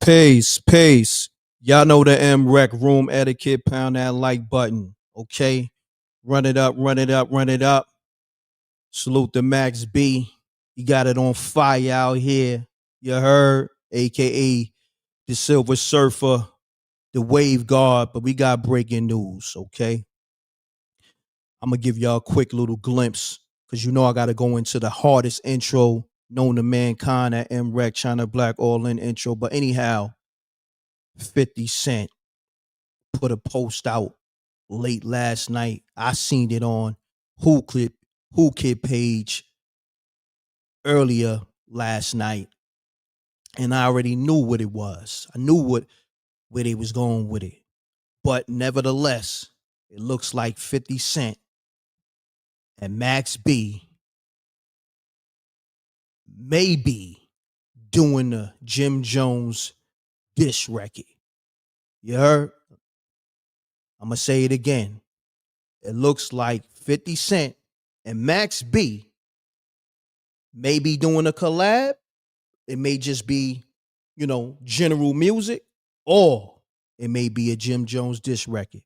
Peace. Y'all know the M.Reck room etiquette. Pound that like button. Okay. Run it up. Salute the Max B. He got it on fire out here. You heard? AKA the Silver Surfer, the Wave Guard. But we got breaking news. Okay. I'm going to give y'all a quick little glimpse because you know I got to go into the hardest intro known to mankind at M.Reck, China Black All In intro. But anyhow, 50 Cent put a post out late last night. I seen it on Who Kid page earlier last night, and I already knew what it was. I knew where they was going with it. But nevertheless, it looks like 50 Cent and Max B may be doing the Jim Jones diss record. You heard? I'm going to say it again. It looks like 50 Cent and Max B may be doing a collab. It may just be, general music, or it may be a Jim Jones diss record.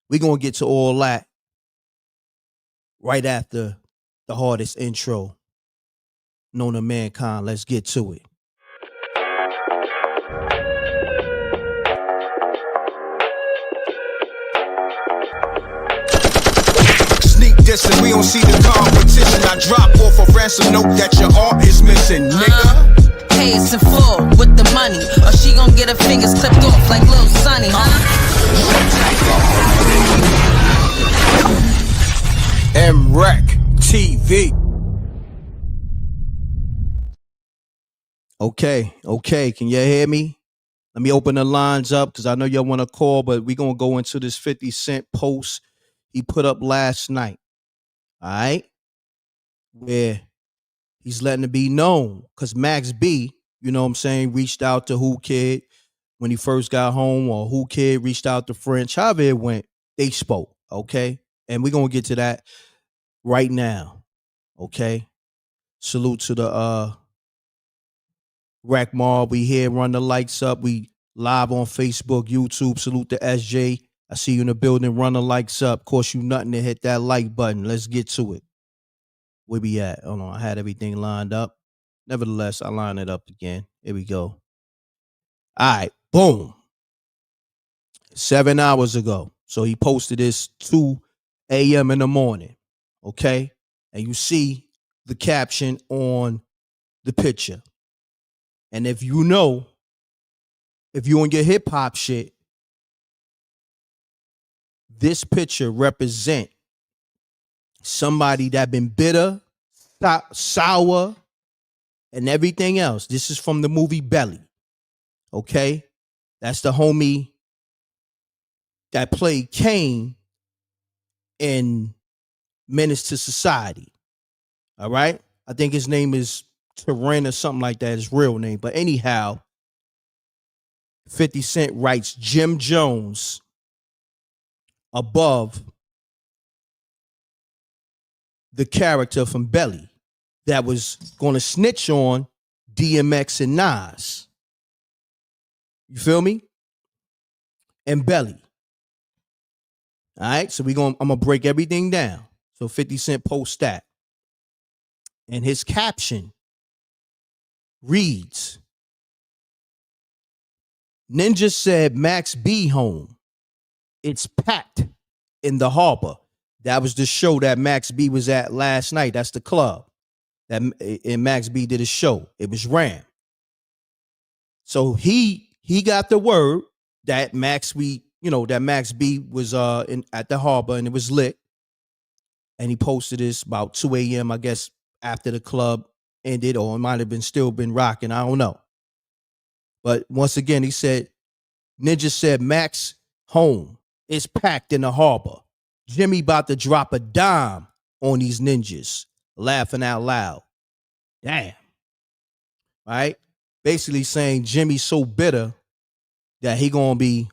We're going to get to all that right after the hardest intro known to mankind. Let's get to it. Dissing, we don't see the competition. I drop off a ransom note that your art is missing, nigga. Pays in full with the money, or she gon' get her fingers clipped off like Lil Sonny, MRecktv. Okay. Can you hear me? Let me open the lines up because I know y'all want to call, but we're going to go into this 50 Cent post he put up last night. All right, where he's letting it be known because Max B, reached out to Who Kid when he first got home, or Who Kid reached out to French. However it went, they spoke, okay? And we're going to get to that right now, okay? Salute to the Rack Mob. We here, run the likes up. We live on Facebook, YouTube. Salute to SJ. I see you in the building. Run the likes up. Cost you nothing to hit that like button. Let's get to it. Where we at? Hold on. I had everything lined up. Nevertheless, I line it up again. Here we go. All right. Boom. 7 hours ago. So he posted this 2 a.m. in the morning. Okay. And you see the caption on the picture. And if you on your hip hop shit, this picture represent somebody that been bitter, sour, and everything else. This is from the movie Belly. Okay? That's the homie that played Kane in Menace to Society. All right? I think his name is Terran or something like that, his real name. But anyhow, 50 Cent writes Jim Jones above the character from Belly that was going to snitch on DMX and Nas. You feel me? And Belly. All right, so I'm going to break everything down. So 50 Cent posts that. And his caption reads, Ninja said Max B home. It's packed in the harbor. That was the show that Max B was at last night. That's the club. And Max B did a show. It was Ram. So he got the word that Max B was at the harbor and it was lit. And he posted this about 2 a.m., I guess, after the club ended, or it might have been still been rocking. I don't know. But once again, he said, Ninja said Max home. It's packed in the harbor. Jimmy about to drop a dime on these ninjas. Laughing out loud. Damn. All right? Basically saying Jimmy's so bitter that he gonna be,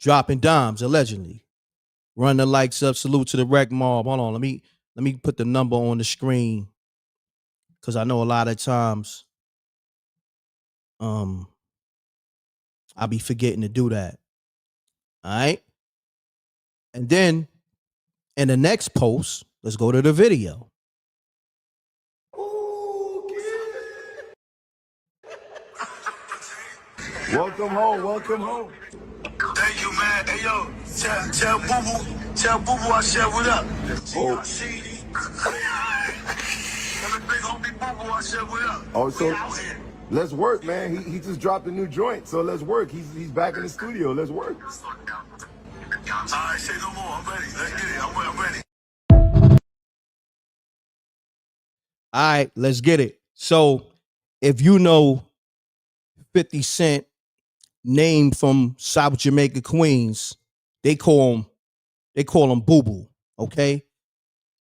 dropping dimes, allegedly. Run the likes up. Salute to the Rack Mob. Hold on. Let me put the number on the screen. Because I know a lot of times Um, I'll be forgetting to do that. All right. And then in the next post, let's go to the video. Welcome home, welcome home. Thank you, man. Hey, yo, tell Boo Boo I said what up. Oh. See, tell the big homie Boo Boo I said what up. Oh, so We out here. let's work, man. He just dropped a new joint, so let's work. He's back in the studio. Let's work. All right, say no more. I'm ready. Let's get it. I'm ready. All right, let's get it. So if you know 50 Cent, name from South Jamaica, Queens, they call him Boo Boo. Okay.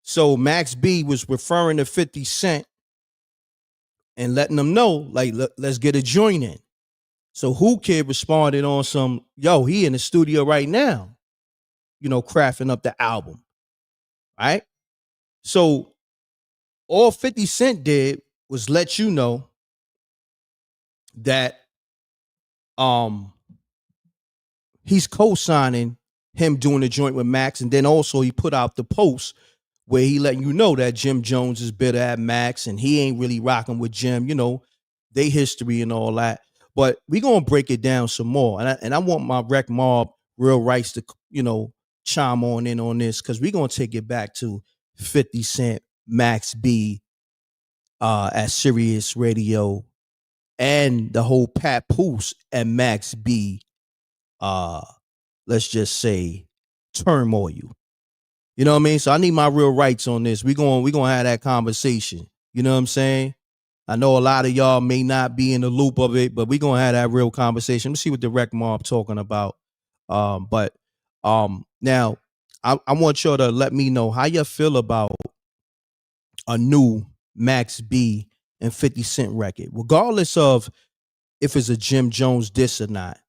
So Max B was referring to 50 Cent and letting them know, like, let's get a joint in. So Who Kid responded on some, yo, he in the studio right now, crafting up the album. Right. So all 50 Cent did was let you know that he's co-signing him doing the joint with Max, and then also he put out the post where he letting you know that Jim Jones is bitter at Max and he ain't really rocking with Jim, they history and all that. But we gonna break it down some more, and I want my Rec Mob Real Rights to chime on in on this, because we gonna take it back to 50 Cent, Max B, at Sirius Radio, and the whole Papoose and Max B, let's just say, turmoil. You know what I mean? So I need my real rights on this. We gonna have that conversation. You know what I'm saying? I know a lot of y'all may not be in the loop of it, but we gonna have that real conversation. Let's see what the Rec Mob talking about. But now I want y'all to let me know how you feel about a new Max B and 50 Cent record, regardless of if it's a Jim Jones diss or not.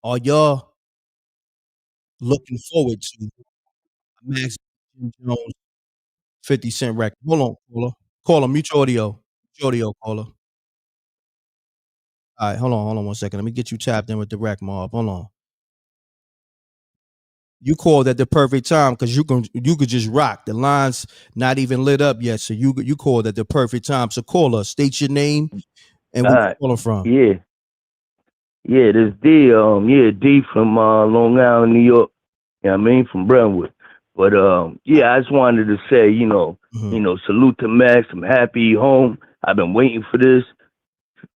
Are y'all looking forward to Max B, Jim Jones, 50 Cent record? Hold on, caller. Caller, mute your audio. Mute your audio, caller. All right, hold on 1 second. Let me get you tapped in with the Rec Mob. Hold on. You called at the perfect time because you could just rock. The line's not even lit up yet, so you called at the perfect time. So call us, state your name and where you calling from. Yeah, this D. D from Long Island, New York. I mean, from Brentwood. But I just wanted to say, salute to Max. I'm happy he home. I've been waiting for this.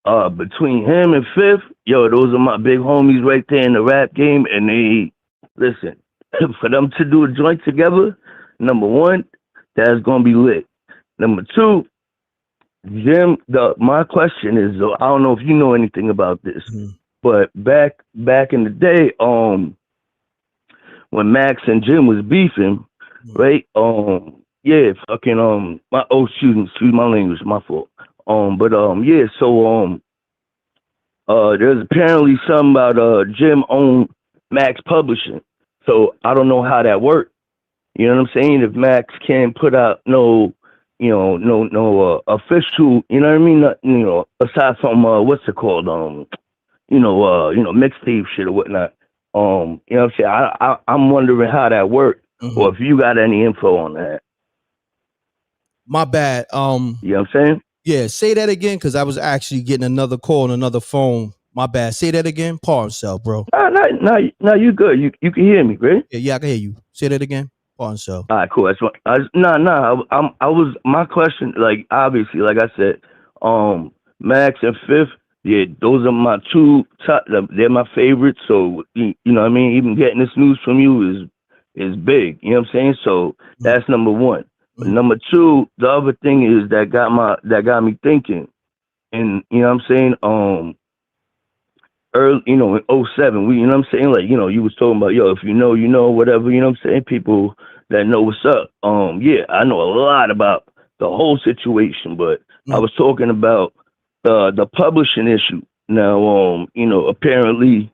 Between him and Fifth, those are my big homies right there in the rap game. And they, listen, for them to do a joint together, number one, that's gonna be lit. Number two, Jim, my question is, I don't know if you know anything about this, but back in the day, when Max and Jim was beefing, right? Excuse my language, my fault. There's apparently something about Jim owned Max Publishing, so I don't know how that worked. You know what I'm saying? If Max can't put out no official, you know what I mean? Aside from what's it called? Mixtape shit or whatnot. You know what I'm saying? I'm wondering how that worked, or if you got any info on that. My bad. You know what I'm saying? Yeah, say that again, because I was actually getting another call on another phone. My bad. Say that again. Pardon yourself, bro. No, you good. You can hear me, right? Yeah, I can hear you. Say that again. Pardon yourself. All right, cool. That's what I was my question, like, obviously, like I said, Max and Fifth, yeah, those are my two top, they're my favorites. So you know what I mean? Even getting this news from you is big. You know what I'm saying? So that's number one. But number two, the other thing is that got me thinking. And you know what I'm saying? Early, in 07, you know what I'm saying? Like, you was talking about, if you know, whatever, you know what I'm saying? People that know what's up. I know a lot about the whole situation, but I was talking about the publishing issue. Now, apparently,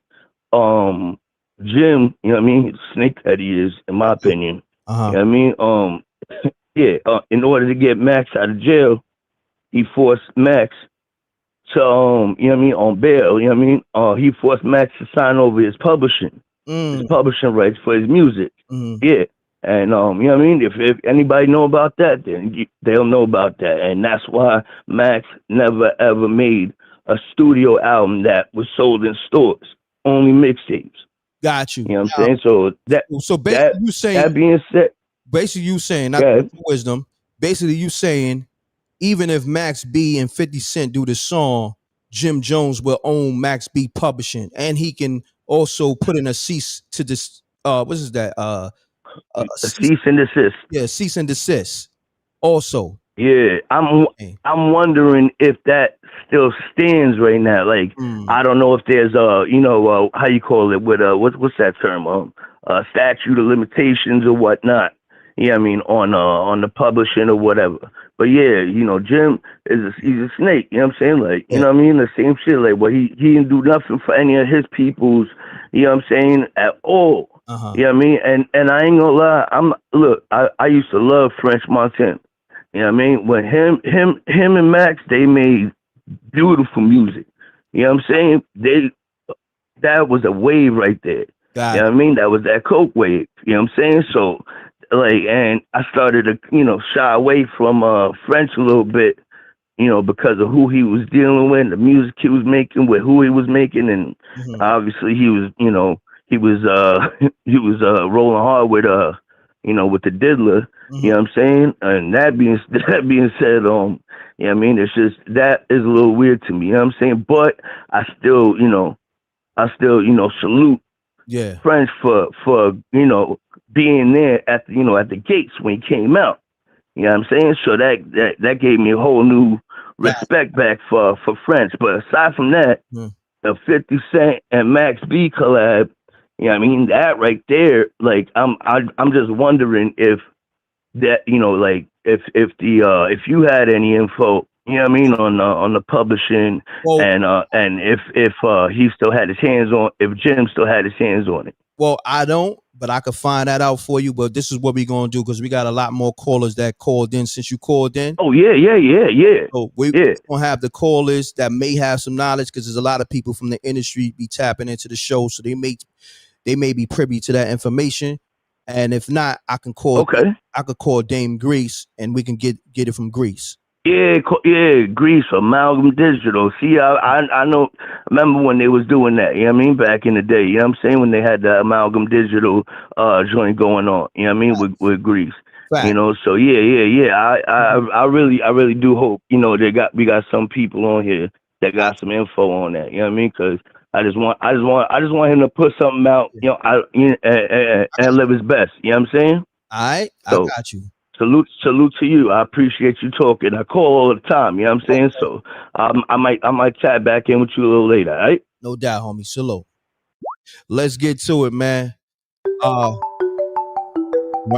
Jim, you know what I mean? Snake that he is, in my opinion. You know what I mean? In order to get Max out of jail, he forced Max to you know what I mean, on bail. You know what I mean? He forced Max to sign over his publishing rights for his music. Yeah. And you know what I mean? If anybody know about that, then they'll know about that. And that's why Max never ever made a studio album that was sold in stores. Only mixtapes. Got you. You know what I'm saying? So basically you saying, that being said, not wisdom, basically you saying even if Max B and 50 Cent do the song, Jim Jones will own Max B Publishing, and he can also put in a cease to this. What is that? A cease and desist. Yeah, cease and desist. Also, yeah, I'm wondering if that still stands right now. Like, I don't know if there's you know, how you call it with what's that term? Statute of limitations or whatnot. Yeah, I mean on the publishing or whatever. But yeah, you know, Jim he's a snake. You know what I'm saying? Like, you know what I mean? The same shit. Like, well, he didn't do nothing for any of his peoples. You know what I'm saying? At all. You know what I mean? And I ain't gonna lie. I used to love French Montana. You know what I mean? When him and Max, they made beautiful music. You know what I'm saying? That was a wave right there. You know what I mean? That was that coke wave. You know what I'm saying? So, like, and I started to, you know, shy away from French a little bit, you know, because of who he was dealing with, the music he was making, with who he was making, and obviously he was, you know, he was rolling hard with you know, with the diddler. You know what I'm saying? And that being said, you know what I mean, it's just that is a little weird to me. You know what I'm saying? But I still, you know, salute French for you know, being there at the, you know, at the gates when he came out. You know what I'm saying? So that gave me a whole new respect back for French. But aside from that, the 50 Cent and Max B collab, you know what I mean, that right there, like I'm just wondering if that, you know, like if you had any info, you know what I mean, on the publishing, and if he still had his hands on, if Jim still had his hands on it. Well, I don't, but I could find that out for you. But this is what we're gonna do, because we got a lot more callers that called in since you called in. Oh yeah. So we're gonna have the callers that may have some knowledge, because there's a lot of people from the industry be tapping into the show, so they may be privy to that information. And if not, I can call. I could call Dame Grease, and we can get it from Grease. Yeah, Grease, Amalgam Digital. See, I know. Remember when they was doing that? You know what I mean? Back in the day, you know what I'm saying? When they had the Amalgam Digital joint going on. You know what I mean? With Grease. You know, so yeah. I really do hope, you know, we got some people on here that got some info on that. You know what I mean? Because I just want him to put something out, you know, and live his best. You know what I'm saying? All right, so, I got you. Salute to you. I appreciate you talking. I call all the time. You know what I'm saying? So I might chat back in with you a little later. All right? No doubt, homie. Salute. Let's get to it, man. Run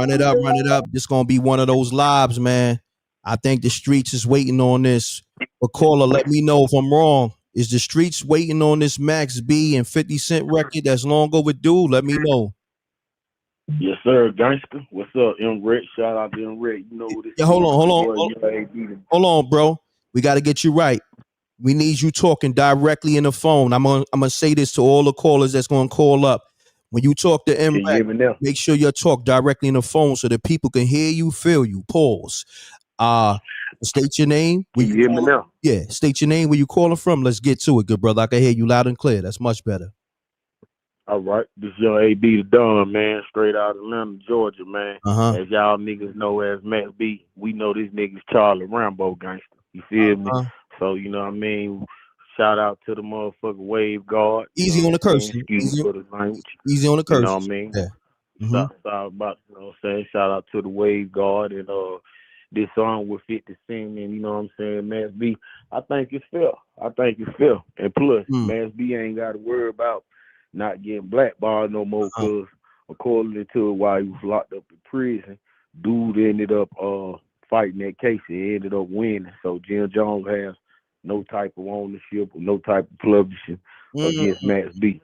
it up. This gonna be one of those lives, man. I think the streets is waiting on this. But caller, let me know if I'm wrong. Is the streets waiting on this Max B and 50 Cent record that's long overdue? Let me know. Yes, sir, gangster. What's up, M.Reck? Shout out to M.Reck. You know this. Yeah, hold on, bro. We got to get you right. We need you talking directly in the phone. I'm gonna say this to all the callers that's gonna call up. When you talk to M.Reck, make sure you talk directly in the phone so that people can hear you, feel you. Pause. State your name. Can you hear me now? Yeah, state your name, where you calling from. Let's get to it, good brother. I can hear you loud and clear. That's much better. All right, this young AB the Don, man, straight out of Atlanta, Georgia, man. As y'all niggas know as Max B, we know this nigga's Charlie Rambo gangster. You feel me? So, you know what I mean? Shout out to the motherfucking Wave Guard. Easy on the curse. Excuse me for the language. Easy on the curse. You know what I mean? Yeah. Shout out to the Wave Guard and this song with 50 Cent and, you know what I'm saying, Max B. I think it's fair. And plus, Max B ain't got to worry about not getting blackballed no more, because according to while he was locked up in prison, dude ended up fighting that case and ended up winning. So Jim Jones has no type of ownership or no type of publishing against Max B.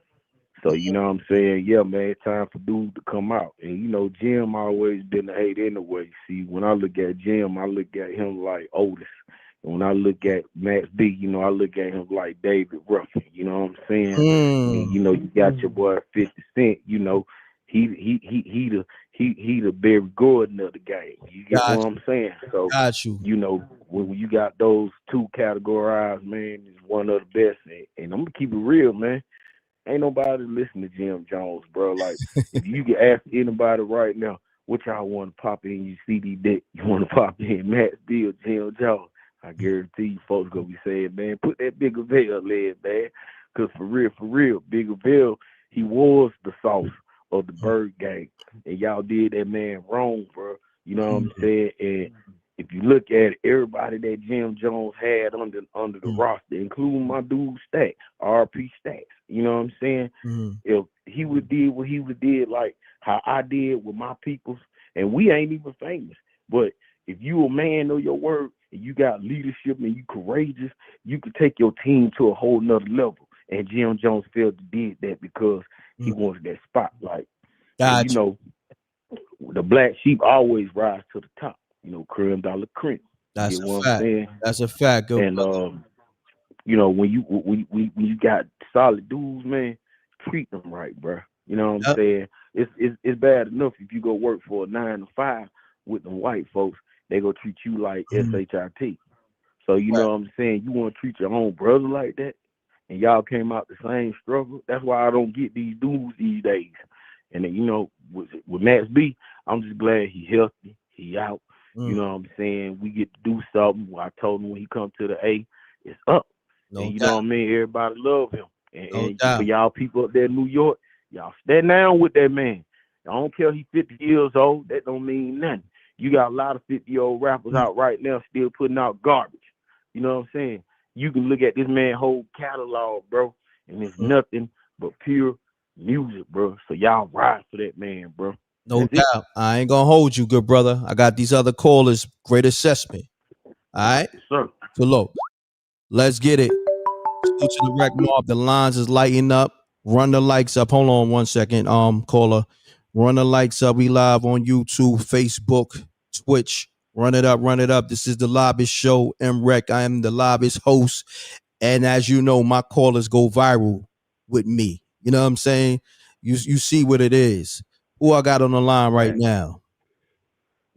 So, you know what I'm saying? Yeah, man, it's time for dude to come out. And, you know, Jim always been a hate anyway. See, when I look at Jim, I look at him like Otis. And when I look at Max B, you know, I look at him like David Ruffin. You know what I'm saying? And you know, you got your boy 50 Cent. You know, he the Barry Gordon of the game. You get what I'm saying? So you know, when you got those two categorized, man, is one of the best. And I'm gonna keep it real, man. Ain't nobody listen to Jim Jones, bro. Like, if you can ask anybody right now, what y'all want to pop in your CD deck? You want to pop in Max B or Jim Jones? I guarantee you folks gonna be saying, man, put that Bigger Veil in, man. Because for real, Bigger Veil, he was the sauce of the Bird Gang. And y'all did that man wrong, bro. You know what I'm saying? And if you look at it, everybody that Jim Jones had under the roster, including my dude Stacks, RP Stacks, you know what I'm saying? If he would did what he would did, like how I did with my peoples, and we ain't even famous, but if you a man of your word and you got leadership and you courageous, you could take your team to a whole nother level. And Jim Jones failed to did that because he wanted that spotlight. And, you know, the black sheep always rise to the top. You know, creme de la creme. That's a fact. That's a fact. And you know, when you got solid dudes, man, treat them right, bro. You know what I'm saying? It's bad enough if you go work for a 9 to 5 with them white folks, they go treat you like SHIT. So you know what I'm saying? You want to treat your own brother like that, and y'all came out the same struggle. That's why I don't get these dudes these days. And then, you know, with Max B, I'm just glad he healthy, he out. You know what I'm saying? We get to do something. I told him when he come to the A, it's up. And you know what I mean? Everybody love him. And for y'all people up there in New York, y'all stand down with that man. I don't care he's 50 years old. That don't mean nothing. You got a lot of 50-year-old rappers out right now still putting out garbage. You know what I'm saying? You can look at this man's whole catalog, bro, and it's nothing but pure music, bro. So y'all ride for that man, bro. No doubt. I ain't gonna hold you, good brother. I got these other callers. Great assessment. All right, sir. So look, let's get it. Go to the rec mob. The lines is lighting up. Run the likes up. Hold on 1 second. Caller, run the likes up. We live on YouTube, Facebook, Twitch. Run it up, run it up. This is the Lobbyist Show. M.Reck. I am the Lobbyist host, and as you know, my callers go viral with me. You know what I'm saying? You see what it is. Who I got on the line right now?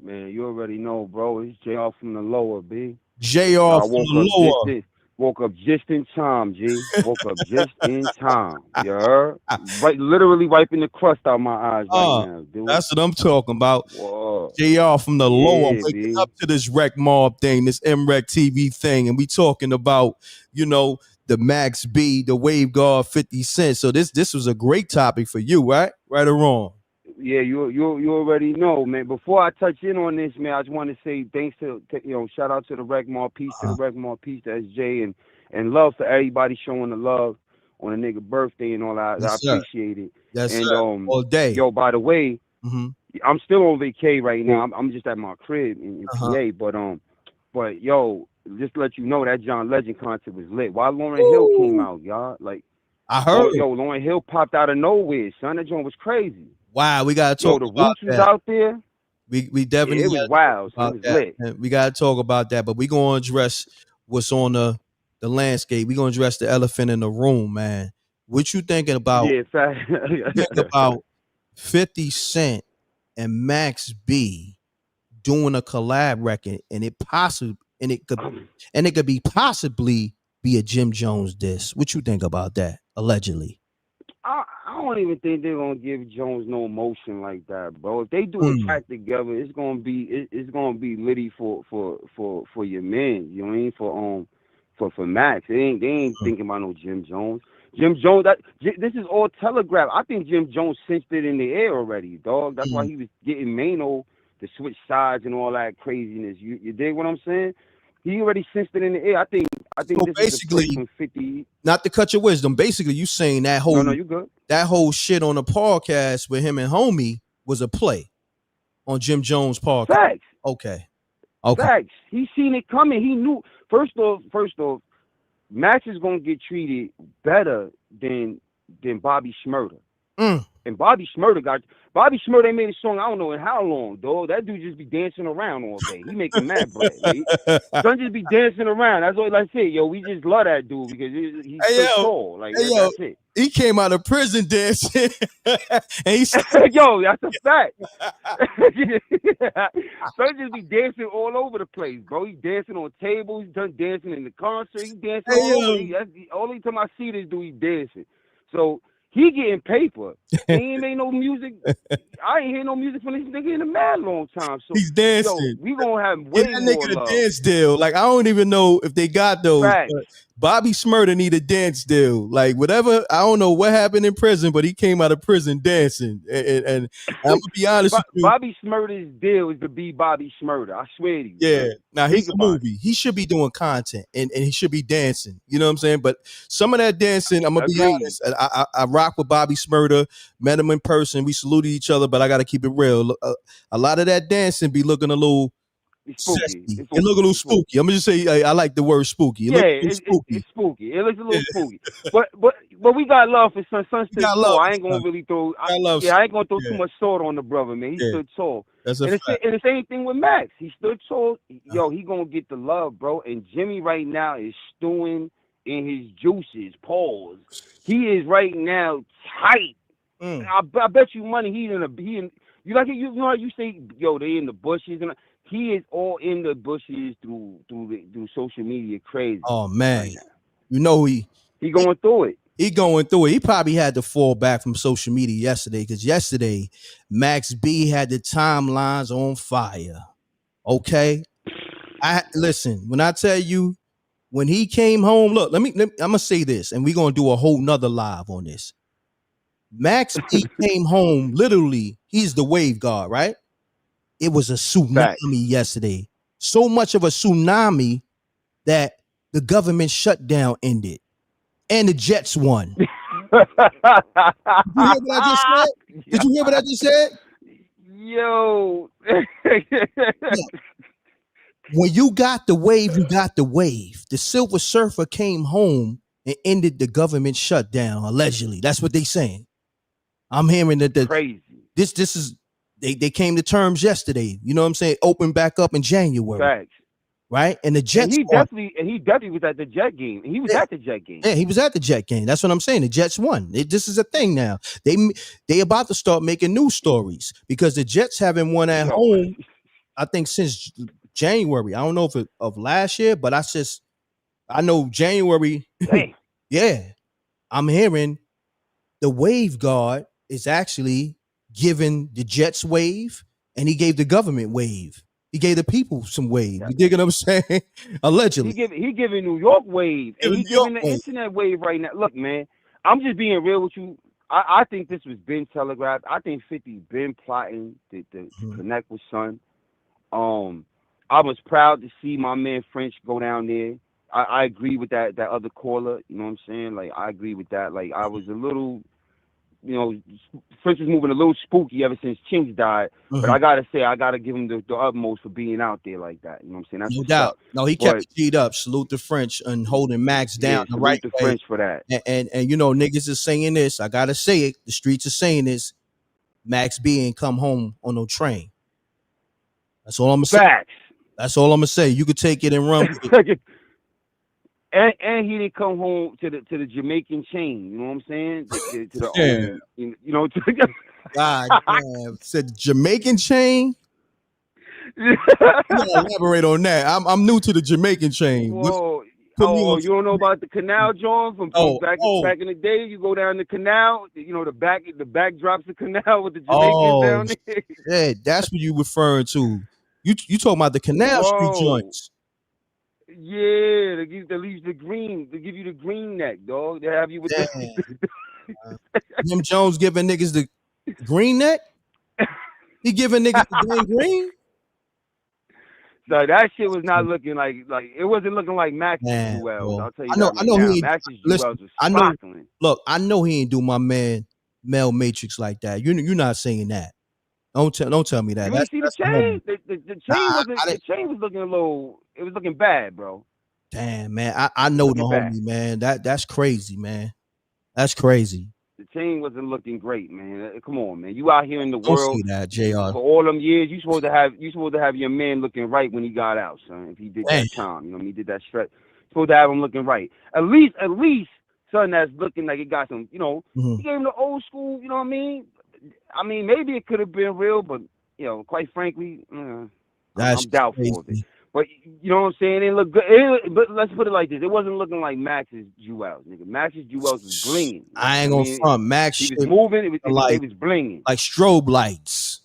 Man, you already know, bro. It's JR from the lower, B. JR from the lower. Woke up just in time, G. Woke up just in time. You heard? Right, literally wiping the crust out my eyes right now, dude. That's what I'm talking about. Whoa. JR from the lower, waking B. up to this rec mob thing, this MRecktv thing, and we talking about, you know, the Max B, the Wave Guard, 50 Cent. So this was a great topic for you, right? Right or wrong? Yeah, you already know, man. Before I touch in on this, man, I just want to say thanks to shout out to the Rec Mall, peace to the Rec Mall, peace to SJ, and love for everybody showing the love on a nigga birthday and all that. Yes, I appreciate it. Yes, and sir. All day. Yo, by the way, I'm still on vacay right now. I'm just at my crib in PA, but yo, just to let you know that John Legend concert was lit. While Lauryn Hill came out, y'all, like I heard. Yo, Lauryn Hill popped out of nowhere, son. That joint was crazy. Wow, we gotta talk the about Roots that. was out there. We definitely it was wild. So it was lit. We gotta talk about that, but we gonna address what's on the landscape. We gonna address the elephant in the room, man. What you thinking about? Yeah, think about 50 Cent and Max B doing a collab record, and it could be possibly be a Jim Jones diss. What you think about that? Allegedly. I don't even think they're gonna give Jones no emotion like that, bro. If they do a track together, it's gonna be litty for your man. You know what I mean? For Max. They ain't thinking about no Jim Jones. Jim Jones. This is all telegraphed. I think Jim Jones cinched it in the air already, dog. That's why he was getting Mano to switch sides and all that craziness. You dig what I'm saying? He already cinched it in the air. I think so this basically, is a 50. Not to cut your wisdom. Basically, you saying that whole no, you good. That whole shit on the podcast with him and Homie was a play on Jim Jones' podcast. Facts. Okay. Facts. He seen it coming. He knew. First off, Max is gonna get treated better than Bobby Shmurda. And Bobby Shmurda ain't made a song I don't know in how long, dog. That dude just be dancing around all day. He making mad bread. Like, son just be dancing around. That's all I say. Yo, we just love that dude because he's so tall. Like that's it. He came out of prison dancing, and he's yo, that's a fact. Son just be dancing all over the place, bro. He dancing on tables. He's done dancing in the concert. He dancing all over. That's the only time I see this dude, he dancing. So he getting paper. He ain't made no music. I ain't hear no music from this nigga in a mad long time. So he's dancing. Yo, we gonna have way that more nigga love. A dance deal. Like I don't even know if they got those. Facts. But Bobby Shmurda need a dance deal. Like whatever. I don't know what happened in prison, but he came out of prison dancing. And I'm gonna be honest with you. Bobby Shmurda's deal is to be Bobby Shmurda. I swear to you. Yeah. Man. Now he's a movie. He should be doing content and he should be dancing. You know what I'm saying? But some of that dancing, I'm gonna be honest. I rock with Bobby Shmurda. Met him in person. We saluted each other, but I gotta keep it real. A lot of that dancing be looking a little spooky. It look a little spooky. I'm gonna just say I like the word spooky. It's spooky. It looks a little spooky. But we got love for Son stood tall. I ain't gonna really throw. I ain't gonna throw too much sword on the brother, man. He stood tall. That's and the same thing with Max. He stood tall. Yo, he gonna get the love, bro. And Jimmy right now is stewing in his juices. Pause. He is right now tight. I bet you money he in you like it. You know how you say, yo, they in the bushes and. He is all in the bushes through social media, crazy. Oh man, right, you know he going through it. He going through it. He probably had to fall back from social media yesterday because yesterday Max B had the timelines on fire. Okay, listen when I tell you when he came home. Look, I'm gonna say this, and we're gonna do a whole nother live on this. Max B came home literally. He's the wave guard, right? It was a tsunami yesterday. So much of a tsunami that the government shutdown ended. And the Jets won. Did you hear what I just said? Did you hear what I just said? Yo. When you got the wave, you got the wave. The Silver Surfer came home and ended the government shutdown, allegedly. That's what they saying. I'm hearing that crazy. This is They came to terms yesterday. You know what I'm saying? Open back up in January. Facts. Right? And the Jets. And he definitely was at the Jet game. He was at the Jet game. Yeah, he was at the Jet game. That's what I'm saying. The Jets won. This is a thing now. They about to start making news stories because the Jets haven't won at home, I think, since January. I don't know if of last year, but I know January. Yeah. I'm hearing the wave guard is actually giving the Jets wave, and he gave the government wave. He gave the people some wave. You dig what I'm saying? Allegedly. He giving New York wave, and he giving the internet wave right now. Look, man, I'm just being real with you. I think this was been telegraphed. I think 50 been plotting to connect with Son. I was proud to see my man French go down there. I agree with that other caller. You know what I'm saying? Like, I agree with that. Like, I was a little... You know, French was moving a little spooky ever since Chinks died. But I gotta say, I gotta give him the utmost for being out there like that. You know what I'm saying? That's no doubt. Up. No, he kept it G'd up. Salute the French and holding Max down the right way. French for that. And you know, niggas is saying this. I gotta say it. The streets are saying this. Max B ain't come home on no train. That's all I'm gonna say. That's all I'm gonna say. You could take it and run with it. And he didn't come home to the Jamaican chain. You know what I'm saying? To the you know. God damn. Said Jamaican chain. Elaborate on that. I'm new to the Jamaican chain. Whoa. You don't know about the canal, John? From back in the day, you go down the canal. You know the back drops the canal with the Jamaicans down there. Yeah, that's what you referring to. You talking about the canal street joints? Yeah, they give you the green neck, dog. They have you with Jim Jones giving niggas the green neck. He giving niggas the green. So that shit was not looking like it wasn't looking like Max's Jewels. I'll tell you. I know he ain't. Max's Listen, was I know. sparkling. Look, I know he ain't do my man Mel Matrix like that. You're not saying that. Don't tell me that. You see the chain? The chain was looking a little. It was looking bad, bro. Damn, man. I know the homie, man. That's crazy, man. That's crazy. The chain wasn't looking great, man. Come on, man. You out here in the Don't say world that, Jr. for all them years. You supposed to have your man looking right when he got out, son. If he did Damn. that time, you know, he did that stretch. Supposed to have him looking right. At least, son, that's looking like it got some. You know, he gave him the old school. You know what I mean? Maybe it could have been real, but quite frankly, I'm doubtful of it. But you know what I'm saying? It looked good. But let's put it like this: it wasn't looking like Max's jewels, nigga. Max's jewels was blinging. I ain't gonna front. Max, he was moving. It was blinging like strobe lights.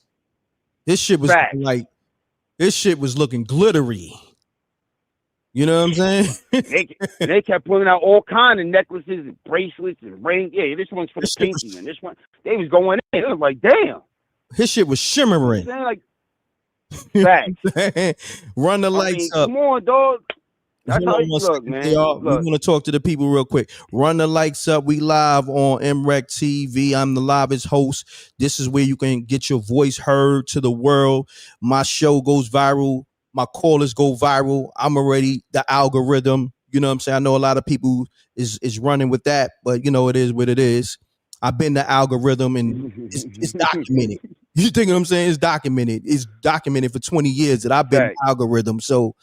This shit was like looking glittery. You know what I'm saying? they kept pulling out all kind of necklaces and bracelets and rings. Yeah, this one's for the pinky, and this one they was going in. It was like, damn. His shit was shimmering. You know what I'm saying? Facts. Run the lights up. Come on, dog. That's how you look, man. We want to talk to the people real quick. Run the lights up. We live on MRecktv. I'm the livest host. This is where you can get your voice heard to the world. My show goes viral. My callers go viral. I'm already the algorithm. You know what I'm saying? I know a lot of people is running with that, but it is what it is. I've been the algorithm, and it's documented. You think what I'm saying? It's documented. It's documented for 20 years that I've been the algorithm. So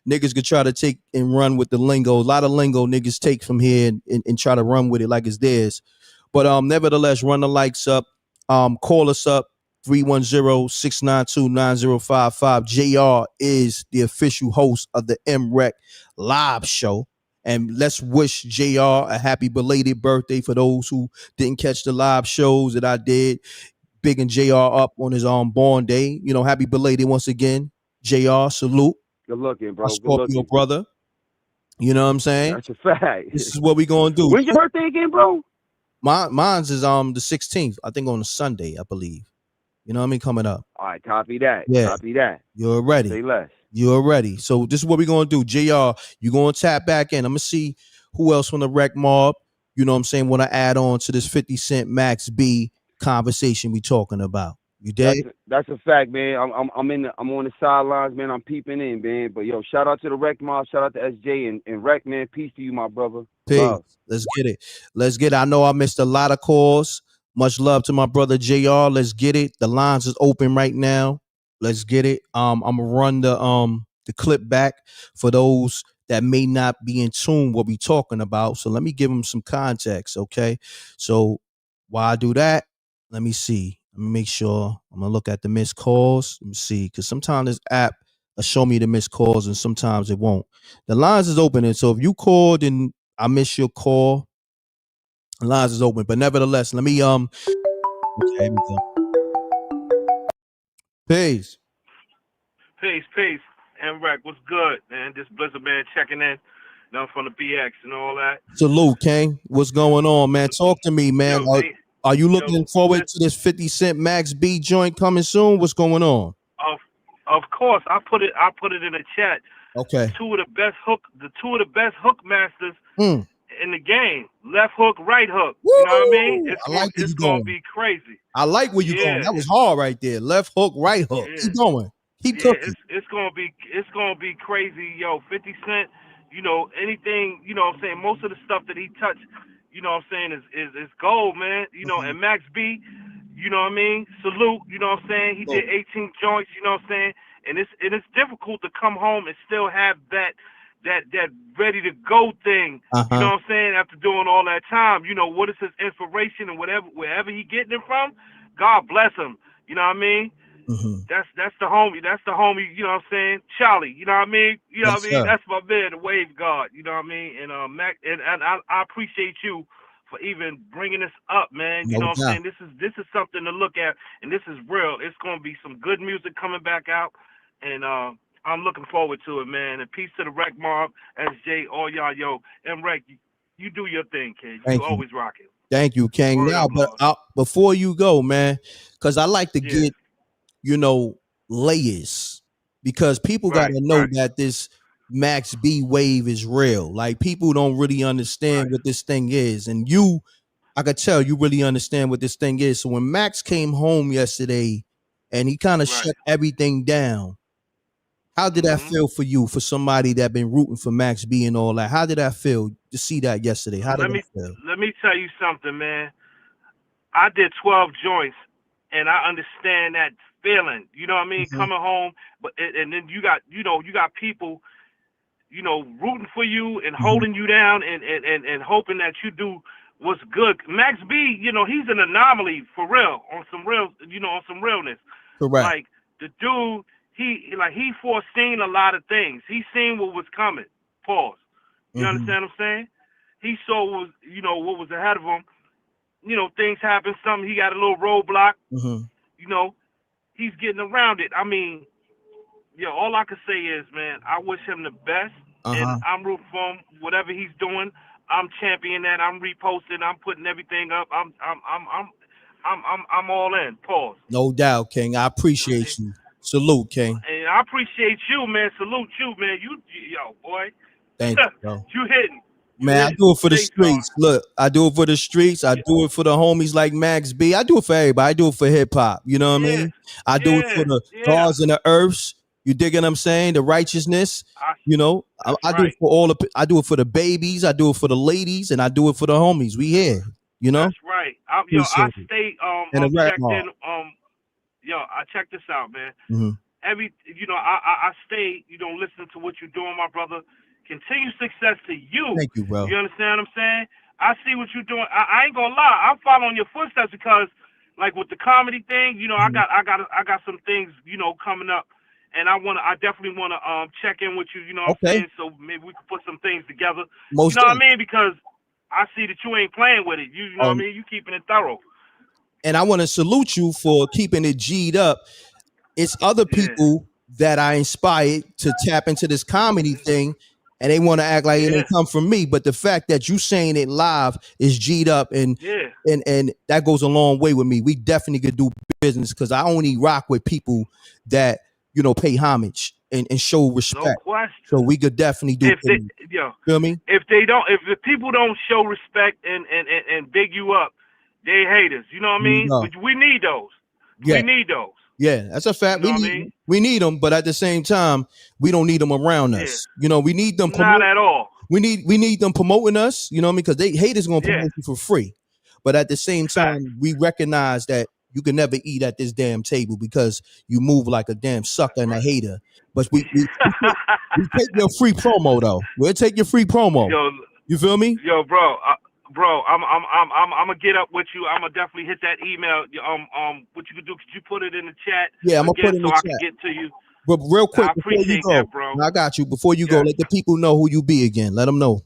niggas could try to take and run with the lingo. A lot of lingo niggas take from here and try to run with it like it's theirs. But nevertheless, run the likes up. Call us up. 310-692-9055. JR is the official host of the M.Reck live show. And let's wish JR a happy belated birthday for those who didn't catch the live shows that I did. Bigging JR up on his born day. Happy belated once again. JR, salute. Good looking, bro. My Scorpio brother. You know what I'm saying? That's a fact. This is what we gonna do. When's your birthday again, bro? Mine's is the 16th. I think on a Sunday, I believe. You know what I mean? Coming up. All right, copy that. Yeah. Copy that. You're ready. Say less. You're ready. So this is what we're going to do. JR, you're going to tap back in. I'm going to see who else from the Rec Mob, you know what I'm saying, want to add on to this 50 Cent Max B conversation we talking about. You dig? That's a fact, man. I'm on the sidelines, man. I'm peeping in, man. But yo, shout out to the Rec Mob, shout out to SJ and Rec, man. Peace to you, my brother. Peace. Let's get it. Let's get it. I know I missed a lot of calls. Much love to my brother JR. Let's get it. The lines is open right now. Let's get it. I'm gonna run the clip back for those that may not be in tune what we talking about. So let me give them some context, okay? So while I do that, let me see. Let me make sure. I'm gonna look at the missed calls. Let me see, because sometimes this app will show me the missed calls and sometimes it won't. The lines is open, and so if you called and I miss your call, the lines is open. But nevertheless, let me okay, here we go. Peace. Peace. M.Reck, what's good, man? This Blizzard man checking in. From the BX and all that. Salute, King. What's going on, man? Talk to me, man. Are you looking forward to this 50 Cent Max B joint coming soon? What's going on? Of course. I put it in the chat. Okay. The two of the best hook masters in the game. Left hook, right hook. Woo! You know what I mean? It's gonna be crazy. I like where you going. That was hard right there. Left hook, right hook. Yeah. Keep going. Keep cooking. It's gonna be crazy, yo. 50 Cent, anything, what I'm saying, most of the stuff that he touched, what I'm saying, is gold, man. And Max B, you know what I mean? Salute, what I'm saying? He did 18 joints, you know what I'm saying? And it's difficult to come home and still have that ready to go thing. You know what I'm saying? After doing all that time, what is his inspiration and wherever he getting it from, God bless him. You know what I mean? That's the homie. That's the homie. You know what I'm saying? Charlie. You know what I mean? You know what I mean? That's my man, the Wave God. You know what I mean? And Mac, and I appreciate you for even bringing this up, man. You know what I'm saying? This is something to look at, and this is real. It's gonna be some good music coming back out, and I'm looking forward to it, man. And peace to the Rec Mob, SJ, all y'all, yo, M.Reck, you do your thing, kid. You always rock it. Thank you, King. Now, but before you go, man, because I like to get, layers, because people got to know that this Max B wave is real. Like, people don't really understand what this thing is. And I could tell you really understand what this thing is. So when Max came home yesterday and he kind of shut everything down, how did that feel for you, for somebody that been rooting for Max B and all that? How did that feel to see that yesterday? How did that feel? Let me tell you something, man. I did 12 joints, and I understand that feeling. You know what I mean? Coming home, but and then you got people, rooting for you and holding you down and hoping that you do what's good. Max B, he's an anomaly for real, on some realness. Correct. Like the dude, he foreseen a lot of things. He seen what was coming. Pause. You understand what I'm saying? He saw what was ahead of him. Things happen. Something, he got a little roadblock. He's getting around it. I mean, all I can say is, man, I wish him the best, and I'm rooting for him. Whatever he's doing, I'm championing that. I'm reposting. I'm putting everything up. I'm all in. Pause. No doubt, King. I appreciate you. Salute, King. And I appreciate you, man. Salute you, man. Boy. Thank you, bro. You hitting. Man, I do it for the streets. Look, I do it for the streets. I do it for the homies like Max B. I do it for everybody. I do it for hip hop. You know what I mean? I do it for the gods and the earths. You digging what I'm saying? The righteousness. I do it for I do it for the babies. I do it for the ladies, and I do it for the homies. We here. That's right. I stay checked in. I check this out, man. I stay, listening to what you're doing, my brother. Continued success to you. Thank you, bro. You understand what I'm saying? I see what you're doing. I ain't gonna lie. I'm following your footsteps because, like with the comedy thing, I got some things, coming up, and I definitely wanna check in with you. You know what I'm saying? So maybe we could put some things together. Most you know what I mean? Because I see that you ain't playing with it. You know what I mean? You keeping it thorough. And I want to salute you for keeping it G'd up. It's other people that I inspired to tap into this comedy thing, and they want to act like it didn't come from me. But the fact that you saying it live is G'd up, and that goes a long way with me. We definitely could do business because I only rock with people that pay homage and show respect. No question. So we could definitely do. Feel me? If the people don't show respect and big you up, they haters. You know what I mean? But we need those. We need those. Yeah, that's a fact. We need them, but at the same time, we don't need them around us. We need them. Not at all. We need them promoting us. You know what I mean? Because they haters gonna promote you for free. But at the same time, we recognize that you can never eat at this damn table because you move like a damn sucker and a hater. But we take your free promo though. We'll take your free promo. You feel me? Yo, bro. I'm gonna get up with you. I'm gonna definitely hit that email. What you could do? Could you put it in the chat? Yeah, I'm gonna put it in the chat. I can get to you. But real quick, I appreciate that, bro. I got you. Before you go, let the people know who you be again. Let them know.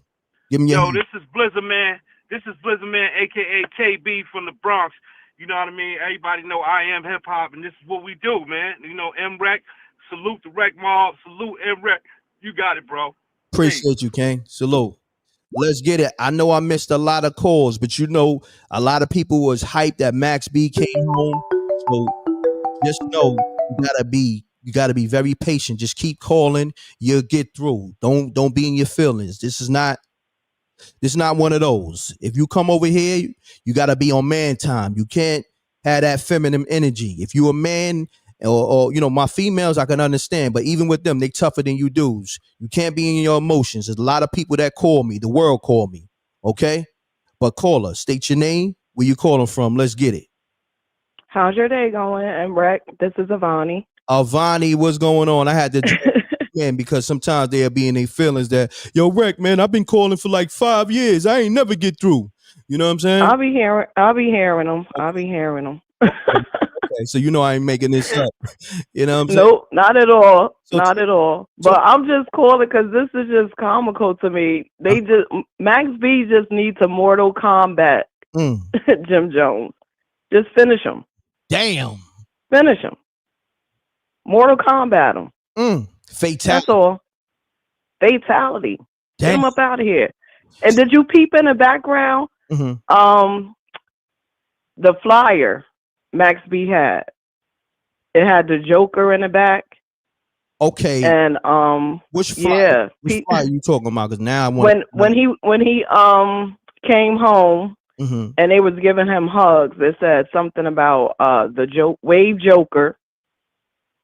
Give me your. This is Blizzard Man. This is Blizzard Man, aka KB from the Bronx. You know what I mean? Everybody know I am hip hop, and this is what we do, man. M.Reck. Salute the Wreck Mob. Salute M.Reck. You got it, bro. Appreciate you, King. Salute. Let's get it. I know I missed a lot of calls, but a lot of people was hyped that Max B came home. So just know you gotta be very patient. Just keep calling. You'll get through. Don't be in your feelings. This is not one of those. If you come over here, you gotta be on man time. You can't have that feminine energy. If you a man or my females, I can understand, but even with them, they tougher than you dudes. You can't be in your emotions. There's a lot of people that call me. The world call me. Okay? But call us. State your name. Where you calling from? Let's get it. How's your day going, M.Reck? This is Avani. Avani, what's going on? I had to man, because sometimes they'll be in their feelings that, yo, Reck, man, I've been calling for like 5 years. I ain't never get through. You know what I'm saying? I'll be hearing them. Okay, so I ain't making this up. You know what I'm saying? Nope, not at all. Not at all. But I'm just calling because this is just comical to me. Max B just needs a Mortal Kombat Jim Jones. Just finish him. Damn. Finish him. Mortal Kombat him. Fatality. That's all. Fatality. Damn. Get him up out of here. And did you peep in the background? The flyer Max B had. It had the Joker in the back. Okay. And which flyer? Which flyer you talking about? Because now I want when he came home and they was giving him hugs, it said something about the Wave Joker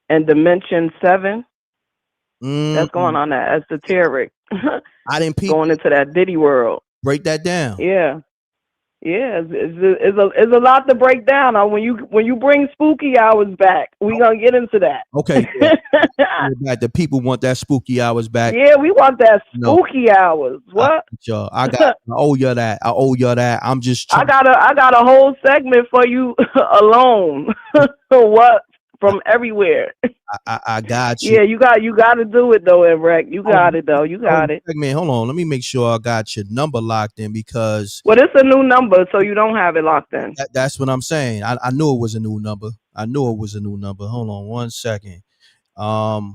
and Dimension 7. That's going on that esoteric. I didn't peep. Going into that Diddy world. Break that down. Yeah. Yeah, it's a lot to break down. When you bring spooky hours back, we gonna get into that. Okay, yeah. The people want that spooky hours back. Yeah, we want that No, spooky hours. What? I owe you that. I owe you that. I'm just trying. I got a whole segment for you alone. What? From everywhere. I got you. Yeah, you got to do it though, M.Reck. You got it though. You got it. Man, hold on. Let me make sure I got your number locked in because. Well, it's a new number, so you don't have it locked in. That's what I'm saying. I knew it was a new number. I knew it was a new number. Hold on 1 second. 1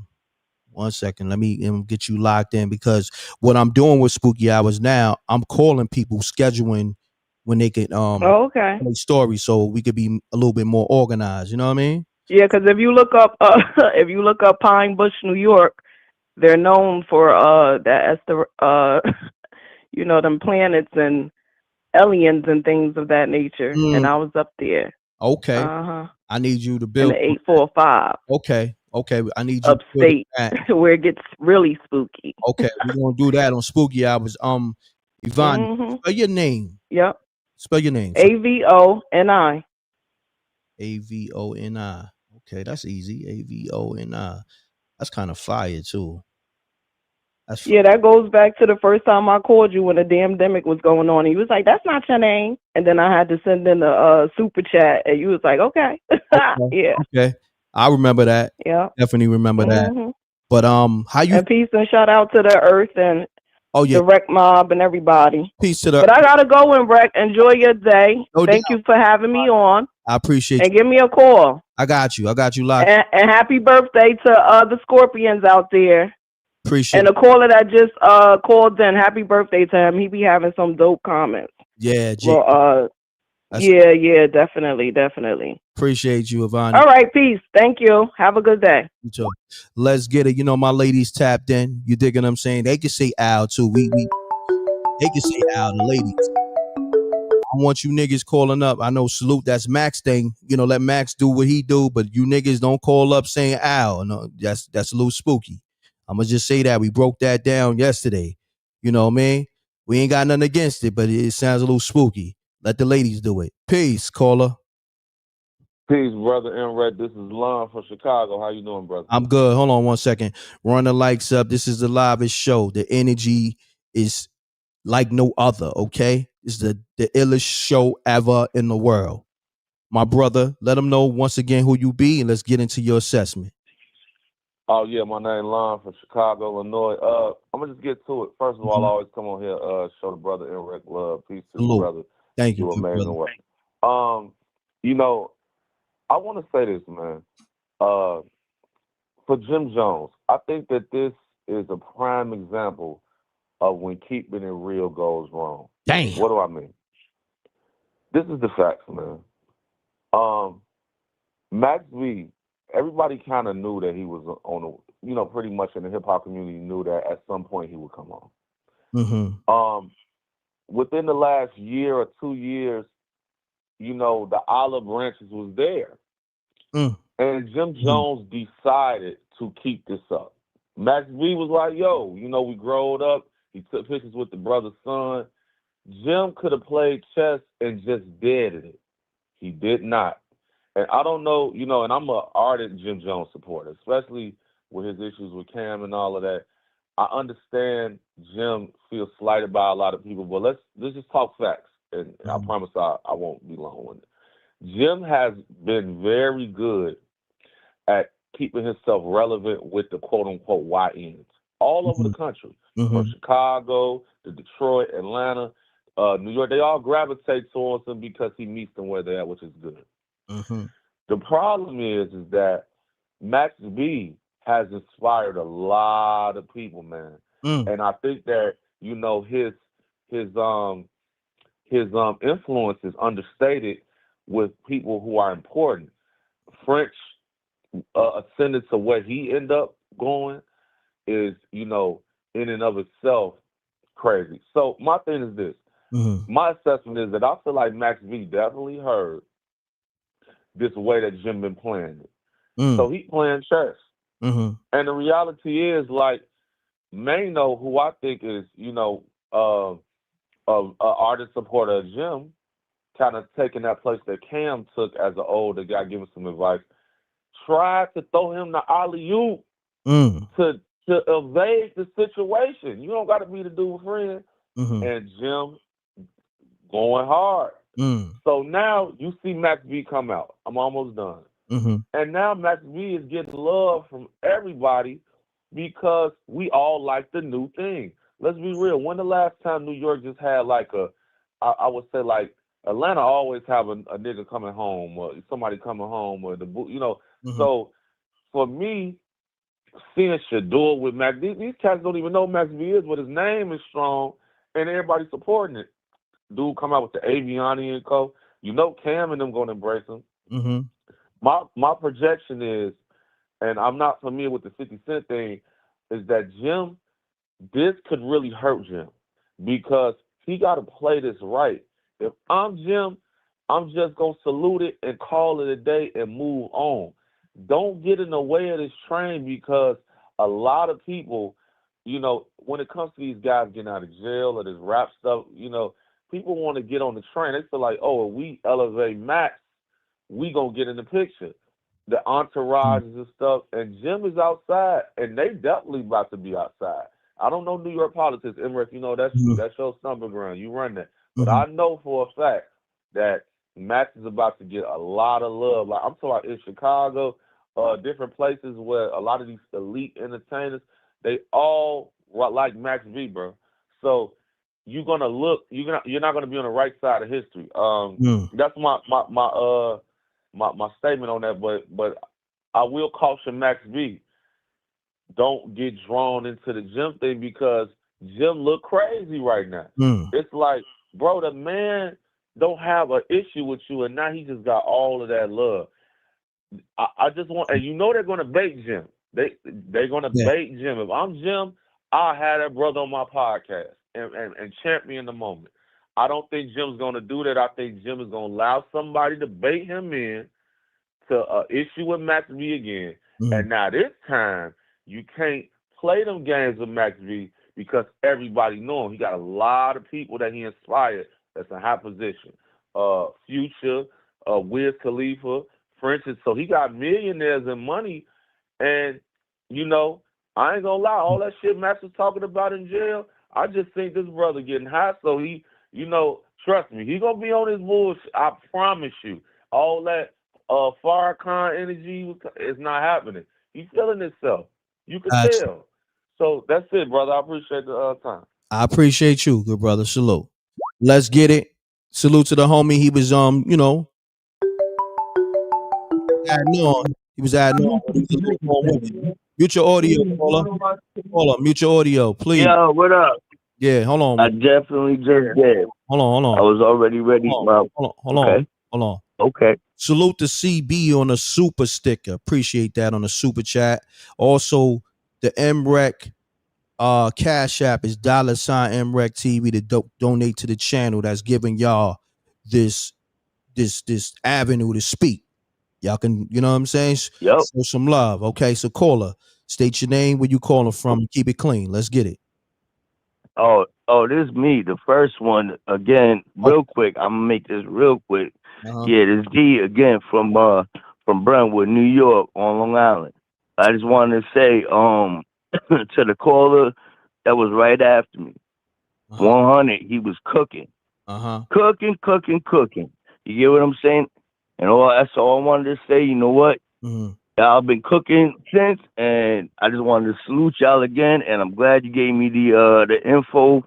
second. Let me get you locked in because what I'm doing with Spooky Hours now, I'm calling people, scheduling when they could okay. tell stories so we could be a little bit more organized. You know what I mean? Yeah, because if you look up Pine Bush, New York, they're known for that you know, them planets and aliens and things of that nature. And I was up there. Okay. I need you to build in the 845. Okay. I need you upstate where it gets really spooky. Okay, we're gonna do that on Spooky Hours. Yvonne, spell your name. Yep. Spell your name. AVONI. AVONI. Okay, that's easy. AVONI. That's kind of fire too. Yeah, that goes back to the first time I called you when the damn demic was going on. And you was like, "That's not your name." And then I had to send in the super chat, and you was like, "Okay." Yeah. Okay. I remember that. Yeah. Definitely remember that. But how you? And peace and shout out to the Earth and the Wreck Mob and everybody. Peace to the. But I gotta go and Wreck. Enjoy your day. Thank you for having me on. I appreciate and you. Give me a call. I got you. I got you locked. And happy birthday to the Scorpions out there. Appreciate. And the caller that just called in, happy birthday to him. He be having some dope comments. Yeah. Well, yeah, definitely. Appreciate you, Yvonne. All right, peace. Thank you. Have a good day. You too. Let's get it. You know, my ladies tapped in. You digging what I'm saying? They can say Al too. They can say Al, the ladies. I want you niggas calling up. I know salute, that's Max thing. You know, let Max do what he do, but you niggas don't call up saying Al. No, that's a little spooky. I'm gonna just say that. We broke that down yesterday. You know what I mean? We ain't got nothing against it, but it sounds a little spooky. Let the ladies do it. Peace, caller. Peace, brother M.Reck. This is Lon from Chicago. How you doing, brother? I'm good. Hold on 1 second. Run the likes up. This is the livest show. The energy is like no other, okay? It's the illest show ever in the world. My brother, let them know once again who you be, and let's get into your assessment. Oh, yeah, my name Lon from Chicago, Illinois. I'm going to just get to it. First of all, I always come on here, show the brother M.Reck love. Peace to the brother. Thank you. Amazing work. You know, I want to say this, man. For Jim Jones, I think that this is a prime example of when keeping it real goes wrong. Damn. What do I mean? This is the facts, man. Max B, everybody kind of knew that he was on a, you know, pretty much in the hip hop community knew that at some point he would come on. Within the last year or 2 years, you know, the olive branches was there. And Jim Jones decided to keep this up. Max B was like, yo, you know, we growed up. He took pictures with the brother's son. Jim could have played chess and just deaded it. He did not. And I don't know, you know, and I'm an ardent Jim Jones supporter, especially with his issues with Cam and all of that. I understand Jim feels slighted by a lot of people, but let's just talk facts. And I promise I won't be long-winded. Jim has been very good at keeping himself relevant with the quote-unquote YNs all over the country, from Chicago to Detroit, Atlanta, New York. They all gravitate towards him because he meets them where they're at, which is good. The problem is that Max B has inspired a lot of people, man. And I think that, you know, his influence is understated with people who are important. French ascendance to where he ended up going is, you know, in and of itself crazy. So my thing is this. My assessment is that I feel like Max B definitely heard this way that Jim been playing it. So he playing chess. And the reality is, like, Mano, who I think is, you know, an artist supporter of Jim, kind of taking that place that Cam took as an older guy, giving some advice. Tried to throw him the alley-oop to evade the situation. You don't got to be the dude friend. And Jim going hard. So now you see Max B come out. I'm almost done. And now Max B is getting love from everybody because we all like the new thing. Let's be real. When the last time New York just had like I would say like Atlanta always have a nigga coming home or somebody coming home or So for me, seeing Shador with Max, these cats don't even know Max B is, but his name is strong and everybody's supporting it. Dude come out with the Aviani and Co. You know Cam and them gonna embrace him. My projection is, and I'm not familiar with the 50 Cent thing, is that Jim, this could really hurt Jim because he got to play this right. If I'm Jim, I'm just going to salute it and call it a day and move on. Don't get in the way of this train because a lot of people, when it comes to these guys getting out of jail or this rap stuff, people want to get on the train. They feel like, oh, if we elevate Max, we going to get in the picture. The entourages and stuff, and Jim is outside, and they definitely about to be outside. I don't know New York politics, M.Reck, that's your stumble ground. You run that. But I know for a fact that Max is about to get a lot of love. Like I'm talking about in Chicago, different places where a lot of these elite entertainers, they all like Max V, bro. So you're gonna you're not gonna be on the right side of history. That's my statement on that, but I will caution Max B. Don't get drawn into the Jim thing because Jim look crazy right now. It's like, bro, the man don't have an issue with you, and now he just got all of that love. I just want, and they're gonna bait Jim. They're gonna bait Jim. If I'm Jim, I'll have that brother on my podcast and champion the moment. I don't think Jim's gonna do that. I think Jim is gonna allow somebody to bait him in to issue with Max V again. And now this time, you can't play them games with Max V because everybody know him. He got a lot of people that he inspired that's in high position. Future, Wiz Khalifa, French. So he got millionaires and money. And, I ain't gonna lie, all that shit Max was talking about in jail, I just think this brother getting high. So he, trust me, he gonna be on his bullshit. I promise you. All that Farrakhan energy is not happening. He's feeling himself. You can tell. So that's it, brother. I appreciate the time. I appreciate you, good brother. Salute. Let's get it. Salute to the homie. He was adding on. He was adding on. Mute your audio, caller. Hold on, mute your audio, please. Yo, what up? Yeah, hold on. I definitely just did. Hold on. I was already ready. Hold on. Okay. Salute to CB on the super sticker. Appreciate that on the super chat. Also, the M.Reck Cash App is $MRecktv to donate to the channel that's giving y'all this avenue to speak. Y'all can, you know what I'm saying? Yep. Show some love. Okay, so caller, state your name, where you calling from, keep it clean. Let's get it. Oh, this is me. The first one, again, real quick. I'm gonna make this real quick. Yeah, this D again from Brentwood, New York, on Long Island. I just wanted to say, to the caller that was right after me, 100, he was cooking. Cooking. You get what I'm saying? And that's all I wanted to say. You know what? Y'all been cooking since, and I just wanted to salute y'all again. And I'm glad you gave me the info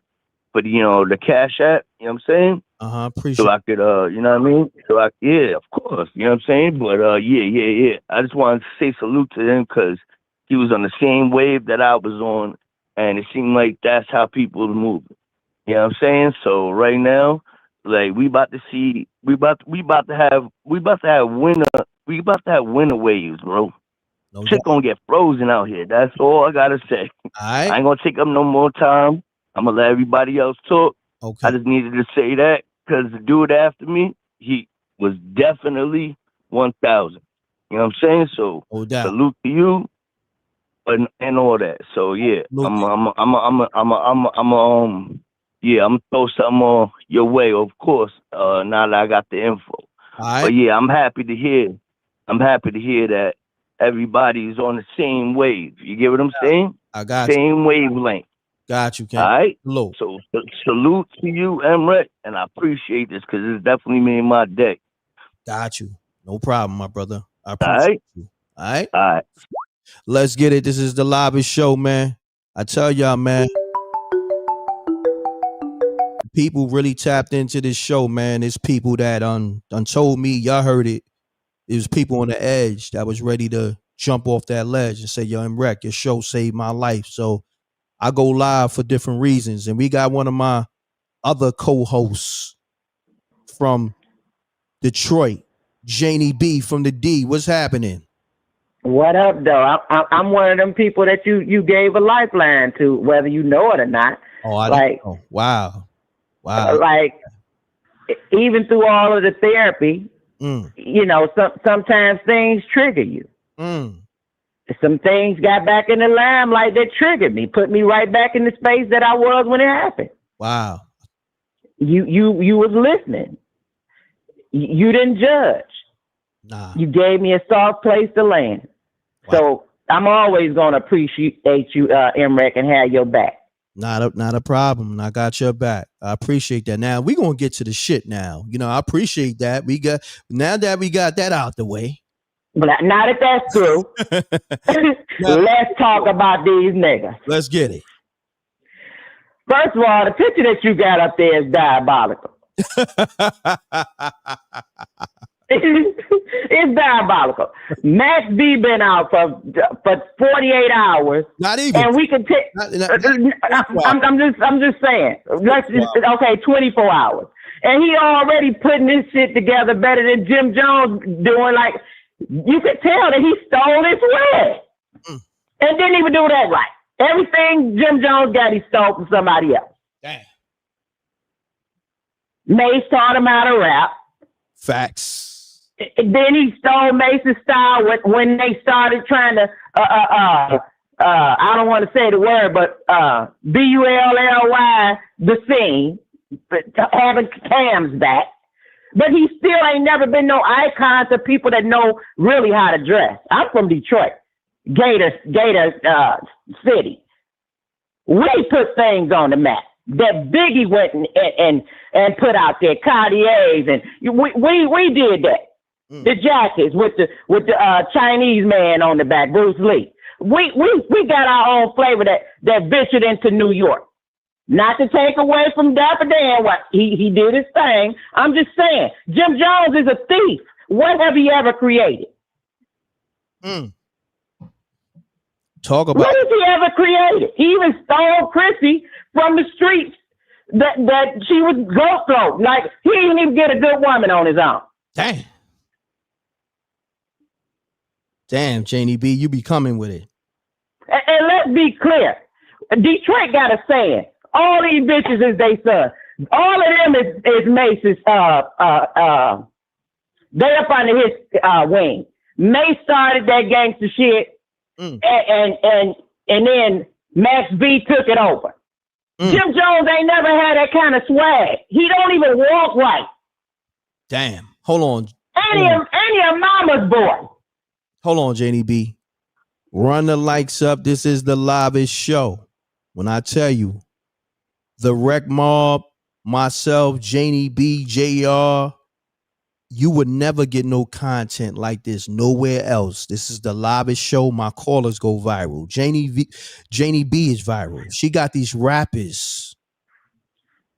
for the Cash App. You know what I'm saying? Appreciate. So I could, you know what I mean? So yeah, of course. You know what I'm saying? But yeah. I just wanted to say salute to him because he was on the same wave that I was on, and it seemed like that's how people are moving. You know what I'm saying? So right now, like we about to have winter waves, bro. Shit gonna get frozen out here. That's all I gotta say. I ain't gonna take up no more time. I'm gonna let everybody else talk. Okay. I just needed to say that because the dude after me, he was definitely 1,000. You know what I'm saying? So salute to you and all that. So yeah, yeah, I'm gonna throw something your way, of course. Now that I got the info. Right. But yeah, I'm happy to hear that everybody's on the same wave. You get what I'm saying? I got same wavelength. Got you, Ken. All right. Hello. So salute to you, M.Reck, and I appreciate this because it's definitely made my day. Got you. No problem, my brother. I appreciate you. All right. All right. Let's get it. This is the Lobby Show, man. I tell y'all, man. People really tapped into this show, man. It's people that told me, y'all heard it. It was people on the edge that was ready to jump off that ledge and say, yo, M.Reck, your show saved my life. So I go live for different reasons. And we got one of my other co-hosts from Detroit, Janie B from the D. What's happening? What up, though? I'm one of them people that you gave a lifeline to, whether you know it or not. Oh, I don't know. Wow. Like, even through all of the therapy, you know, sometimes things trigger you. Some things got back in the limelight that triggered me, put me right back in the space that I was when it happened. Wow. You was listening. You didn't judge. Nah. You gave me a soft place to land. Wow. So I'm always gonna appreciate you, M.Reck, and have your back. Not a problem. I got your back. I appreciate that. Now we're gonna get to the shit now. You know, I appreciate that. Now that we got that out the way. But now that that's through, let's talk about these niggas. Let's get it. First of all, the picture that you got up there is diabolical. It's diabolical. Max B been out for 48 hours. Not even. And we can take. I'm just saying. Okay, 24 hours. And he already putting this shit together better than Jim Jones doing. Like, you could tell that he stole his way. And didn't even do that right. Everything Jim Jones got, he stole from somebody else. Damn. Mace taught him how to rap. Facts. Then he stole Mace's style when they started trying to, I don't want to say the word, but Bully, the scene, having Cam's back. But he still ain't never been no icon to people that know really how to dress. I'm from Detroit, Gator City. We put things on the map that Biggie went and put out there, Cartiers, and we did that. The jackets with the Chinese man on the back, Bruce Lee. We got our own flavor that ventured into New York. Not to take away from Dapper Dan what he did his thing. I'm just saying, Jim Jones is a thief. What have he ever created? Talk about what has he ever created? He even stole Chrissy from the streets that she was go through. Like, he didn't even get a good woman on his own. Damn, Janie B, you be coming with it. And let's be clear. Detroit got a saying. All these bitches is they son. All of them is Mace's they up under his wing. Mace started that gangster shit and then Max B took it over. Jim Jones ain't never had that kind of swag. He don't even walk right. Damn. Hold on. Any of mama's boy. Hold on, Janie B. Run the likes up. This is the Lobby Show. When I tell you, the Wreck Mob, myself, Janie B, JR, you would never get no content like this nowhere else. This is the Lobby Show. My callers go viral. Janie B is viral. She got these rappers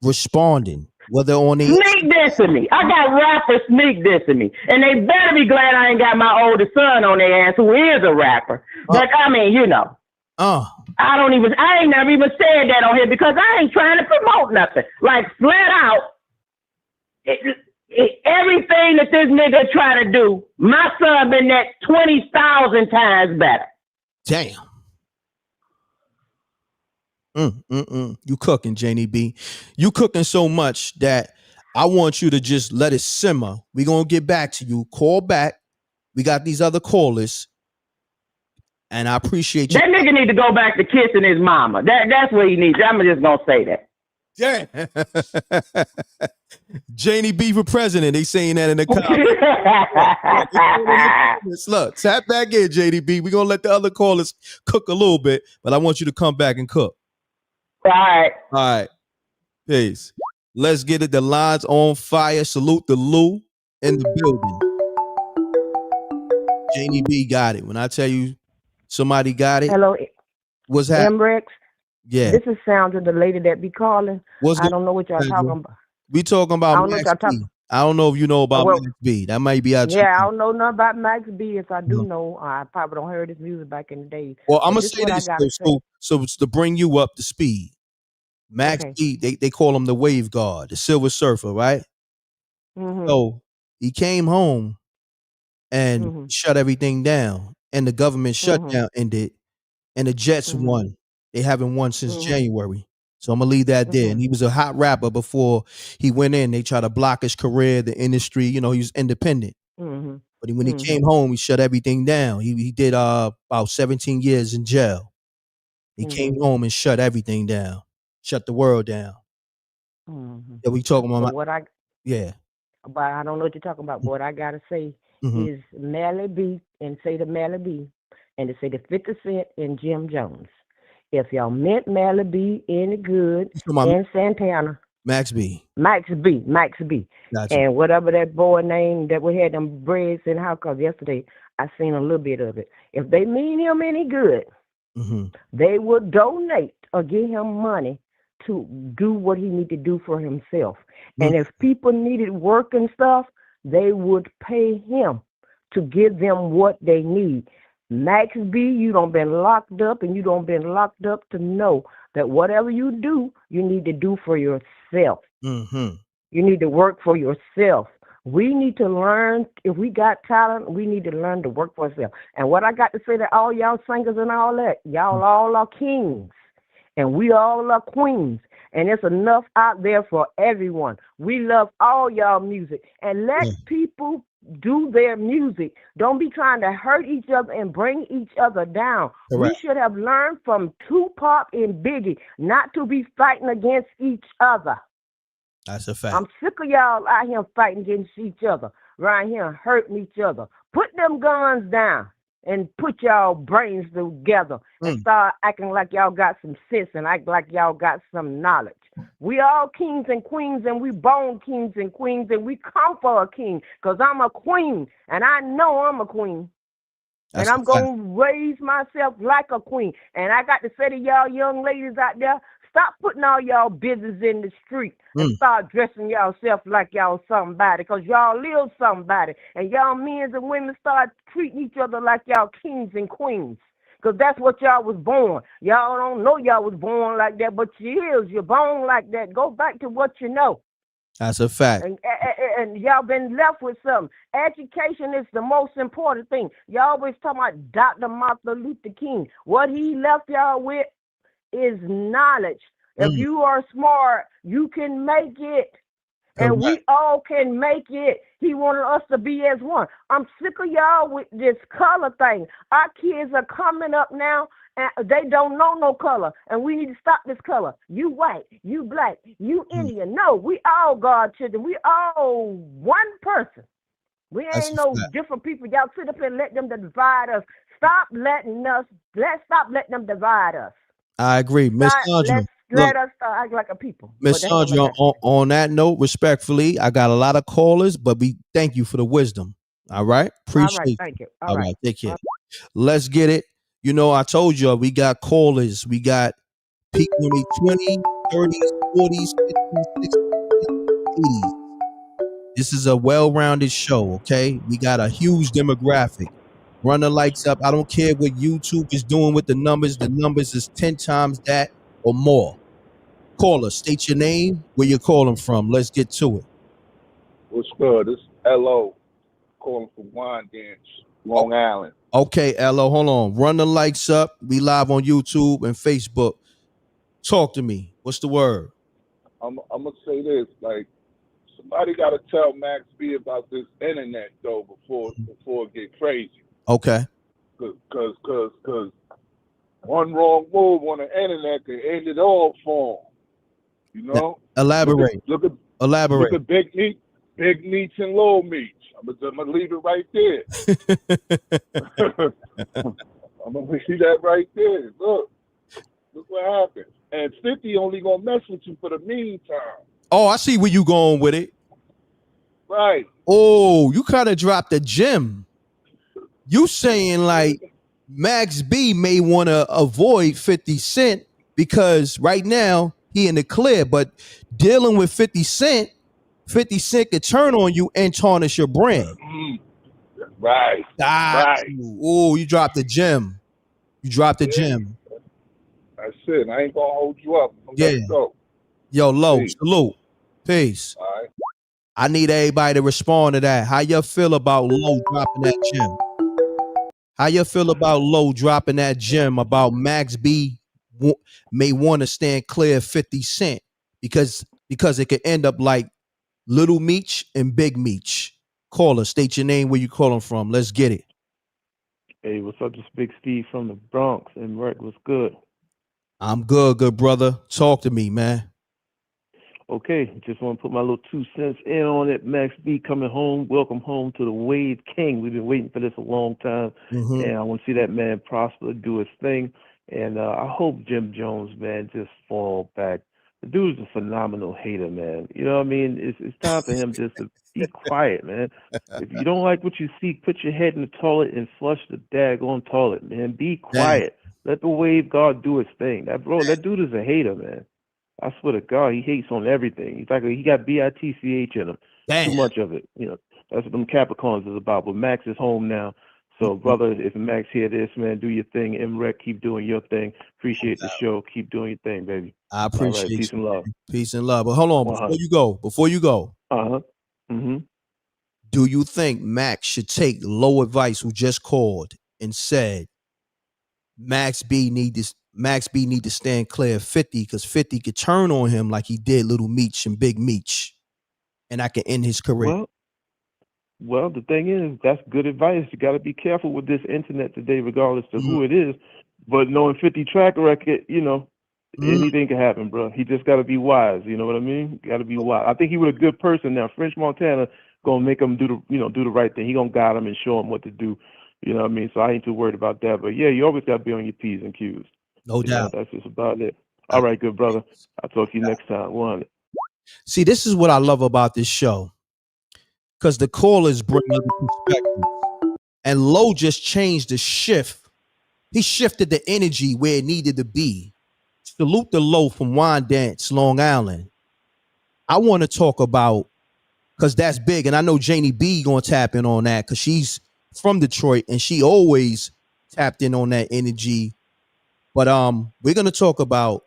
responding. Whether on the sneak dissing me. I got rappers sneak dissing me. And they better be glad I ain't got my oldest son on their ass who is a rapper. But I mean, you know. I ain't never even said that on here because I ain't trying to promote nothing. Like, flat out, everything that this nigga try to do, my son been that 20,000 times better. Damn. You cooking, Janie B. You cooking so much that I want you to just let it simmer. We're going to get back to you. Call back. We got these other callers. And I appreciate you. That nigga need to go back to kissing his mama. That's what he needs. I'm just going to say that. Damn. Janie B for president. They saying that in the comments. Look, tap back in, JDB. We're gonna let the other callers cook a little bit, but I want you to come back and cook. All right. All right. Peace. Let's get it. The lines on fire. Salute the Lou in the building. Janie B got it. When I tell you somebody got it. Hello. What's happening? M.Reck. Yeah. This is Sandra, the lady that be calling. I don't know what y'all talking about. We talking about Max B. I don't know if you know about Max B. That might be out. Yeah, I don't know nothing about Max B. If I do know, I probably don't heard his music back in the day. Well, I'm gonna say this so to bring you up to speed. Max B, they call him the wave guard, the silver surfer, right? So he came home and shut everything down, and the government shutdown ended, and the Jets won. They haven't won since January. So I'm gonna leave that there. And he was a hot rapper before he went in. They tried to block his career, the industry. You know, he was independent. But when he came home, he shut everything down. He did about 17 years in jail. He came home and shut everything down, shut the world down. Yeah, we talking about yeah. But I don't know what you're talking about. But what I gotta say is Melly B, and say the Melly B, and to say the 50 Cent and Jim Jones. If y'all meant Melly B any good and Santana. Max B. Gotcha. And whatever that boy named that we had them breads in house, cause yesterday I seen a little bit of it. If they mean him any good, they would donate or give him money to do what he need to do for himself. And if people needed work and stuff, they would pay him to give them what they need. Max B, you done been locked up, and you done been locked up to know that whatever you do, you need to do for yourself. You need to work for yourself. We need to learn, if we got talent, we need to learn to work for ourselves. And what I got to say to all y'all singers and all that, y'all all are kings, and we all are queens. And it's enough out there for everyone. We love all y'all music. And let people do their music. Don't be trying to hurt each other and bring each other down. Correct. We should have learned from Tupac and Biggie not to be fighting against each other. That's a fact. I'm sick of y'all out here fighting against each other, right here hurting each other. Put them guns down and put y'all brains together and start acting like y'all got some sense and act like y'all got some knowledge. We all kings and queens, and we born kings and queens, and we come for a king, because I'm a queen, and I know I'm a queen. And I'm going to raise myself like a queen. And I got to say to y'all young ladies out there, stop putting all y'all business in the street and start dressing yourself like y'all somebody, because y'all live somebody. And y'all men and women start treating each other like y'all kings and queens, because that's what y'all was born. Y'all don't know y'all was born like that, but you're born like that. Go back to what you know. That's a fact. And y'all been left with something. Education is the most important thing. Y'all always talking about Dr. Martin Luther King. What he left y'all with is knowledge. If you are smart, you can make it. And we all can make it. He wanted us to be as one. I'm sick of y'all with this color thing. Our kids are coming up now, and they don't know no color. And we need to stop this color. You white, you black, you Indian. No, we all God children. We all one person. We ain't no different people. Y'all sit up and let them divide us. Stop letting them divide us. I agree. Miss Sandra. Let us act like a people. Miss Sandra, on that note, respectfully, I got a lot of callers, but we thank you for the wisdom. All right? Appreciate it. Thank you. All right. Take care. Let's get it. You know, I told you we got callers. We got people in the 20s, 30s, 40s, 50s, 60s, 80s. This is a well-rounded show, okay? We got a huge demographic. Run the lights up. I don't care what YouTube is doing with the numbers. The numbers is 10 times that or more. Caller, state your name, where you're calling from. Let's get to it. What's good? This is L.O. calling from Wine Dance, Long Island. Okay, L.O., hold on. Run the lights up. We live on YouTube and Facebook. Talk to me. What's the word? I'm going to say this. Like, somebody got to tell Max B about this internet, though, before it get crazy. Okay. Because one wrong move on the internet can end it all for him. You know, Elaborate. Elaborate. Look at big meats and little meats. I'm gonna leave it right there. I'm gonna leave that right there. Look what happened. And 50 only gonna mess with you for the meantime. Oh, I see where you going with it. Right. Oh, you kind of dropped the gem. You saying like Max B may want to avoid 50 Cent because right now he in the clear, but dealing with 50 Cent could turn on you and tarnish your brand. Right. Oh, you dropped the gem. You dropped the gem. That's it. I ain't gonna hold you up. Let's go. Yo, Low, salute. Peace. All right. I need everybody to respond to that. How you feel about Low dropping that gem? How you feel about Low dropping that gem about Max B may want to stand clear of 50 Cent because it could end up like Little Meech and Big Meech. Caller, state your name, where you calling from. Let's get it. Hey, what's up? This Big Steve from the Bronx. M.Reck, what's good? I'm good brother. Talk to me, man. Okay, just want to put my little 2 cents in on it. Max B coming home. Welcome home to the Wave King. We've been waiting for this a long time, and I want to see that man prosper, do his thing, and I hope Jim Jones, man, just fall back. The dude's a phenomenal hater, man. You know what I mean? It's time for him just to be quiet, man. If you don't like what you see, put your head in the toilet and flush the daggone toilet, man. Be quiet. Let the Wave God do his thing. That dude is a hater, man. I swear to God, he hates on everything. He's like he got BITCH in him. Too much of it. You know, that's what them Capricorns is about. But Max is home now. So, brother, if Max hear this, man, do your thing. M.Reck, keep doing your thing. Appreciate the show. Keep doing your thing, baby. I appreciate Peace and love. Peace and love. But hold on, before you go. Do you think Max should take Low advice, who just called and said Max B need to stand clear of 50 because 50 could turn on him like he did Little Meech and Big Meech, and I can end his career? Well, the thing is, that's good advice. You got to be careful with this internet today, regardless of who it is. But knowing 50 track record, you know, anything can happen, bro. He just got to be wise. You know what I mean? Got to be wise. I think he was a good person. Now, French Montana gonna make him do the right thing. He gonna guide him and show him what to do. You know what I mean? So I ain't too worried about that. But yeah, you always got to be on your P's and Q's. No doubt. That's just about it. All right, good brother. I'll talk to you next time. 100. See, this is what I love about this show, because the callers bring other perspectives. And Low just changed the shift. He shifted the energy where it needed to be. Salute the Low from Wyandanch, Long Island. I want to talk about, because that's big, and I know Janie B gonna tap in on that because she's from Detroit and she always tapped in on that energy. But we're gonna talk about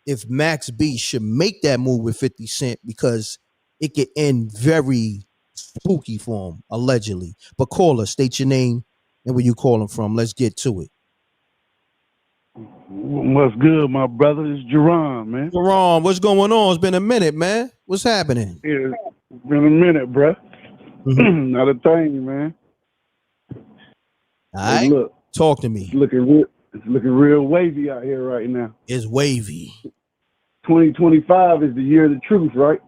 if Max B should make that move with 50 Cent, because it could end very spooky for him, allegedly. But caller, state your name and where you calling from. Let's get to it. What's good, my brother? It's Jerron, man. Jerron, what's going on? It's been a minute, man. What's happening? Yeah, it's been a minute, bro. Not a thing, man. All right. Look, talk to me. It's looking real wavy out here right now. It's wavy. 2025 is the year of the truth, right?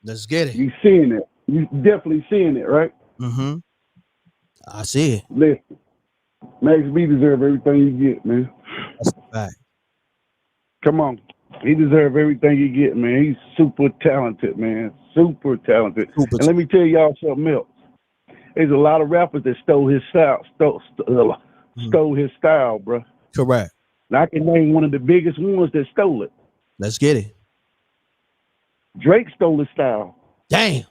Let's get it. You seeing it. You definitely seeing it, right? I see it. Listen, Max B deserve everything you get, man. That's a fact. Come on. He deserve everything you get, man. He's super talented, man. Super talented. And let me tell y'all something else. There's a lot of rappers that stole his style, stole his style, bro. Correct. And I can name one of the biggest ones that stole it. Let's get it. Drake stole his style. Damn.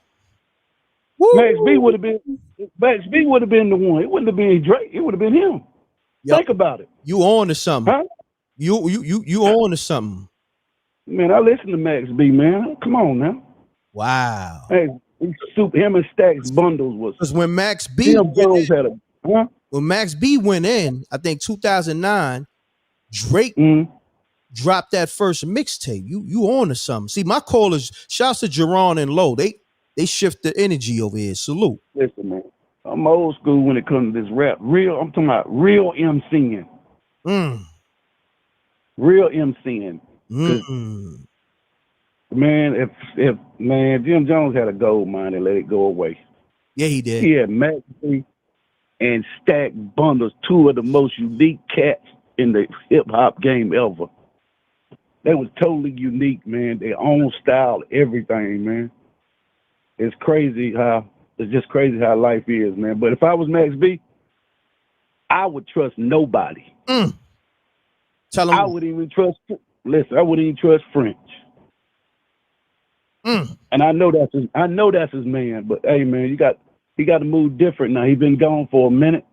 Max B would have been the one. It wouldn't have been Drake. It would have been him. Yep. Think about it. You on to something. Huh? You on to something. Man, I listen to Max B, man. Come on now. Wow. Hey, him and Stack's bundles was. Because when Max B when Max B went in, I think 2009, Drake dropped that first mixtape. You on to something. See, my callers, shouts to Jerron and Low. They shift the energy over here. Salute. Listen, man. I'm old school when it comes to this rap. I'm talking about real MCing. Real MCing. Man, if man, Jim Jones had a gold mine and let it go away. Yeah, he did. He had Max B and Stack Bundles, two of the most unique cats in the hip hop game ever. They was totally unique, man. Their own style, everything, man. It's just crazy how life is, man. But if I was Max B, I would trust nobody. Tell him. I wouldn't even trust. Listen, I wouldn't even trust French. And I know that's his man. But hey, man, he got to move different now. He been gone for a minute.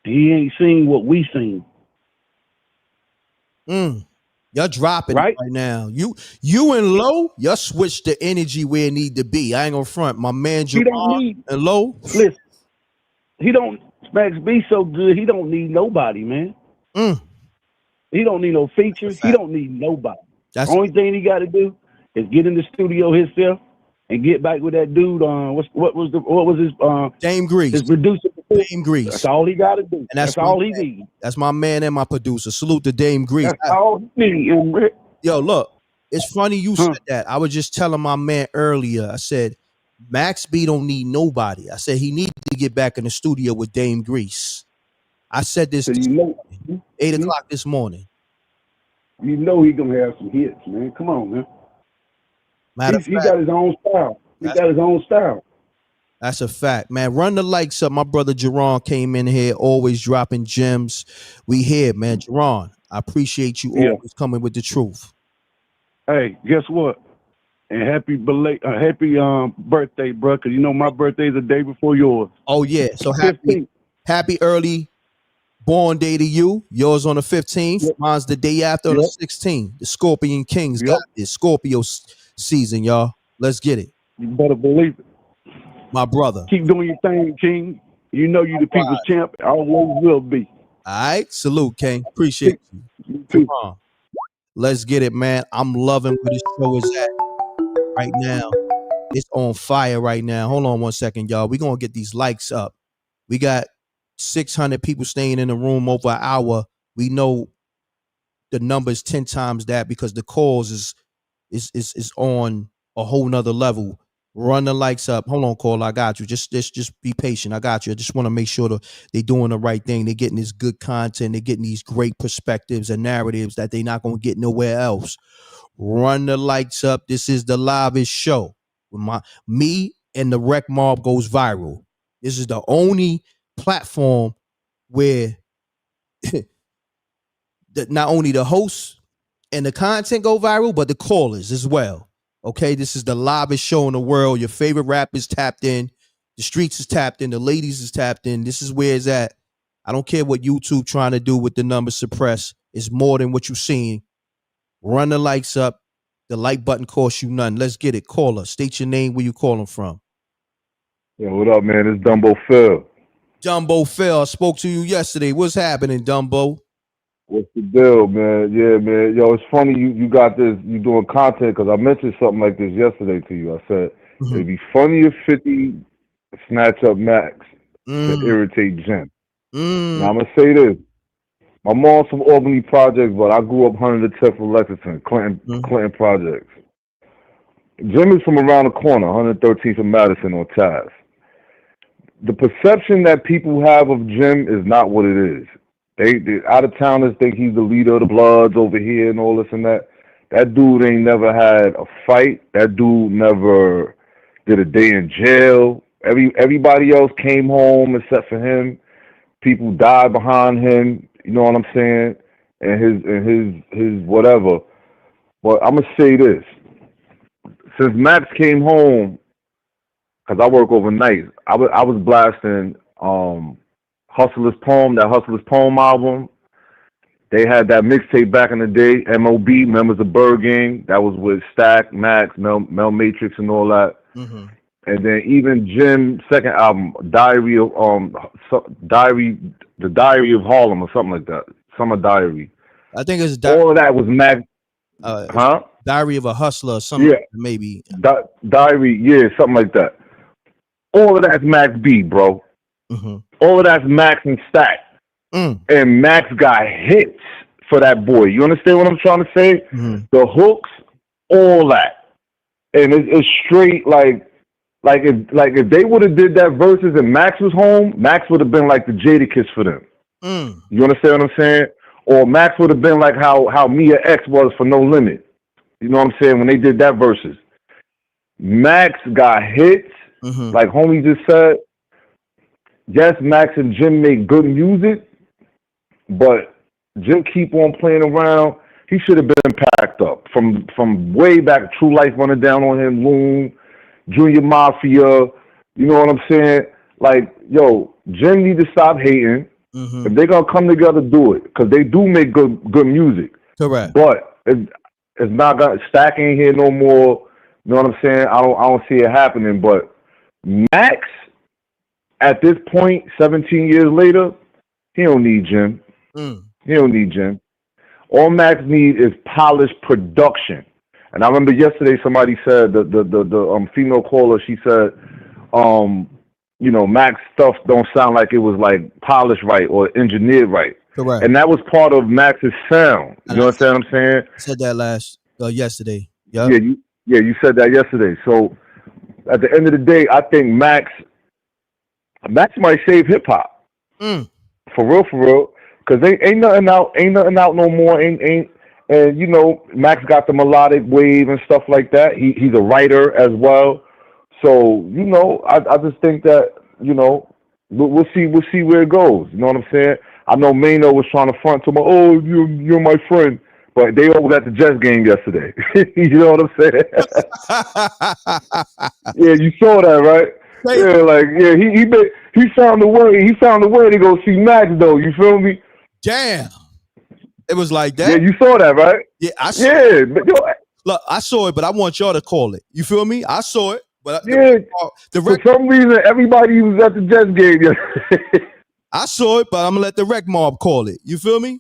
He ain't seen what we seen. You're dropping right now. You and Low, you switched the energy where it need to be. I ain't gonna front. My man Jerron and Low. Listen, Max B so good, he don't need nobody, man. He don't need no features. He don't need nobody. The only thing he got to do is get in the studio himself and get back with that dude. What was his Dame Grease? His producer. Dame Grease. That's all he got to do. And that's all he needs. That's my man and my producer. Salute to Dame Grease. That's all he needs, M.Reck. Yo, look, it's funny you said that. I was just telling my man earlier. I said Max B don't need nobody. I said he needs to get back in the studio with Dame Grease. I said this 8 o'clock this morning. You know he gonna have some hits, man. Come on, man. He got his own style. That's a fact, man. Run the likes up. My brother Jerron came in here, always dropping gems. We here, man. Jerron, I appreciate you always coming with the truth. Hey, guess what? And happy birthday, bro. Cause you know my birthday's the day before yours. Oh yeah, so happy early born day to you. Yours on the 15th. Mine's the day after on the 16th. The Scorpion Kings got this Scorpio season, y'all. Let's get it. You better believe it. My brother. Keep doing your thing, King. You know you the people's champ. Always will be. All right. Salute, King. Appreciate you. Come on. Let's get it, man. I'm loving where this show is at right now. It's on fire right now. Hold on 1 second, y'all. We're going to get these likes up. We got 600 people staying in the room over an hour. We know the number is 10 times that because the calls is on a whole nother level. Run the likes up. Hold on, call. I got you. Just be patient. I got you. I just want to make sure that they're doing the right thing. They're getting this good content. They're getting these great perspectives and narratives that they're not going to get nowhere else. Run the likes up. This is the livest show. Me and the Rec Mob goes viral. This is the only platform where not only the hosts and the content go viral, but the callers as well. Okay, this is the livest show in the world. Your favorite rappers tapped in. The streets is tapped in. The ladies is tapped in. This is where it's at. I don't care what YouTube trying to do with the numbers suppress. It's more than what you're seeing. Run the likes up. The like button costs you nothing. Let's get it. Call us. State your name, where you calling from. Yo, what up, man? It's Dumbo Phil. Dumbo Phil, I spoke to you yesterday. What's happening, Dumbo? What's the deal, man? Yeah, man. Yo, it's funny you got this. You doing content because I mentioned something like this yesterday to you. I said it'd be funny if 50 snatch up Max to irritate Jim. Now I'm gonna say this. My mom's from Albany Projects, but I grew up 110th from Lexington, Clinton Projects. Jim is from around the corner, 113th from Madison on Taz. The perception that people have of Jim is not what it is. They out-of-towners think he's the leader of the Bloods over here and all this and that. That dude ain't never had a fight. That dude never did a day in jail. Everybody else came home except for him. People died behind him. You know what I'm saying? And his whatever. But I'm gonna say this: since Max came home, because I work overnight, I was blasting Hustler's Poem, that Hustler's Poem album. They had that mixtape back in the day, MOB, Members of Bird Gang. That was with Stack, Max, Mel Matrix, and all that. Mm-hmm. And then even Jim's second album, The Diary of Harlem or something like that. Summer Diary. I think it's all of that was Max. Diary of a Hustler or something. Yeah, maybe. Diary, yeah, something like that. All of that's Max B, bro. Mm-hmm. All of that's Max and Stack. And Max got hits for that boy. You understand what I'm trying to say? Mm-hmm. The hooks, all that, and it's straight if they would have did that versus and Max was home, Max would have been like the Jadakiss for them. You understand what I'm saying? Or Max would have been like how Mia X was for No Limit. You know what I'm saying? When they did that versus, Max got hits, like homie just said. Yes, Max and Jim make good music, but Jim keep on playing around. He should have been packed up from way back. True Life running down on him, Loon, Junior Mafia. You know what I'm saying? Like, yo, Jim need to stop hating. If they're gonna come together, do it, because they do make good music. Correct. But it's not gonna Stack ain't here no more. You know what I'm saying? I don't see it happening. But Max, at this point, 17 years later, he don't need Jim. He don't need Jim. All Max need is polished production. And I remember yesterday somebody said the female caller, she said, you know, Max stuff don't sound like it was like polished right or engineered right. Correct. And that was part of Max's sound. You know what I'm saying? I said that yesterday. Yep. Yeah, you said that yesterday. So at the end of the day, I think Max might save hip hop. For real. Cause ain't nothing out no more. And you know, Max got the melodic wave and stuff like that. He's a writer as well. So, you know, I just think that, you know, we'll see where it goes. You know what I'm saying? I know Mano was trying to front to me, oh, you're my friend. But they all was at the Jets game yesterday. You know what I'm saying? Yeah, you saw that, right? Yeah, like, yeah, he found a way. He found a way to go see Max though. You feel me? Damn. It was like that. Yeah, you saw that, right? Yeah, I saw it. But look, I saw it, but I want y'all to call it. You feel me? I saw it, but for some reason everybody was at the Jets game yesterday. I saw it, but I'm gonna let the rec mob call it. You feel me?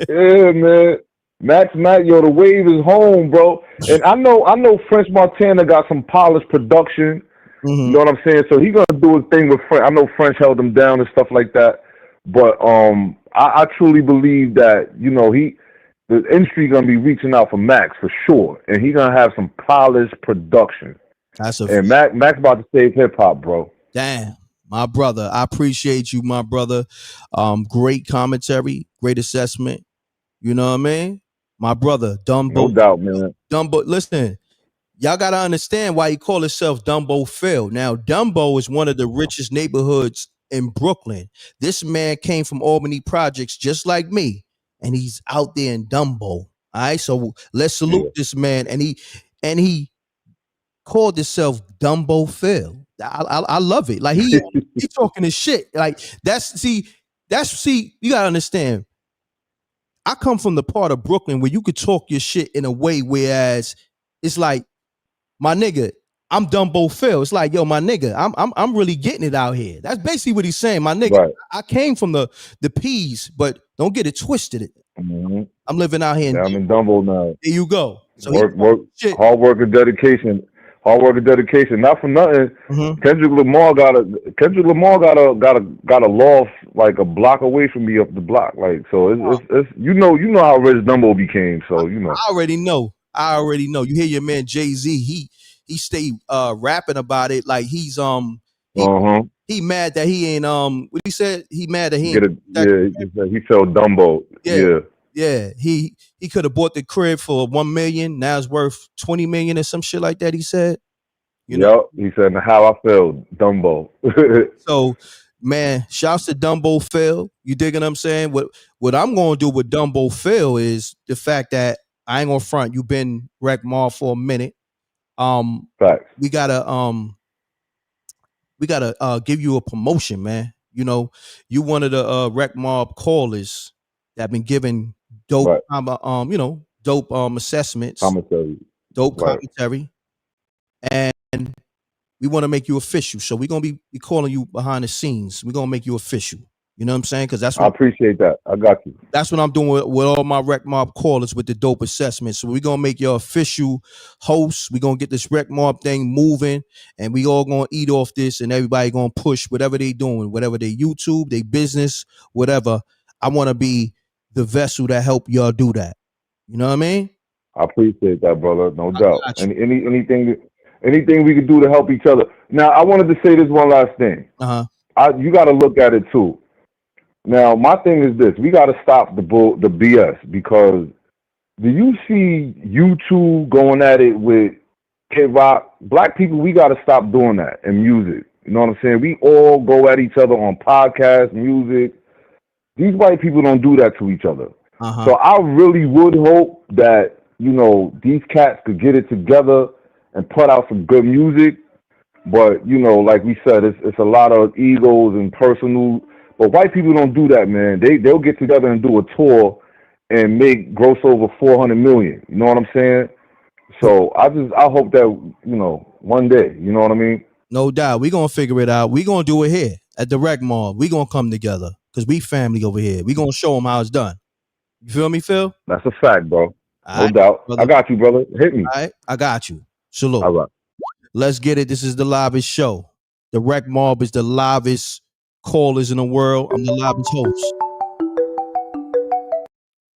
Yeah, man. Max, yo, the wave is home, bro. And I know French Montana got some polished production. You know what I'm saying? So he gonna do his thing with French. I know French held him down and stuff like that. But I truly believe that, you know, the industry gonna be reaching out for Max for sure, and he gonna have some polished production. And Max about to save hip hop, bro. Damn, my brother, I appreciate you, my brother. Great commentary, great assessment. You know what I mean, my brother, Dumbo. No doubt, man. Dumbo, listen. Y'all got to understand why he called himself Dumbo Phil. Now, Dumbo is one of the richest neighborhoods in Brooklyn. This man came from Albany Projects just like me, and he's out there in Dumbo. All right, so let's salute this man. And he called himself Dumbo Phil. I love it. Like he talking his shit. Like you gotta understand. I come from the part of Brooklyn where you could talk your shit in a way, whereas it's like, my nigga, I'm Dumbo Phil. It's like, yo, my nigga, I'm really getting it out here. That's basically what he's saying, my nigga. Right. I came from the P's, but don't get it twisted. I'm living out here. I'm in Dumbo now. There you go. So hard work and dedication. Not for nothing. Kendrick Lamar got a loft like a block away from me up the block. Like, so it's you know how rich Dumbo became. So you know. I already know. You hear your man Jay-Z, he stay rapping about it like he's he mad that he ain't what he said, he mad that he ain't he felt Dumbo. Yeah. He could have bought the crib for $1 million. Now it's worth $20 million or some shit like that, he said. You know? He said how I feel, Dumbo. So man, shouts to Dumbo Phil. You digging what I'm saying? What I'm gonna do with Dumbo Phil is the fact that I ain't gonna front. You've been Rec Mall for a minute. Facts. We gotta give you a promotion, man. You know, you one of the Rec Mob callers that been giving dope, dope assessments, commentary, and we want to make you official. So we're gonna be calling you behind the scenes. We're gonna make you official. You know what I'm saying? Because that's what I appreciate that. I got you. That's what I'm doing with all my Rec Mob callers with the dope assessment. So we're gonna make your official host. We're gonna get this Rec Mob thing moving, and we all gonna eat off this, and everybody gonna push whatever they doing, whatever they YouTube, they business, whatever. I want to be the vessel that help y'all do that. You know what I mean? I appreciate that, brother. No doubt. And anything we could do to help each other. Now, I wanted to say this one last thing. You got to look at it too. Now, my thing is this: we got to stop the BS, because do you see YouTube going at it with hip hop? Black people, we got to stop doing that in music. You know what I'm saying? We all go at each other on podcasts, music. These white people don't do that to each other. So I really would hope that, you know, these cats could get it together and put out some good music. But, you know, like we said, it's a lot of egos and personal. But white people don't do that, man. They'll get together and do a tour and make gross over 400 million. You know what I'm saying? So I hope that, you know, one day, you know what I mean? No doubt. We're going to figure it out. We're going to do it here at the Rec Mall. We're going to come together because we family over here. We're going to show them how it's done. You feel me, Phil? That's a fact, bro. All no doubt. Brother. I got you, brother. Hit me. All right. I got you. Salute. All right. Let's get it. This is the livest show. The Rec Mob is the livest callers in the world. I'm the livest host.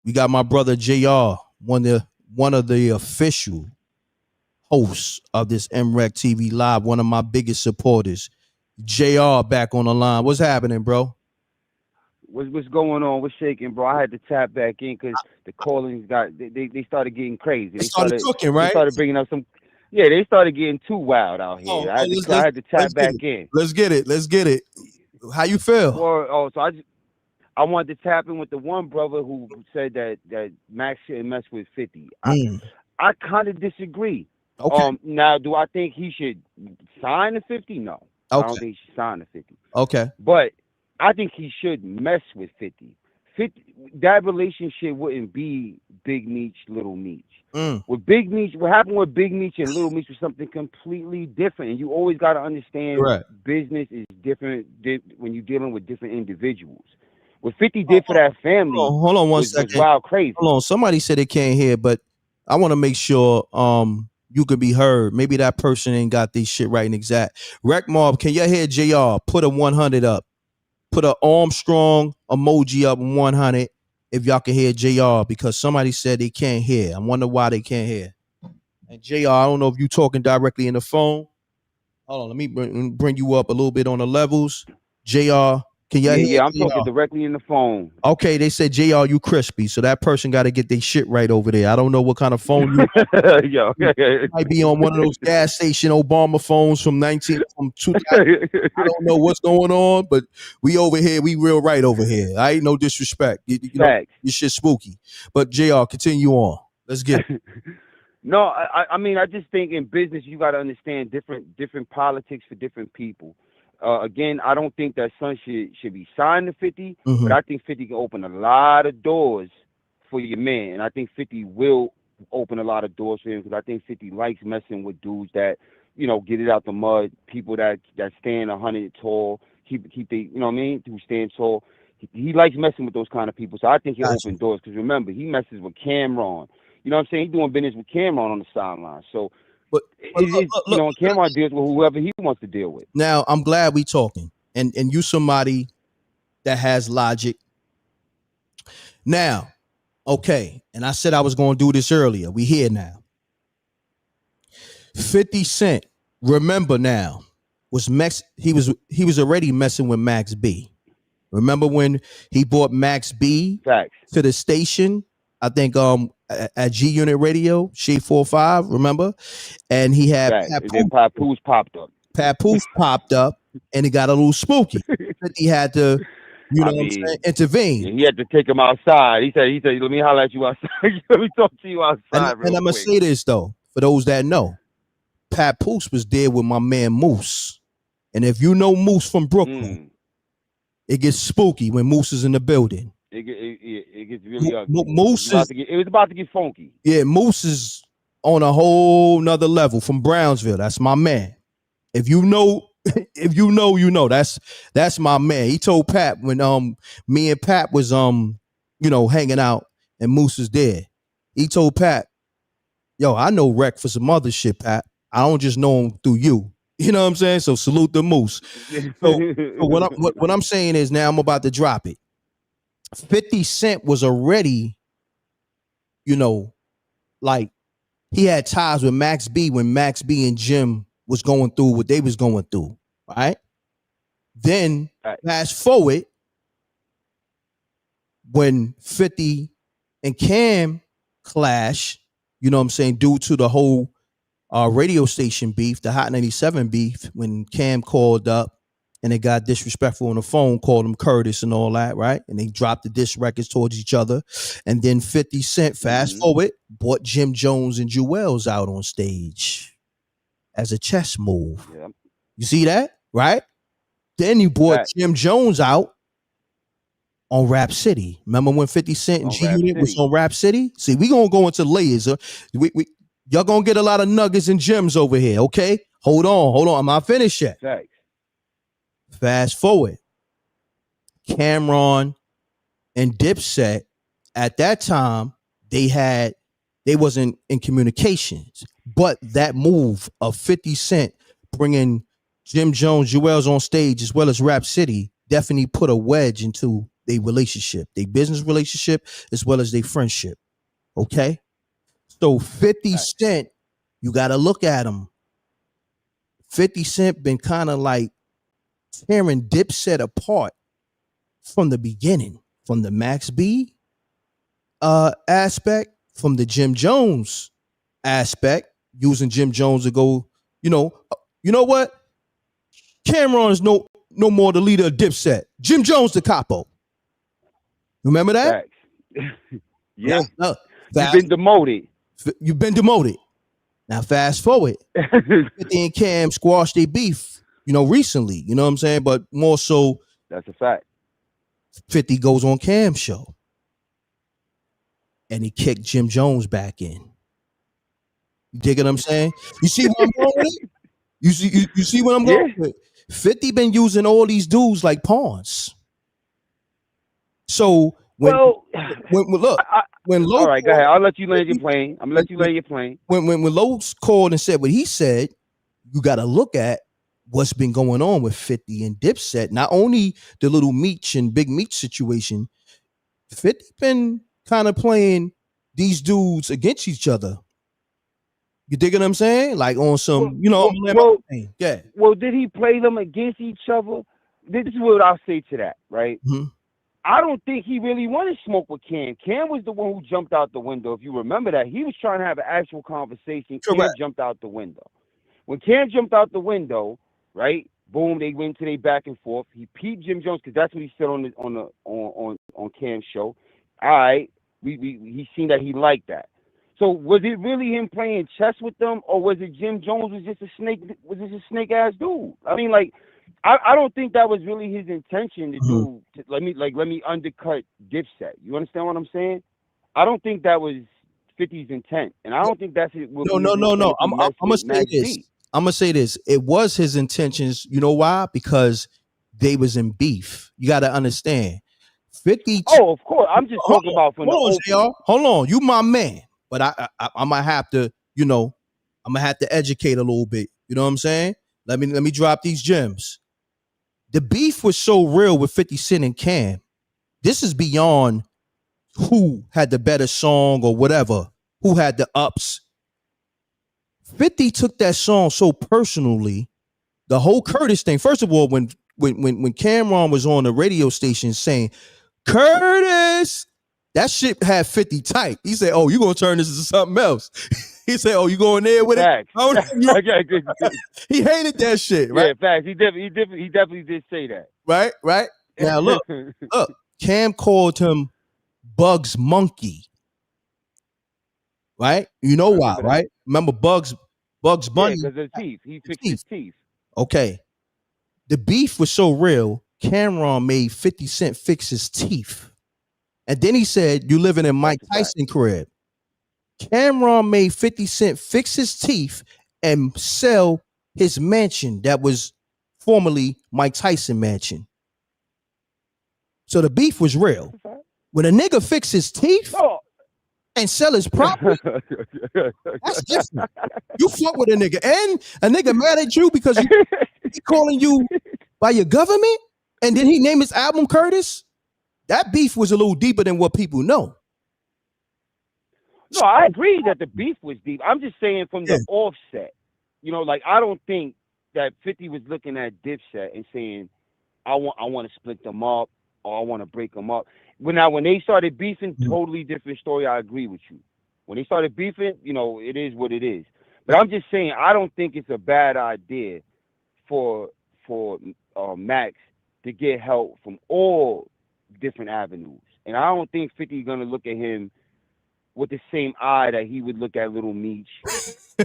We got my brother JR, one of the official hosts of this MRecktv Live, one of my biggest supporters. JR back on the line. What's happening, bro? What's going on? What's shaking, bro? I had to tap back in because the callings they started getting crazy. They started cooking, right? They started bringing up some. Yeah, they started getting too wild out here. I had to tap back in. Let's get it. How you feel? So I wanted to tap in with the one brother who said that Max shouldn't mess with 50. I kind of disagree. Okay. Now, do I think he should sign to 50? No. Okay. I don't think he should sign to 50. Okay. But I think he should mess with 50. That relationship wouldn't be Big Meech, Little Meech. With Big Meech, what happened with Big Meech and Little Meech was something completely different. And you always got to understand business is different when you're dealing with different individuals. What 50 did for that family hold on one second. Was wild crazy. Hold on. Somebody said they can't hear, but I want to make sure you could be heard. Maybe that person ain't got this shit right and exact. Rec Mob, can you hear JR? Put a 100 up. Put an Armstrong emoji up 100 if y'all can hear JR, because somebody said they can't hear. I wonder why they can't hear. And JR, I don't know if you talking directly in the phone. Hold on, let me bring you up a little bit on the levels. JR, can y'all hear? Yeah, I'm talking directly in the phone. Okay, they said JR, you crispy, so that person got to get their shit right over there. I don't know what kind of phone you might be on, one of those gas station Obama phones from 2000. I don't know what's going on, but we over here, we real right over here. I ain't no disrespect. You know, your shit spooky. But JR, continue on. Let's get it. No, I mean, I just think in business you got to understand different politics for different people. Again, I don't think that son should be signed to 50, but I think 50 can open a lot of doors for your man. And I think 50 will open a lot of doors for him because I think 50 likes messing with dudes that, you know, get it out the mud, people that stand 100 tall, keep the, you know what I mean, who stand tall. He likes messing with those kind of people. So I think he'll open doors because remember, he messes with Cameron. You know what I'm saying? He's doing business with Cameron on the sideline. So, you know, Cameron deals with whoever he wants to deal with. Now, I'm glad we talking, and you somebody that has logic. Now, okay, and I said I was going to do this earlier. We here now. 50 Cent, remember now, he was already messing with Max B. Remember when he brought Max B to the station? I think at G Unit Radio, Shea 45, remember? And he had Papoose popped up. Papoose popped up, and it got a little spooky. He had to, you know what I'm saying, intervene. He had to take him outside. He said, let me holler at you outside. Let me talk to you outside. And I'm going to say this, though, for those that know. Papoose was there with my man Moose. And if you know Moose from Brooklyn, it gets spooky when Moose is in the building. It gets really ugly. It was about to get funky. Yeah, Moose is on a whole nother level from Brownsville. That's my man. If you know, you know. That's my man. He told Pap when me and Pap was hanging out and Moose was there. He told Pap, yo, I know Rec for some other shit, Pap. I don't just know him through you. You know what I'm saying? So salute the Moose. So what I'm saying is now I'm about to drop it. 50 Cent was already, like he had ties with Max B when Max B and Jim was going through what they was going through, right? Then fast forward when 50 and Cam clash, you know what I'm saying, due to the whole radio station beef, the Hot 97 beef, when Cam called up and they got disrespectful on the phone, called him Curtis and all that, right? And they dropped the diss records towards each other. And then 50 Cent, fast forward, brought Jim Jones and Jewels out on stage as a chess move. Yeah. You see that, right? Then you brought Jim Jones out on Rap City. Remember when 50 Cent and G Unit was on Rap City? See, we gonna go into layers. Y'all gonna get a lot of nuggets and gems over here, okay? Hold on. I'm not finished yet. Thanks. Fast forward. Cameron and Dipset, at that time, they wasn't in communications. But that move of 50 Cent bringing Jim Jones, Jewels on stage, as well as Rap City, definitely put a wedge into their relationship, their business relationship, as well as their friendship. Okay? So 50 Cent, you got to look at him. 50 Cent been kind of like tearing Dipset apart from the beginning, from the Max B aspect, from the Jim Jones aspect, using Jim Jones to go, you know what? Cameron is no more the leader of Dipset. Jim Jones the capo. Remember that? Yeah. You've been demoted. You've been demoted. Now fast forward. 50 and Cam squashed their beef, recently. You know what I'm saying? But more so, that's a fact. 50 goes on Cam's show. And he kicked Jim Jones back in. You dig what I'm saying? You see what I'm going with? You see what I'm going with? 50 been using all these dudes like pawns. So when look, when Lowe, all right, go ahead. I'll let you land your plane. I'm gonna let you land your plane. When Lowe called and said what he said, you got to look at what's been going on with 50 and Dipset. Not only the little Meech and Big Meech situation, 50 been kind of playing these dudes against each other. You dig what I'm saying? Like on some, Well, did he play them against each other? This is what I'll say to that, right? Mm-hmm. I don't think he really wanted smoke with Cam. Cam was the one who jumped out the window. If you remember that, he was trying to have an actual conversation. Correct. Cam jumped out the window. When Cam jumped out the window, right? Boom, they went to their back and forth. He peeped Jim Jones because that's what he said on Cam's show. All right, he seen that he liked that. So was it really him playing chess with them, or was it Jim Jones was just a snake? Was just a snake ass dude? I mean, like, I don't think that was really his intention to do. Let me undercut Dipset. You understand what I'm saying? I don't think that was 50's intent, and I don't think that's it. No. I'm gonna say this. I'm gonna say this. It was his intentions. You know why? Because they was in beef. You got to understand. 50. Oh, of course. I'm just talking about from the open. Hold on, you my man. But I might have to, I'm gonna have to educate a little bit. You know what I'm saying? Let me drop these gems. The beef was so real with 50 Cent and Cam. This is beyond who had the better song or whatever, who had the ups. 50 took that song so personally. The whole Curtis thing. First of all, when Cameron was on the radio station saying, Curtis, that shit had 50 tight. He said, "Oh, you gonna turn this into something else?" He said, "Oh, you going there with it?" He hated that shit, right? Yeah, facts. He definitely did say that. Right. Now look, Cam called him Bugs Monkey. Right? You know why, right? Remember Bugs Bunny? Yeah, because of teeth. He fixed his teeth. Okay. The beef was so real, Cameron made 50 Cent fix his teeth. And then he said, "You living in Mike Tyson crib." Cameron made 50 Cent fix his teeth and sell his mansion that was formerly Mike Tyson mansion. So the beef was real. When a nigga fix his teeth and sell his property, that's different. You fuck with a nigga, and a nigga mad at you because he calling you by your government, and then he named his album Curtis. That beef was a little deeper than what people know. No, I agree that the beef was deep. I'm just saying from the offset. You know, like I don't think that 50 was looking at Dipset and saying, I want to split them up or I want to break them up. When they started beefing, totally different story. I agree with you. When they started beefing, you know, it is what it is. But I'm just saying, I don't think it's a bad idea for Max to get help from all different avenues. And I don't think 50 is gonna look at him with the same eye that he would look at Little Meech.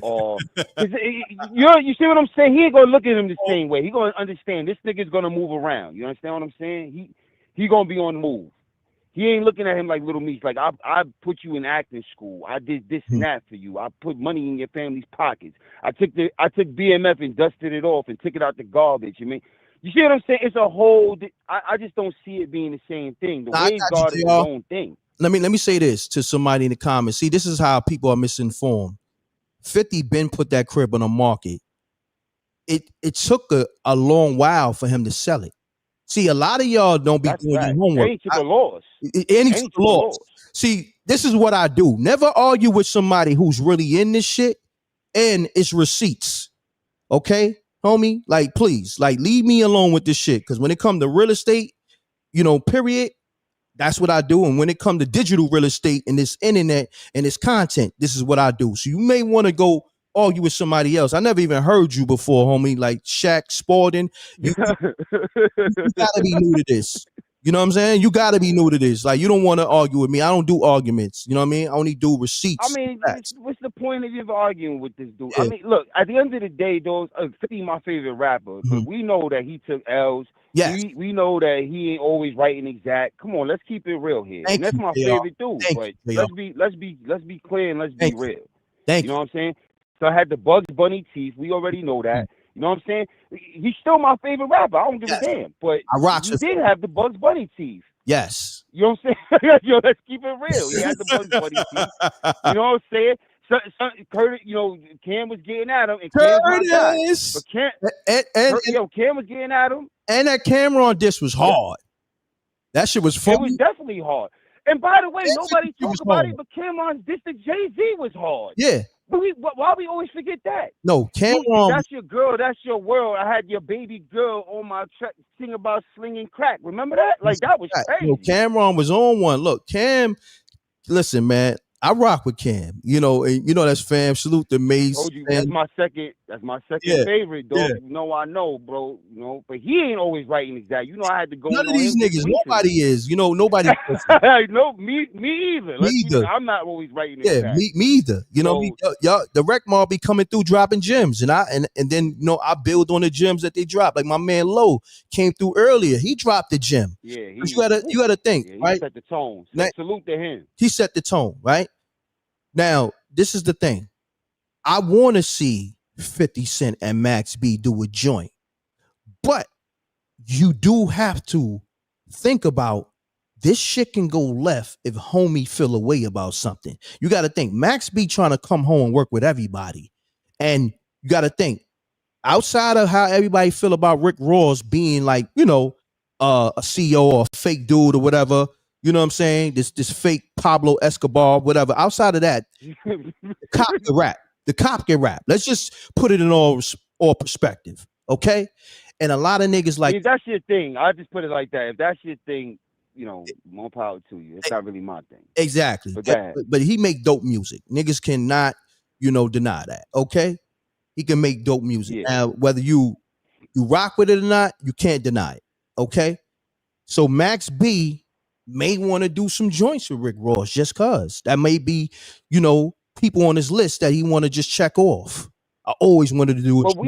Or you see what I'm saying? He ain't gonna look at him the same way. He gonna understand this nigga's gonna move around. You understand what I'm saying? He gonna be on the move. He ain't looking at him like Little Meech. Like I put you in acting school. I did this and that for you. I put money in your family's pockets. I took BMF and dusted it off and took it out the garbage. You mean? You see what I'm saying? It's a whole. I just don't see it being the same thing. The Wave God is his own thing. Let me say this to somebody in the comments. See, this is how people are misinformed. 50 been put that crib on the market. It took a long while for him to sell it. See, a lot of y'all don't be doing your homework. Ain't took a loss. Ain't took a loss. See, this is what I do. Never argue with somebody who's really in this shit, and it's receipts. Okay, homie? Like, please, like, leave me alone with this shit. Because when it comes to real estate, you know, period, that's what I do. And when it comes to digital real estate and this internet and this content, this is what I do. So you may want to go argue with somebody else. I never even heard you before, homie. Like Shaq Spalding. You gotta be new to this. You know what I'm saying? You gotta be new to this. Like, you don't want to argue with me. I don't do arguments. You know what I mean? I only do receipts. I mean, what's the point of you arguing with this dude? Yeah. I mean, look, at the end of the day, those 50 my favorite rapper, but we know that he took L's. Yes. We know that he ain't always writing exact. Come on, let's keep it real here. And that's my favorite dude. But let's be clear and let's be real. You know what I'm saying? So I had the Bugs Bunny teeth. We already know that. You know what I'm saying? He's still my favorite rapper. I don't give a damn. But he did have the Bugs Bunny teeth. Yes. You know what I'm saying? Yo, let's keep it real. He had the Bugs Bunny teeth. You know what I'm saying? So Curtis, you know, Cam was getting at him, and Cam's my guy. But Cam was getting at him. And that Cameron diss was hard. That shit was funny. It was definitely hard. And by the way, nobody talk about it, but Cameron's diss to Jay-Z was hard. Yeah. But why we always forget that? No, Cameron. That's your girl. That's your world. I had your baby girl on my track sing about slinging crack. Remember that? Like, that was crazy. No, Cameron was on one. Look, Cam, listen, man. I rock with Cam. You know that's fam. Salute to Mace. Told you, that's my second favorite, dog. Yeah. You know, I know, bro. You know, but he ain't always writing exact. You know, I had to go. None of these niggas. Nobody is. You know, nobody. No, me either. Me either. I'm not always writing exact. Me either. You know, y'all, the rec mall be coming through dropping gems, and then you know I build on the gems that they drop. Like my man Low came through earlier. He dropped the gem. Yeah, you gotta think, he right? Set the tone. So salute to him. He set the tone, right? Now, this is the thing. I want to see 50 Cent and Max B do a joint. But you do have to think about this shit can go left if homie feel a way about something. You got to think Max B trying to come home and work with everybody. And you got to think outside of how everybody feel about Rick Ross being like, you know, a CEO or a fake dude or whatever. You know what I'm saying? This fake Pablo Escobar, whatever. Outside of that, the cop can rap. The cop can rap. Let's just put it in all perspective, okay? And a lot of niggas like, if that's your thing, I just put it like that. If that's your thing, you know, more power to you. It's not really my thing. Exactly. But he make dope music. Niggas cannot, you know, deny that. Okay? He can make dope music. Yeah. Now, whether you rock with it or not, you can't deny it. Okay? So Max B may want to do some joints with Rick Ross just cause. That may be, you know, people on his list that he want to just check off. I always wanted to do it. But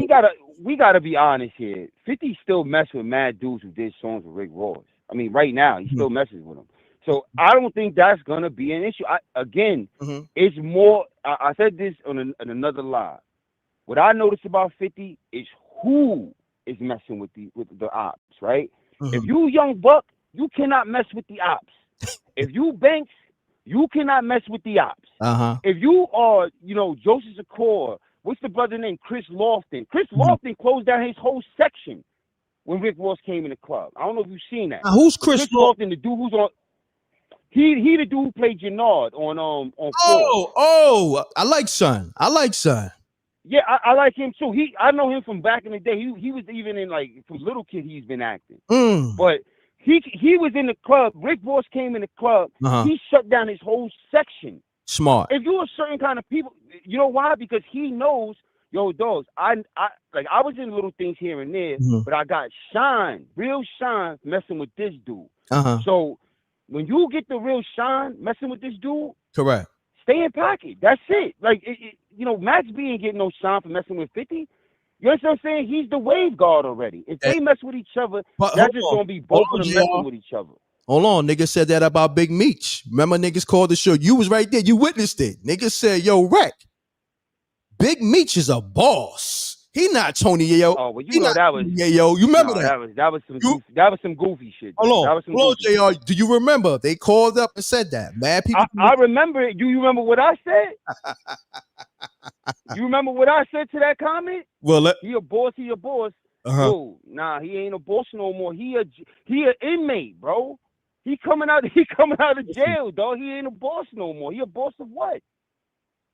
we gotta be honest here. 50 still mess with mad dudes who did songs with Rick Ross. I mean, right now he still messes with him. So I don't think that's gonna be an issue. It's more. I said this on another live. What I noticed about 50 is who is messing with the ops, right? If you Young Buck, you cannot mess with the ops. If you Banks, you cannot mess with the ops. If you are, you know, Joseph Zakor, what's the brother name? Chris Lofton. Chris Lofton closed down his whole section when Rick Ross came in the club. I don't know if you've seen that. Who's Chris Lofton? The dude who's on He the dude who played Jannard on Force. Oh, I like Son. Yeah, I like him too. I know him from back in the day. He was even in like from Little Kid. He's been acting, but he was in the club. Rick Ross came in the club. He shut down his whole section. Smart. If you're a certain kind of people, you know why? Because he knows, yo, dogs. I was in little things here and there, but I got real shine, messing with this dude. So when you get the real shine messing with this dude, correct. Stay in pocket. That's it. Like Max B ain't getting no shine for messing with 50. You understand what I'm saying? He's the wave guard already. If they mess with each other, that's just gonna be both of them messing with each other. Hold on, niggas said that about Big Meech. Remember, niggas called the show. You was right there. You witnessed it. Niggas said, "Yo, Reck, Big Meech is a boss. He not Tony Yayo. Oh, well, you know that was Yayo. You remember that? That was some goofy shit. Hold on, JR. Do you remember? They called up and said that. Mad people. I remember it. Do you remember what I said? You remember what I said to that comment? Well, he a boss. He a boss. Oh, nah, he ain't a boss no more. He a inmate, bro. He coming out of jail, dog. He ain't a boss no more. He a boss of what?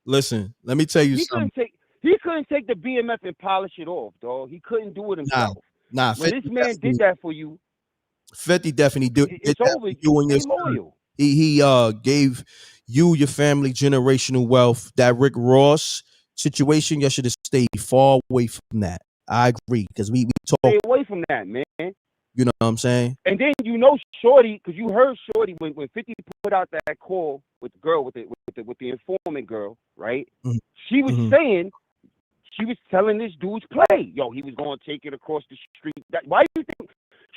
Listen, let me tell you something. He couldn't take the BMF and polish it off, dog. He couldn't do it himself. Nah. When this man did that for you, 50 definitely did it's that over. for you and your loyal. He gave you, your family, generational wealth. That Rick Ross situation, you should have stayed far away from that. I agree, because we talk. Stay away from that, man. You know what I'm saying? And then Shorty, because you heard Shorty when 50 put out that call with the girl with the informant girl, right? She was saying, she was telling this dude's play. Yo, he was going to take it across the street. Why do you think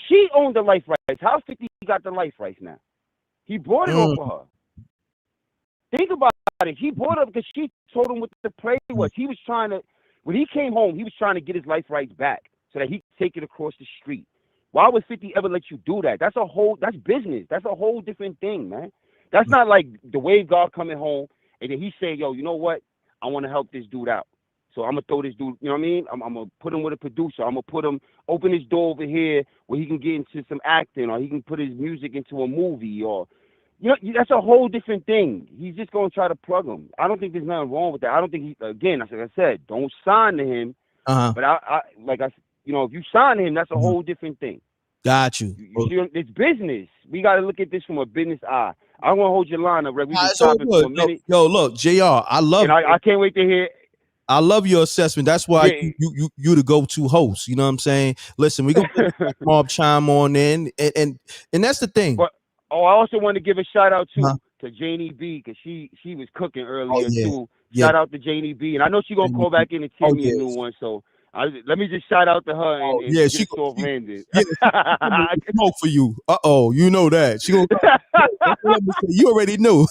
she owned the life rights? How 50 got the life rights now? He brought it off of her. Think about it. He brought it up because she told him what the play was. He was trying to, when he came home, he was trying to get his life rights back so that he could take it across the street. Why would 50 ever let you do that? That's business. That's a whole different thing, man. That's not like the wave guard coming home and then he say, yo, you know what? I want to help this dude out. So I'm going to throw this dude, you know what I mean? I'm going to put him with a producer. I'm going to put him, open his door over here where he can get into some acting, or he can put his music into a movie, or, that's a whole different thing. He's just going to try to plug him. I don't think there's nothing wrong with that. I don't think again, like I said, don't sign to him. But if you sign to him, that's a whole different thing. Got you. It's business. We got to look at this from a business eye. I don't want to hold your line up, Rick. We just all stopping for a minute. Yo, look, JR, I can't wait to hear. I love your assessment. That's why you the go-to host. You know what I'm saying? Listen, we gonna put Mob chime on in, and that's the thing. But I also want to give a shout out to Janie B, because she was cooking earlier too. Shout out to Janie B, and I know she's gonna call back in and tell me a new one. So let me just shout out to her and get it off-handed. Smoke for you. You know that. She gonna, you already knew.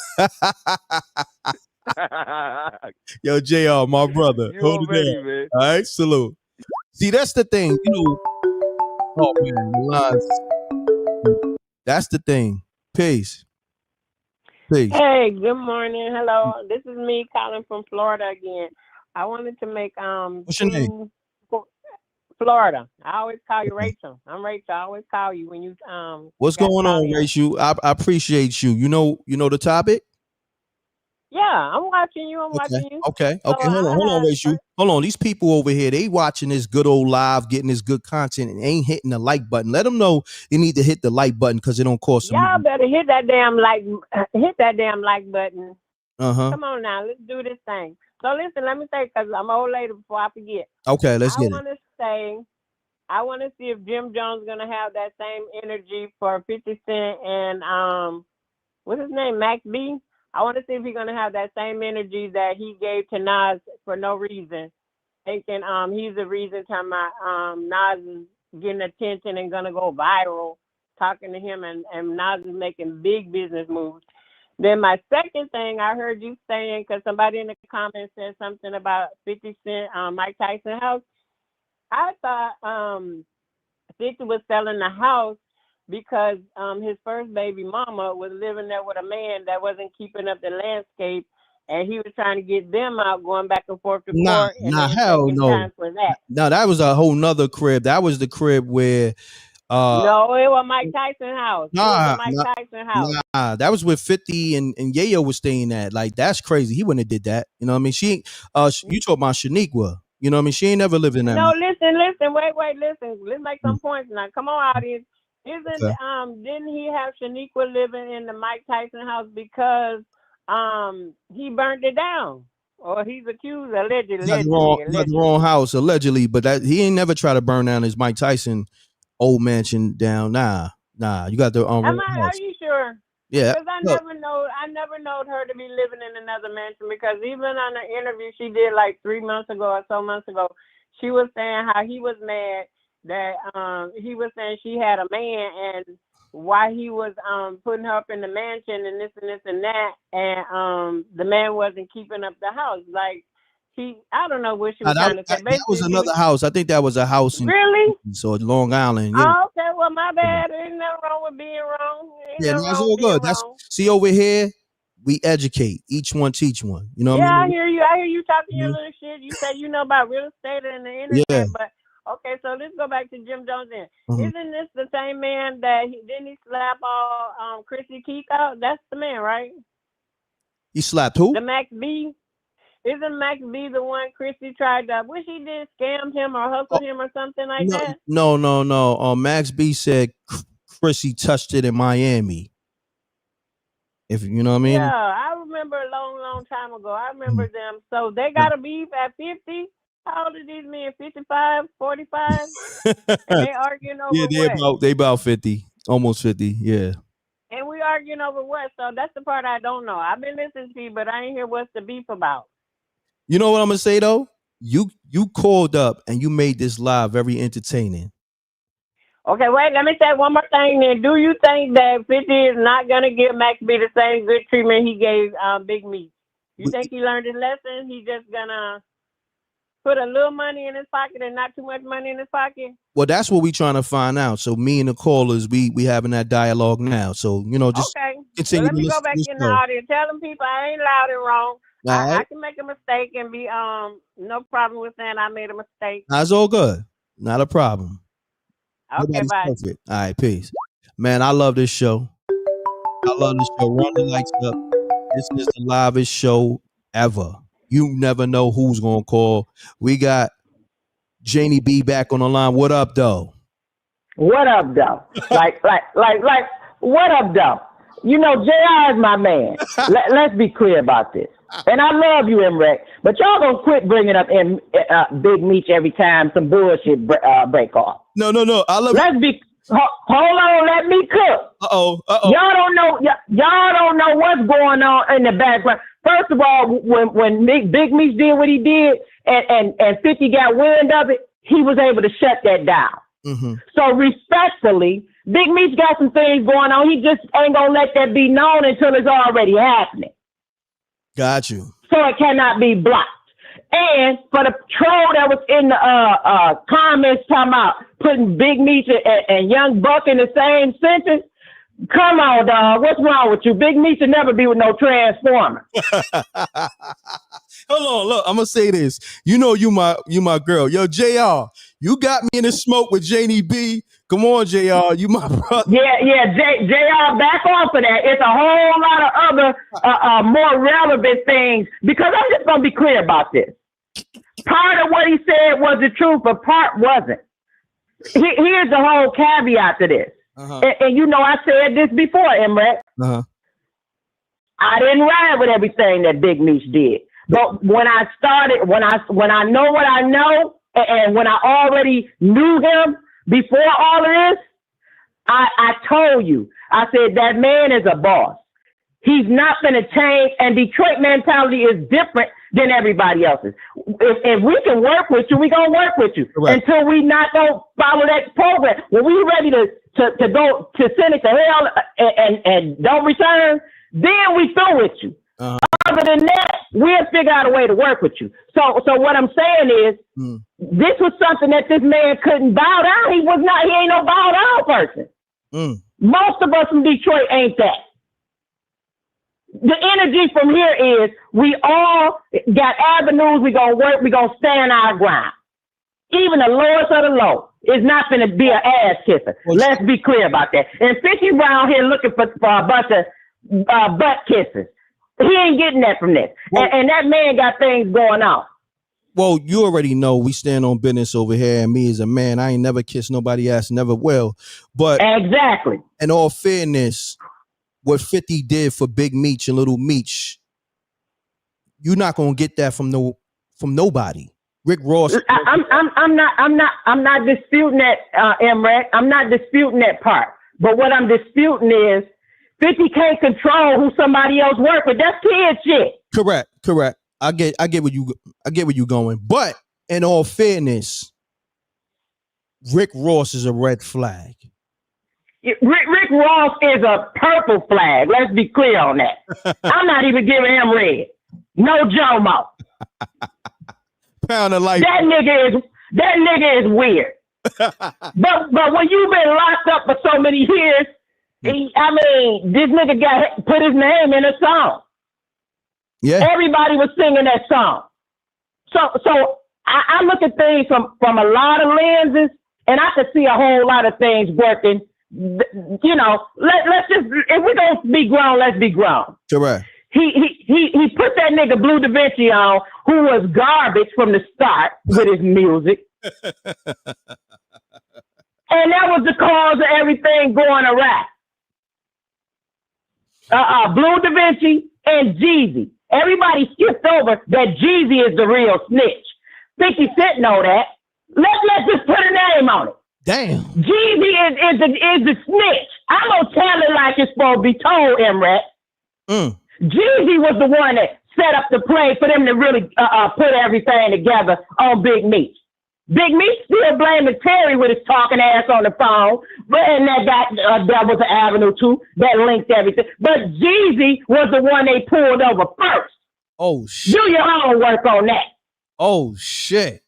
Yo, JR, my brother. Hold it down. Man. All right, salute. See, that's the thing. Oh man, lines. That's the thing. Peace. Hey, good morning. Hello. This is me calling from Florida again. I wanted to make What's your name? Florida. I always call you Rachel. I'm Rachel. I always call you when you What's going on, Rachel? I appreciate you. You know the topic? Yeah, I'm watching you. I'm watching you. Okay. Hold on, Rachel. Hold on. These people over here, they watching this good old live, getting this good content, and ain't hitting the like button. Let them know they need to hit the like button because it don't cost them. Y'all better hit that damn like button. Come on now, let's do this thing. So listen, let me say, because I'm an old lady before I forget. Okay, let's get it. I want to see if Jim Jones is gonna have that same energy for 50 Cent and what's his name, Max B. I want to see if he's gonna have that same energy that he gave to Nas for no reason, thinking he's the reason talking about Nas is getting attention and gonna go viral, talking to him, and Nas is making big business moves. Then my second thing, I heard you saying, because somebody in the comments said something about 50 Cent, Mike Tyson house. I thought 50 was selling the house because his first baby mama was living there with a man that wasn't keeping up the landscape, and he was trying to get them out, going back and forth to court. Hell no. Time for that. No, that was a whole nother crib. That was the crib where No, it was Mike Tyson house. Nah, It was Mike Tyson house. nah, that was with 50 and Yayo was staying at. Like, that's crazy. He wouldn't have did that. You know what I mean? You talking about Shaniqua. You know what I mean? She ain't never lived in that. No, listen, wait, listen. Let's make some points now. Come on, audience. Didn't he have Shaniqua living in the Mike Tyson house because he burnt it down? Or he's accused allegedly. He had the wrong house, allegedly, but that he ain't never tried to burn down his Mike Tyson old mansion down. Nah. You got the wrong house. Are you sure? Yeah. Because I never knowed her to be living in another mansion, because even on an interview she did like 3 months ago or so months ago, she was saying how he was mad that he was saying she had a man and why he was putting her up in the mansion and this and that, and the man wasn't keeping up the house. Like, I don't know what she was trying to say. That was another house. I think that was a house in Long Island. Yeah. Oh, okay, well, my bad. Ain't nothing wrong with being wrong. That's all good. See, over here, we educate. Each one teach one. You know what I mean? I hear you talking your little shit. You say you know about real estate and the internet, but okay, so let's go back to Jim Jones then. Isn't this the same man that didn't he slap all Chrissy Keith out? That's the man, right? He slapped who? The Max B. Isn't Max B the one Chrissy tried to, wish he did scam him or hustle him or something like that? No. Max B said Chrissy touched it in Miami. If you know what I mean? Yeah, I remember a long time ago. I remember them. So they got a beef at 50. How old are these men? 55, 45? And they arguing over what? They about 50, almost 50. Yeah. And we arguing over what? So that's the part I don't know. I've been listening to you, but I ain't hear what's the beef about. You know what I'm gonna say though? You called up and you made this live very entertaining. Okay, wait, let me say one more thing then. Do you think that 50 is not gonna give Max B the same good treatment he gave Big Meat? You think he learned his lesson? He just gonna put a little money in his pocket and not too much money in his pocket? Well, that's what we trying to find out. So me and the callers, we having that dialogue now. So, just continue. Let me go back in the audience. Tell them people I ain't loud and wrong. I can make a mistake and be no problem with saying I made a mistake. That's all good. Not a problem. Okay, bye. Perfect. All right, peace. Man, I love this show. Run the lights up. This is the livest show ever. You never know who's gonna call. We got Janie B back on the line. What up, though? What up, though? like, what up, though? You know, JR is my man. Let's be clear about this. And I love you, M.Reck, but y'all gonna quit bringing up Big Meech every time some bullshit break off. No. I love. Hold on. Let me cook. Uh-oh. Y'all don't know what's going on in the background. First of all, when Big Meech did what he did, and 50 got wind of it, he was able to shut that down. Mm-hmm. So respectfully, Big Meech got some things going on. He just ain't gonna let that be known until it's already happening. Got you. So it cannot be blocked. And for the troll that was in the comments talking about putting Big Meech and Young Buck in the same sentence, come on, dog. What's wrong with you? Big Meech should never be with no transformer. Hold on, look. I'm gonna say this. You know, you my girl. Yo, JR, you got me in the smoke with Janie B. Come on, JR, you my brother. Yeah, JR, back off of that. It's a whole lot of other more relevant things, because I'm just gonna be clear about this. Part of what he said was the truth, but part wasn't. Here's the whole caveat to this. Uh-huh. And you know, I said this before, M.Reck. Uh-huh. I didn't ride with everything that Big Meech did. But when I started, when I know what I know, and when I already knew him before all of this, I told you, I said, that man is a boss. He's not going to change, and Detroit mentality is different than everybody else's. If we can work with you, we're going to work with you. Correct. Until we not going to follow that program. When we're ready to go to send it to hell and don't return, then we through with you. Uh-huh. Other than that, we'll figure out a way to work with you. So what I'm saying is, this was something that this man couldn't bow down. He ain't no bow down person. Most of us from Detroit ain't that. The energy from here is, we all got avenues. We're going to work. We're going to stand our ground. Even the lowest of the low. is not going to be an ass kisser. Let's be clear about that. And 50 around here looking for a bunch of butt kisses. He ain't getting that from this. And that man got things going on. Well, you already know we stand on business over here, and me as a man, I ain't never kissed nobody ass, never will. But exactly, in all fairness, what 50 did for Big Meech and Little Meech, you're not gonna get that from nobody. Rick Ross. I'm not disputing that, M.Reck. I'm not disputing that part. But what I'm disputing is 50 can't control who somebody else work with. That's kid shit. Correct. I get where you going. But in all fairness, Rick Ross is a red flag. Rick Ross is a purple flag. Let's be clear on that. I'm not even giving him red. No Jomo. Pound of life. That nigga is weird. but when you've been locked up for so many years, this nigga put his name in a song. Yeah. Everybody was singing that song. So I look at things from a lot of lenses, and I could see a whole lot of things working. You know, let's just, if we're gonna be grown, let's be grown. Correct. He put that nigga Blue Da Vinci on, who was garbage from the start with his music. And that was the cause of everything going awry. Blue Da Vinci and Jeezy. Everybody skipped over that Jeezy is the real Snitch. 50 Cent know that. Let's just put a name on it. Damn. Jeezy is the Snitch. I'm gonna tell it like it's supposed to be told, M.Reck. Jeezy was the one that set up the play for them to really put everything together on Big Meech. Big Meech still blaming Terry with his talking ass on the phone, and that was an avenue too that linked everything. But Jeezy was the one they pulled over first. Oh shit! Do your homework on that. Oh shit!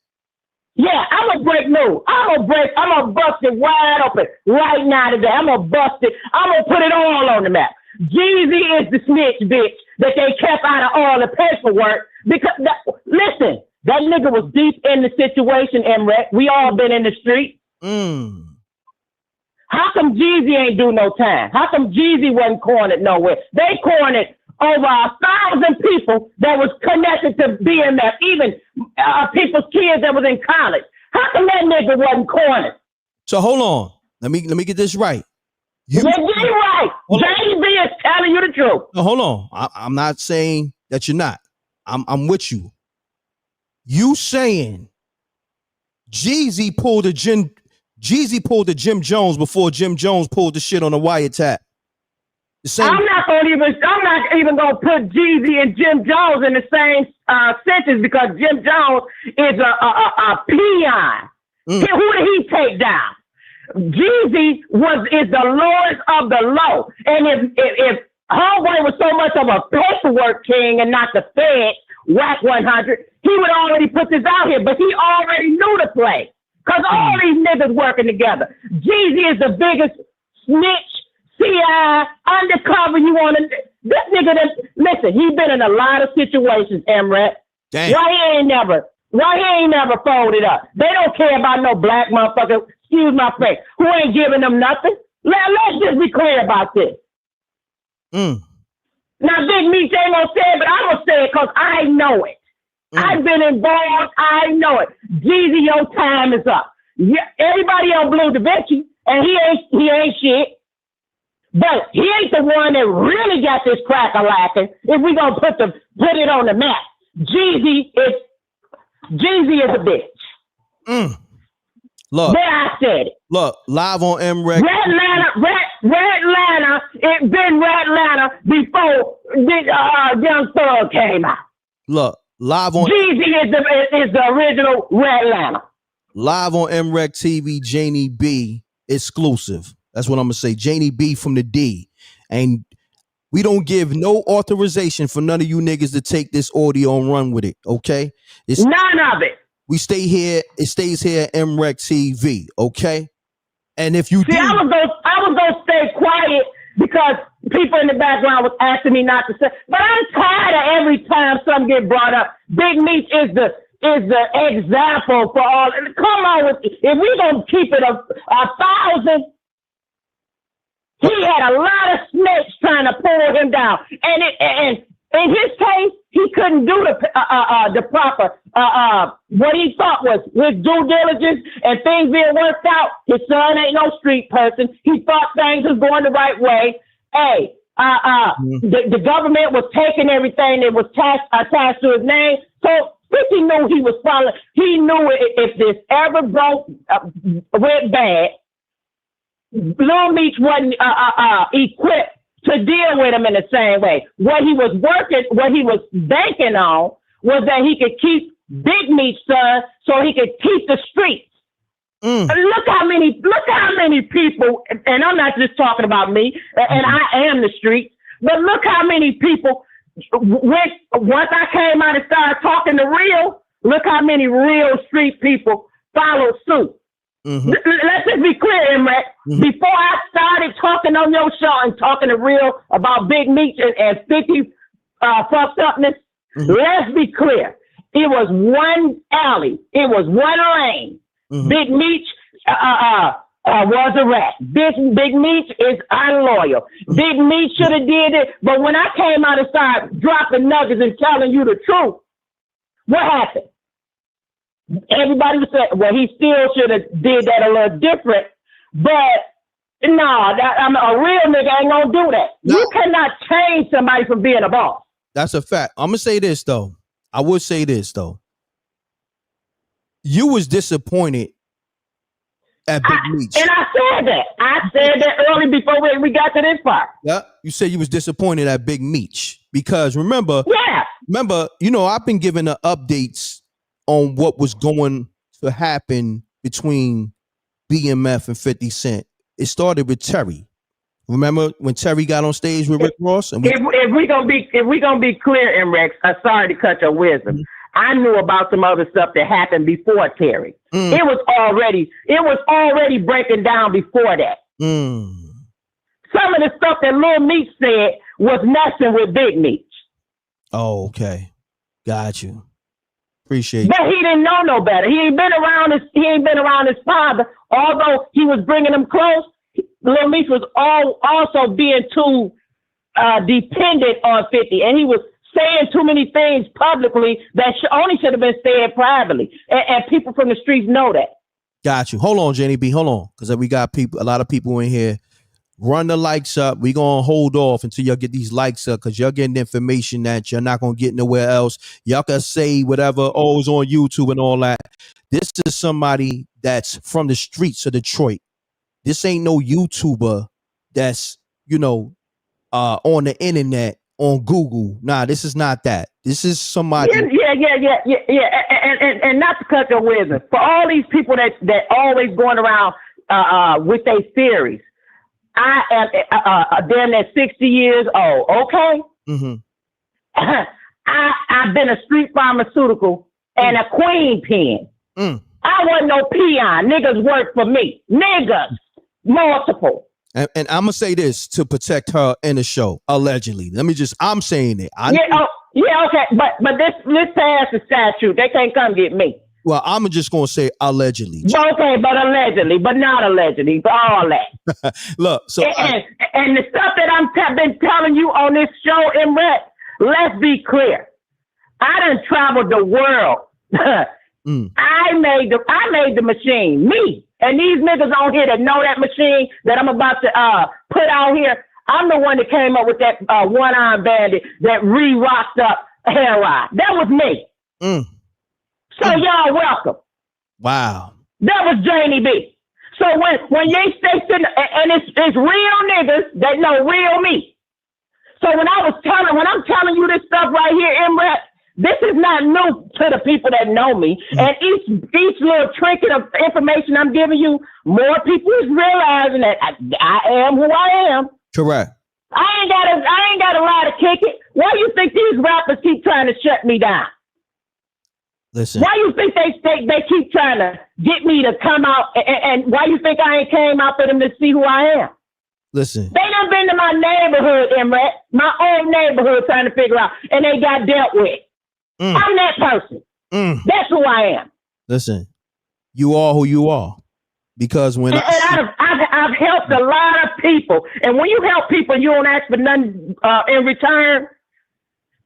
Yeah, I'm gonna break news. I'm gonna bust it wide open right now today. I'm gonna bust it. I'm gonna put it all on the map. Jeezy is the snitch, bitch, that they kept out of all the paperwork because listen. That nigga was deep in the situation, M.Reck. We all been in the street. How come Jeezy ain't do no time? How come Jeezy wasn't cornered nowhere? They cornered over 1,000 people that was connected to BMF, even people's kids that was in college. How come that nigga wasn't cornered? So hold on. Let me get this right. You're right. JB is telling you the truth. No, hold on. I'm not saying that you're not. I'm with you. You saying Jeezy pulled a Jim Jones before Jim Jones pulled the shit on the wiretap. I'm not even gonna put Jeezy and Jim Jones in the same sentence because Jim Jones is a peon. Who did he take down? Jeezy is the lord of the law, and if Homeboy was so much of a paperwork king and not the Fed, whack 100, he would already put this out here, but he already knew the play. Because all these niggas working together. Jeezy is the biggest snitch, CI, undercover you want to... This nigga, listen, he been in a lot of situations, M.Reck. Why he ain't never folded up? They don't care about no black motherfucker, excuse my face, who ain't giving them nothing. Let's just be clear about this. Now, Big Meech ain't gonna say it, but I'm gonna say it because I know it. I've been involved. I know it. Jeezy, your time is up. Yeah, everybody on Blue Da Vinci, and he ain't shit. But he ain't the one that really got this cracker lacking. If we gonna put it on the map, Jeezy is a bitch. Look, there I said it. Look, live on M.Reck. Red Lana, it been Red Lana before Young Thug came out. Look, live on Jeezy is the original Red Lana. Live on MRecktv, Janie B exclusive. That's what I'm gonna say. Janie B from the D. And we don't give no authorization for none of you niggas to take this audio and run with it. Okay? None of it. We stay here. It stays here at MRecktv. Okay? And if you I was gonna stay quiet because people in the background was asking me not to say. But I'm tired of every time something get brought up. Big Meech is the is the example for all. Come on, if we gonna keep it a 1,000, he had a lot of snakes trying to pull him down, and in his case, he couldn't do the proper what he thought was his due diligence and things being worked out. His son ain't no street person. He thought things was going the right way. Hey, the government was taking everything that was attached to his name. So 50 knew he was following. He knew if this ever went bad, Long Beach wasn't equipped to deal with him in the same way. What he was banking on was that he could keep Big Meat's son so he could keep the streets. Look how many people, and I'm not just talking about me, and I am the streets, but look how many people, once I came out and started talking to real, look how many real street people followed suit. Let's just be clear, M.Reck. Before I started talking on your show and talking to real about Big Meat and 50 fucked upness, let's be clear. It was one alley. It was one lane. Big Meat was a rat. Big Meat is unloyal. Big Meat should have did it. But when I came out and started dropping nuggets and telling you the truth, what happened? Everybody was saying, well, he still should have did that a little different. But no, a real nigga ain't gonna do that. No. You cannot change somebody from being a boss. That's a fact. I'm gonna say this though. I would say this though. You was disappointed at Big Meat. And I said that. I said that early before we got to this part. Yeah. You said you was disappointed at Big Meat because remember, I've been giving the updates on what was going to happen between BMF and 50 Cent. It started with Terry. Remember when Terry got on stage with Rick Ross? And if we gonna be clear, M.Reck, sorry to cut your wisdom. I knew about some other stuff that happened before Terry. It was already breaking down before that. Some of the stuff that Lil Meat said was messing with Big Meat. Oh, okay. Got you. Appreciate but he didn't know no better. He ain't been around his father. Although he was bringing him close, Lil Meat was also being too dependent on 50, and he was saying too many things publicly that only should have been said privately, and people from the streets know that. Got you. Hold on, Jenny B. Hold on, because we got a lot of people in here. Run the likes up. We're going to hold off until y'all get these likes up because y'all getting information that you're not going to get nowhere else. Y'all can say whatever, it's on YouTube and all that. This is somebody that's from the streets of Detroit. This ain't no YouTuber that's, on the internet, on Google. Nah, this is not that. This is somebody. Yeah. And not to cut your wisdom. For all these people that always going around with their theories, I am damn near 60 years old, okay? I've been a street pharmaceutical and a queen pen. I wasn't no peon. Niggas work for me. Niggas. Multiple. And I'm going to say this to protect her in the show, allegedly. I'm saying it. Okay. But this past the statute. They can't come get me. Well, I'm just going to say allegedly. Okay, but allegedly, but not allegedly, but all that. Look, so and the stuff that I've been telling you on this show, M.Reck, let's be clear. I done traveled the world. I made the machine, me. And these niggas on here that know that machine that I'm about to put out here, I'm the one that came up with that one-armed bandit that re-rocked up Hair Ride. That was me. So y'all welcome. Wow. That was Janie B. So when they sitting, and it's real niggas that know real me. So when I'm telling you this stuff right here, M.Reck, this is not new to the people that know me. And each little trinket of information I'm giving you, more people is realizing that I am who I am. Correct. I ain't got a lot to kick it. Why do you think these rappers keep trying to shut me down? Listen. Why you think they keep trying to get me to come out, and why you think I ain't came out for them to see who I am? Listen. They done been to my neighborhood, M.Reck, my own neighborhood, trying to figure out, and they got dealt with. I'm that person. That's who I am. Listen, you are who you are. Because when I've helped a lot of people, and when you help people, you don't ask for nothing in return.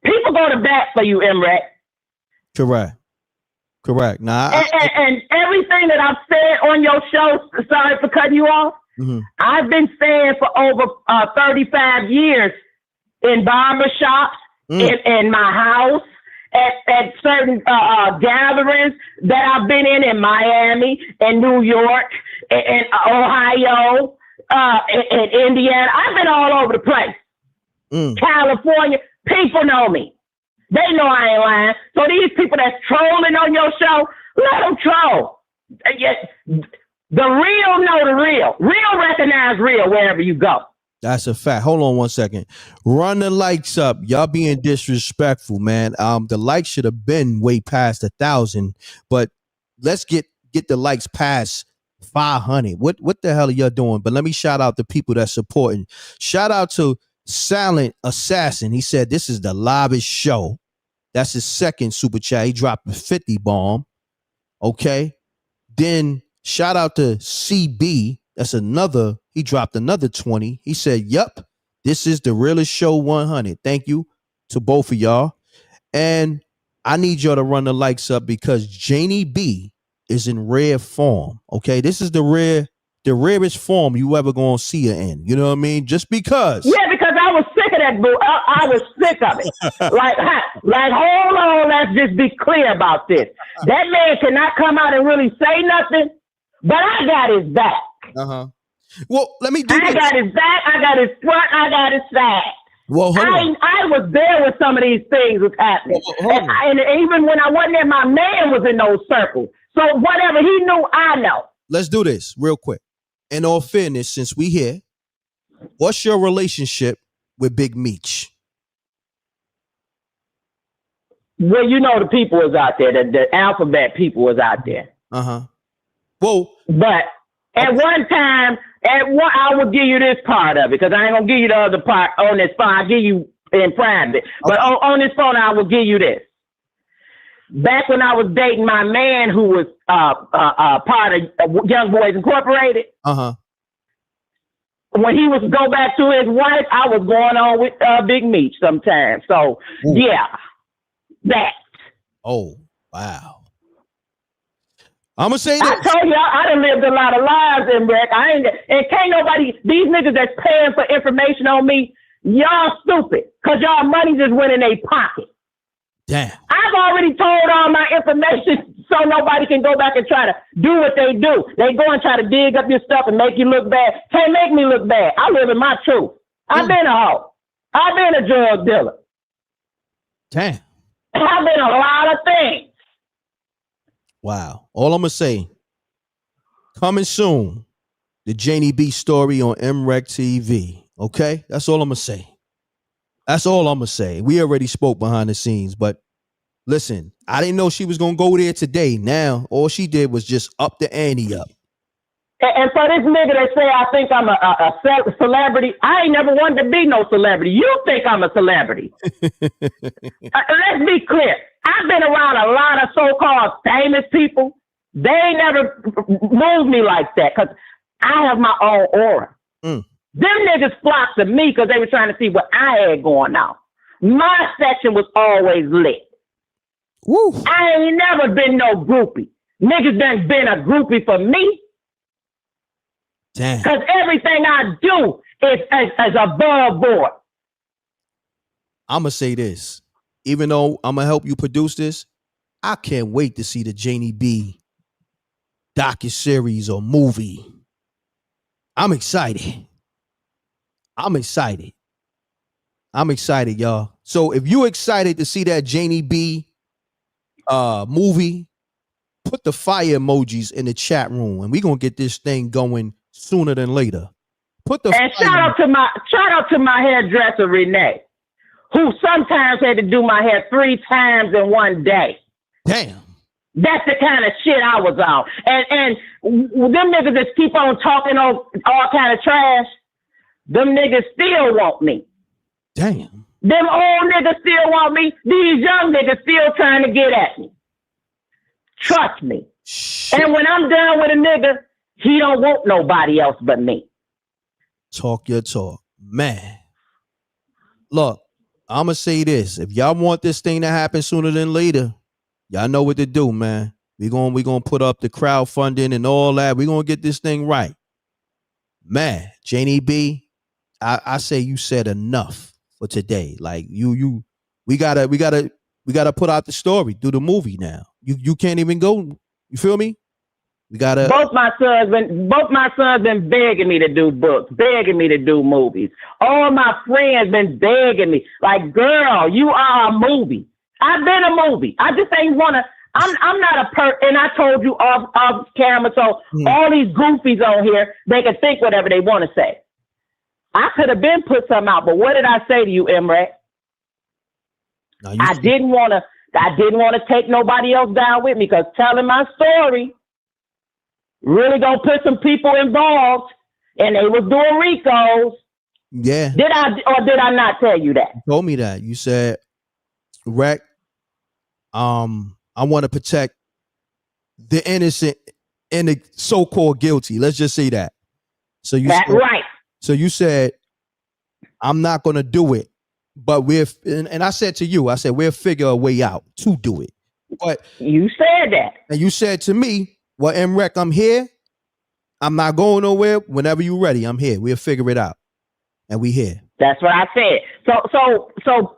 People go to bat for you, M.Reck. Correct. Now, and everything that I've said on your show, sorry for cutting you off, I've been saying for over 35 years in barbershops, in my house, at certain gatherings that I've been in Miami, in New York, in Ohio, in Indiana. I've been all over the place. California, people know me. They know I ain't lying. So these people that's trolling on your show, let them troll. The real know the real. Real recognize real wherever you go. That's a fact. Hold on 1 second. Run the likes up. Y'all being disrespectful, man. The likes should have been way past 1,000, but let's get the likes past 500. What the hell are y'all doing? But let me shout out the people that's supporting. Shout out to Silent Assassin. He said this is the livest show. That's his second super chat. He dropped a 50 bomb. Okay. Then shout out to CB. That's another. He dropped another 20. He said, "Yup, this is the realest show 100." Thank you to both of y'all. And I need y'all to run the likes up because Janie B is in rare form. Okay, this is the rarest form you ever gonna see her in. You know what I mean? Just because. Yeah, because I was sick of that boo. I was sick of it. like, hold on, let's just be clear about this. That man cannot come out and really say nothing, but I got his back. Well, let me do I got his back, I got his front, I got his side. Well, I was there when some of these things was happening. And even when I wasn't there, my man was in those circles. So whatever he knew, I know. Let's do this real quick. In all fairness, since we here, what's your relationship with Big Meech? Well, you know the people was out there, the alphabet people was out there. Well, but at one time, I will give you this part of it because I ain't gonna give you the other part on this phone. I'll give you in private. But on this phone, I will give you this. Back when I was dating my man, who was part of Young Boys Incorporated. When he was go back to his wife, I was going on with Big Meech sometimes. So yeah, that. Oh wow. I'm gonna say this. I told you I done lived a lot of lives in Breck. And can't nobody, these niggas that's paying for information on me, y'all stupid. Cause y'all money just went in their pocket. Damn. I've already told all my information so nobody can go back and try to do what they do. They go and try to dig up your stuff and make you look bad. Can't make me look bad. I live in my truth. I've been a hoe. I've been a drug dealer. Damn. I've been a lot of things. Wow. All I'm going to say, coming soon, the Janie B story on MRecktv. Okay? That's all I'm going to say. That's all I'm going to say. We already spoke behind the scenes, but listen, I didn't know she was going to go there today. Now, all she did was just up the ante up. And for this nigga that say I think I'm a celebrity, I ain't never wanted to be no celebrity. You think I'm a celebrity. Let's be clear. I've been around a lot of so-called famous people. They ain't never moved me like that because I have my own aura. Them niggas flocked to me because they were trying to see what I had going on. My section was always lit. Woo. I ain't never been no groupie. Niggas done been a groupie for me. Damn. Because everything I do is above board. I'm going to say this. Even though I'm going to help you produce this, I can't wait to see the Janie B docuseries or movie. I'm excited. I'm excited, y'all. So if you're excited to see that Janie B movie, put the fire emojis in the chat room and we're going to get this thing going sooner than later. Shout out to my hairdresser, Renee, who sometimes had to do my hair 3 times in one day. Damn. That's the kind of shit I was on. And them niggas that keep on talking all kind of trash, them niggas still want me. Damn. Them old niggas still want me. These young niggas still trying to get at me. Trust me. And when I'm done with a nigga, he don't want nobody else but me. Talk your talk. Man. Look, I'ma say this. If y'all want this thing to happen sooner than later, y'all know what to do, man. We gonna put up the crowdfunding and all that. We gonna get this thing right. Man, Janie B, I say you said enough for today. Like we gotta put out the story, do the movie now. You can't even go. You feel me? We gotta. Both my sons been begging me to do books, begging me to do movies. All my friends been begging me, like, girl, you are a movie. I've been a movie. I just ain't wanna. I'm not and I told you off camera, so all these goofies on here, they can think whatever they want to say. I could have been put something out, but what did I say to you, M.Reck? I didn't want to take nobody else down with me, because telling my story really gonna put some people involved, and they was doing RICOs. Yeah. Did I not tell you that? You told me that. You said, Reck, I want to protect the innocent and the so-called guilty. Let's just say that. So you That's right. So you said, I'm not going to do it, but and I said to you, I said, we'll figure a way out to do it. But you said that. And you said to me, well, M.Reck, I'm here. I'm not going nowhere. Whenever you're ready, I'm here. We'll figure it out. And we here. That's what I said. So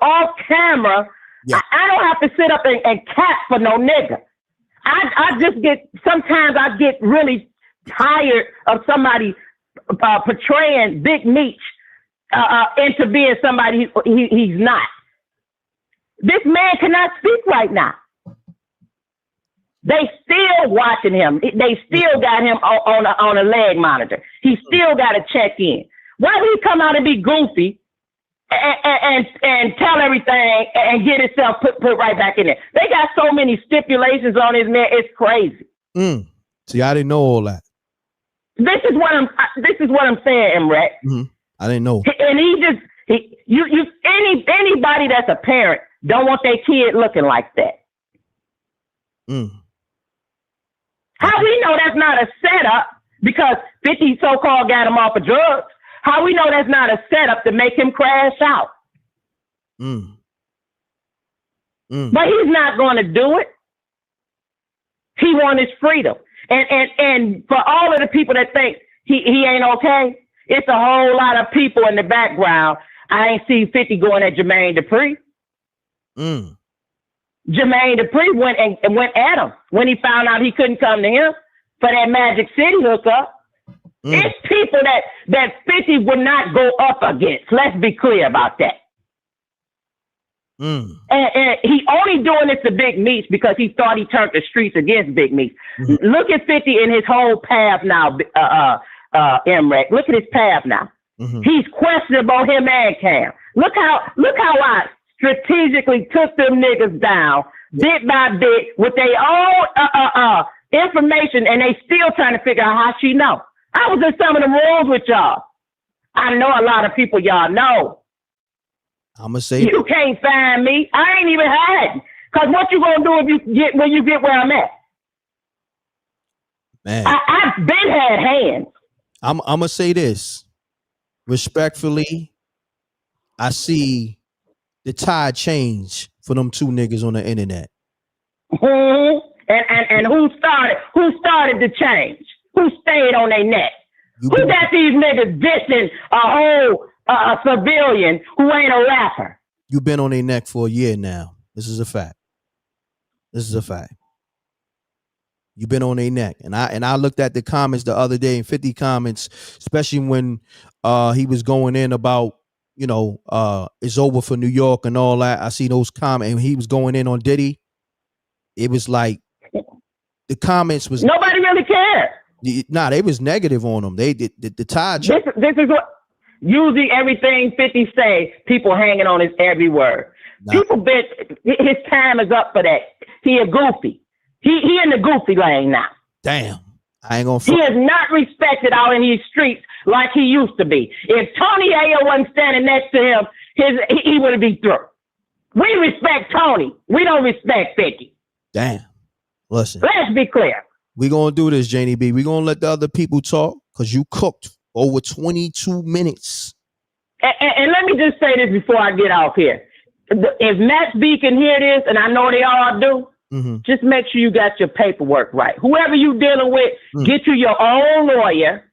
off camera, yeah. I don't have to sit up and cap for no nigga. I just sometimes I get really tired of somebody portraying Big Meech into being somebody he's not. This man cannot speak right now. They still watching him. They still got him on a leg monitor. He still got to check in. Why would he come out and be goofy and tell everything and get himself put right back in there? They got so many stipulations on his man. It's crazy. See, I didn't know all that. This is what I'm saying, M.Reck. I didn't know. And anybody that's a parent don't want their kid looking like that. How we know that's not a setup because 50 so-called got him off of drugs? How we know that's not a setup to make him crash out? But he's not going to do it. He wants his freedom. And for all of the people that think he ain't okay, it's a whole lot of people in the background. I ain't seen 50 going at Jermaine Dupri. Jermaine Dupri went at him when he found out he couldn't come to him for that Magic City hookup. It's people that 50 would not go up against. Let's be clear about that. And he only doing this to Big Meech because he thought he turned the streets against Big Meech. Look at 50 in his whole path now, M.Reck. Look at his path now. He's questionable, him and Cam. Look how I strategically took them niggas down bit by bit with their own information, and they still trying to figure out how she know. I was in some of the rooms with y'all. I know a lot of people y'all know. I'm gonna say you can't find me. I ain't even hiding. Cause what you gonna do if you get where I'm at? Man, I've been had hands. I'm gonna say this respectfully. I see the tide change for them two niggas on the internet. And who started the change? Who stayed on their neck? Who got these niggas dissing a whole civilian who ain't a rapper? You've been on their neck for a year now. This is a fact. You've been on their neck. And I looked at the comments the other day, and 50 comments, especially when he was going in about, it's over for New York and all that. I see those comments, and he was going in on Diddy. It was like the comments was nobody really cared. Nah, they was negative on him. They did the tide. This is what usually everything 50 say. People hanging on his every word. People his time is up for that. He a goofy. He in the goofy lane now. Damn, I ain't gonna. He is not respected out in these streets like he used to be. If Tony Ayo wasn't standing next to him, he would be through. We respect Tony. We don't respect 50. Damn. Listen. Let's be clear. We're going to do this, Janie B. We're going to let the other people talk because you cooked over 22 minutes. And let me just say this before I get off here. If Max B can hear this, and I know they all do, just make sure you got your paperwork right. Whoever you dealing with, get you your own lawyer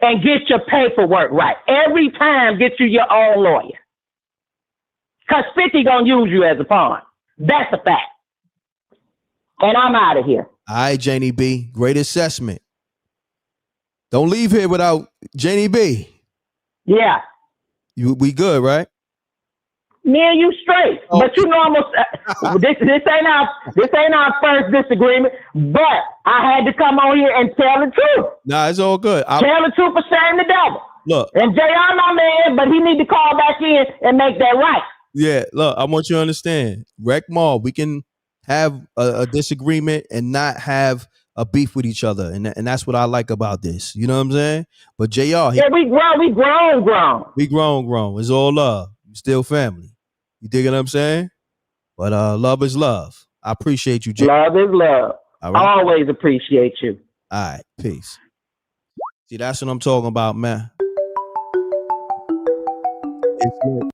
and get your paperwork right. Every time, get you your own lawyer. Because 50 going to use you as a pawn. That's a fact. And I'm out of here. All right, Janie B. Great assessment. Don't leave here without Janie B. Yeah. We good, right? Me and you straight. Oh. But you know almost this ain't our first disagreement. But I had to come on here and tell the truth. Nah, it's all good. Tell the truth for shame the devil. Look. And JR my man, but he need to call back in and make that right. Yeah, look, I want you to understand. Rec Mall, we can have a disagreement and not have a beef with each other. And that's what I like about this. You know what I'm saying? But JR. Yeah, we grown. We grown. It's all love. We still family. You dig what I'm saying? But love is love. I appreciate you, JR. Love is love. All right. I always appreciate you. All right, peace. See, that's what I'm talking about, man.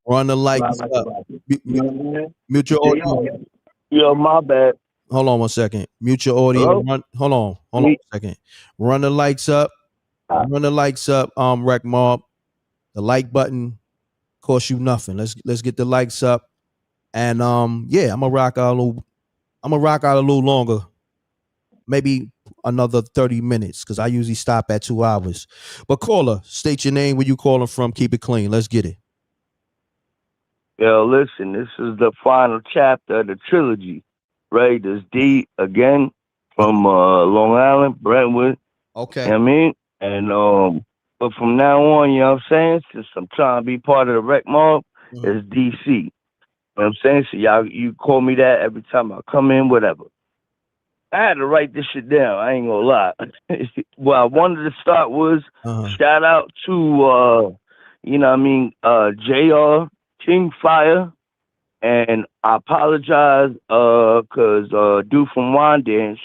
Run the lights up. Mute your audio. Yo, my bad. Hold on 1 second. Mute your audio. Hold on 1 second. Run the lights up. Run the lights up. Rec Mob. The like button costs you nothing. Let's get the likes up. And yeah, I'm gonna rock out a little longer. Maybe another 30 minutes because I usually stop at 2 hours. But caller, state your name, where you calling from. Keep it clean. Let's get it. Yo, listen, this is the final chapter of the trilogy, right? This D again from Long Island, Brentwood. Okay. You know what I mean? And but from now on, you know what I'm saying? Since I'm trying to be part of the Rec Mob, it's DC. You know what I'm saying? So you call me that every time I come in, whatever. I had to write this shit down. I ain't gonna lie. What I wanted to start was shout out to you know what I mean, JR King Fire, and I apologize because dude from Wandance,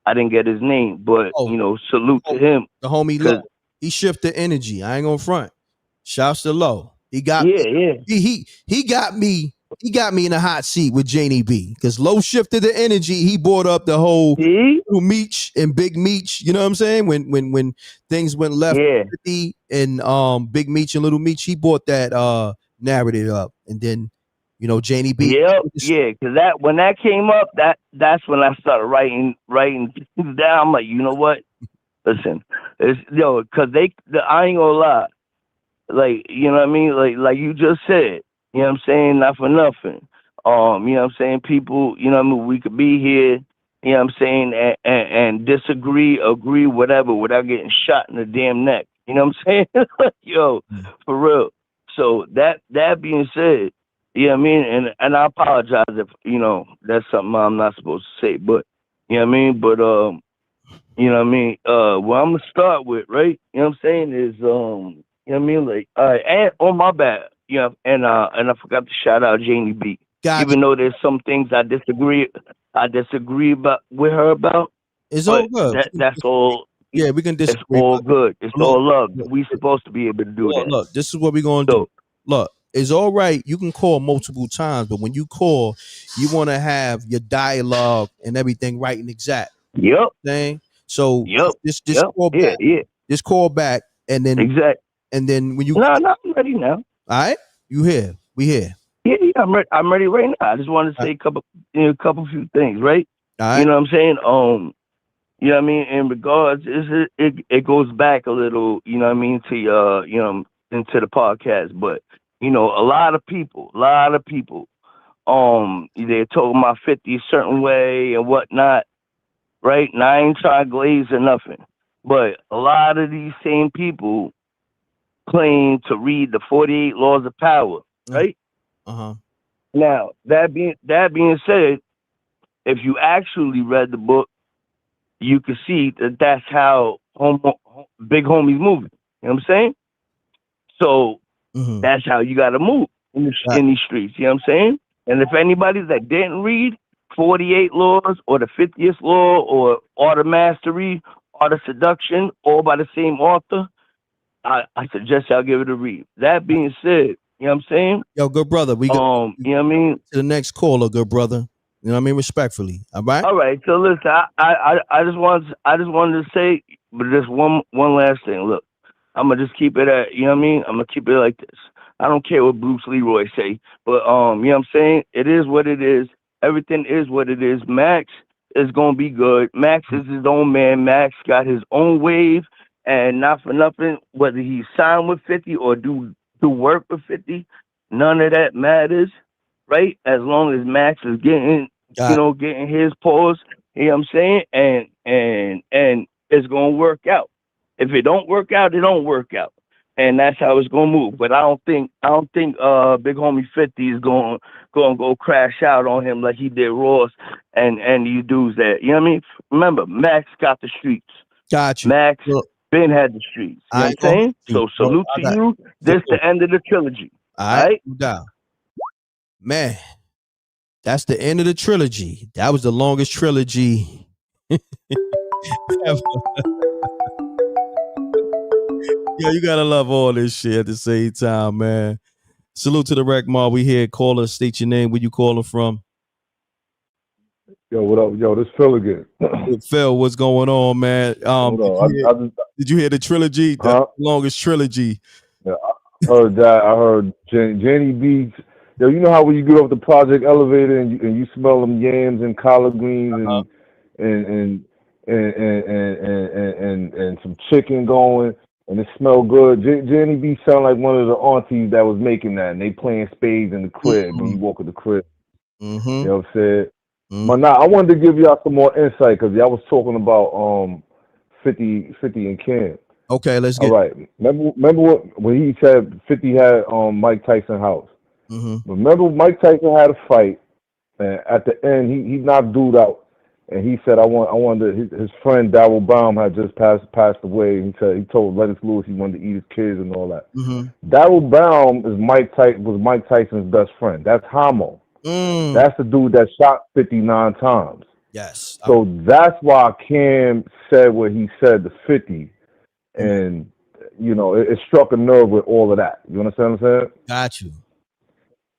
I didn't get his name, but you know, salute to him. The homie Low. He shifted energy. I ain't gonna front. Shouts to Low. He got me. He got me. He got me in a hot seat with Janie B because Low shifted the energy. He brought up the whole Little Meech and Big Meech. You know what I'm saying? When things went left, and Big Meech and Little Meech, he brought that narrative up, and then you know Janie B. Yep, yeah, because that when that came up, that's when I started writing down. I'm like, you know what? Listen, it's because I ain't gonna lie, like you know what I mean, like you just said, you know what I'm saying, not for nothing. You know what I'm saying, people, you know what I mean, we could be here, you know what I'm saying, and disagree, agree, whatever, without getting shot in the damn neck. You know what I'm saying? Yo, for real. So that being said, you know what I mean, and I apologize if you know that's something I'm not supposed to say, but you know what I mean, but you know what I mean, what I'm gonna start with, right? You know what I'm saying is you know what I mean, like and on my bad, you know, and I forgot to shout out Janie B. Even though there's some things I disagree about with her about. It's all good. That's all. Yeah, we can disagree. It's all good. It's all love. We supposed to be able to do that. Look, this is what we're gonna do. Look, it's all right. You can call multiple times, but when you call, you want to have your dialogue and everything right and exact. Yep. Saying so. Just call back. Yeah. Just call back, and then exact. And then when you no, I'm ready now. All right, you here? We here? Yeah, I'm ready right now. I just want to say a couple few things, right? All right. You know what I'm saying? You know what I mean? In regards, it goes back a little, you know what I mean, to you know, into the podcast. But, you know, a lot of people, they're talking about 50 a certain way and whatnot, right? And I ain't trying to glaze or nothing. But a lot of these same people claim to read the 48 Laws of Power, right? Now, that being said, if you actually read the book, you can see that that's how big homies moving. You know what I'm saying? So that's how you got to move in these streets. You know what I'm saying? And if anybody that didn't read 48 laws or the 50th law or art of mastery, art of seduction, all by the same author, I suggest y'all give it a read. That being said, you know what I'm saying? Yo, good brother. We go. You know what I mean? To the next caller, good brother. You know what I mean? Respectfully. All right. All right. So listen, I just wanted to say, but just one last thing. Look, I'm gonna just keep it at, you know what I mean? I'm gonna keep it like this. I don't care what Bruce Leroy say, but you know what I'm saying? It is what it is. Everything is what it is. Max is gonna be good. Max is his own man. Max got his own wave, and not for nothing, whether he signed with 50 or do work with 50, none of that matters, right? As long as Max is getting, getting his pause, you know what I'm saying? And it's gonna work out. If it don't work out, it don't work out. And that's how it's gonna move. But I don't think Big Homie 50 is gonna go crash out on him like he did Ross and you dudes that, you know what I mean? Remember, Max got the streets. Got you. Max Ben had the streets. You know what I'm saying? So salute to you. This the end of the trilogy. All right. No doubt. Man, that's the end of the trilogy. That was the longest trilogy ever. Yo, you gotta love all this shit at the same time, man. Salute to the Rec Mob. We here. Caller, state your name. Where you calling from? Yo, what up? Yo, this Phil again. Phil, what's going on, man? Did you hear the trilogy? The longest trilogy. Yeah, I heard that. I heard Jenny B. Yo, you know how when you get off the project elevator and you smell them yams and collard greens and some chicken going, and it smell good. Jenny B sound like one of the aunties that was making that, and they playing spades in the crib when you walk in the crib. You know what I'm saying? But now I wanted to give y'all some more insight because y'all was talking about 50 and Cam. Okay, let's get. All right. Remember when he said 50 had Mike Tyson house. Remember Mike Tyson had a fight, and at the end he knocked dude out, and he said I wanted his friend Darryl Baum had just passed away. He told Lennox Lewis he wanted to eat his kids and all that. Darryl Baum was Mike Tyson's best friend. That's Hamo. That's the dude that shot 59 times. Yes. So that's why Cam said what he said to 50, and it struck a nerve with all of that. You understand what I'm saying? Got you.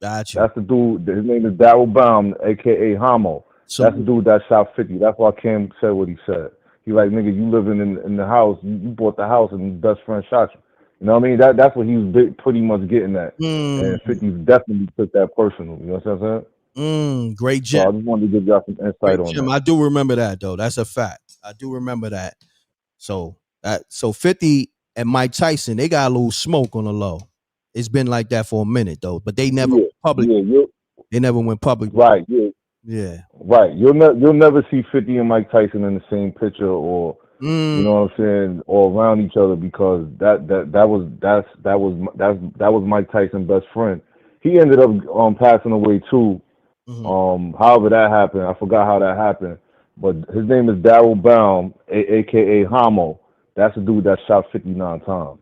That's the dude. His name is Darryl Baum, aka Hamo. That's the dude that shot 50. That's why Cam said what he said. He like, nigga, you living in the house. You bought the house, and his best friend shot you. You know what I mean? That's what he was pretty much getting at. And 50 definitely took that personal. You know what I'm saying? Great gem. So I just wanted to give y'all some insight on that. I do remember that though. That's a fact. I do remember that. So 50 and Mike Tyson, they got a little smoke on the low. It's been like that for a minute though, but they never went public. They never went public. Right. Yeah. Right. You'll never see 50 and Mike Tyson in the same picture or you know what I'm saying, or around each other because that was Mike Tyson's best friend. He ended up passing away too. However that happened, I forgot how that happened. But his name is Darryl Baum, aka Hamo. That's the dude that shot 59 times.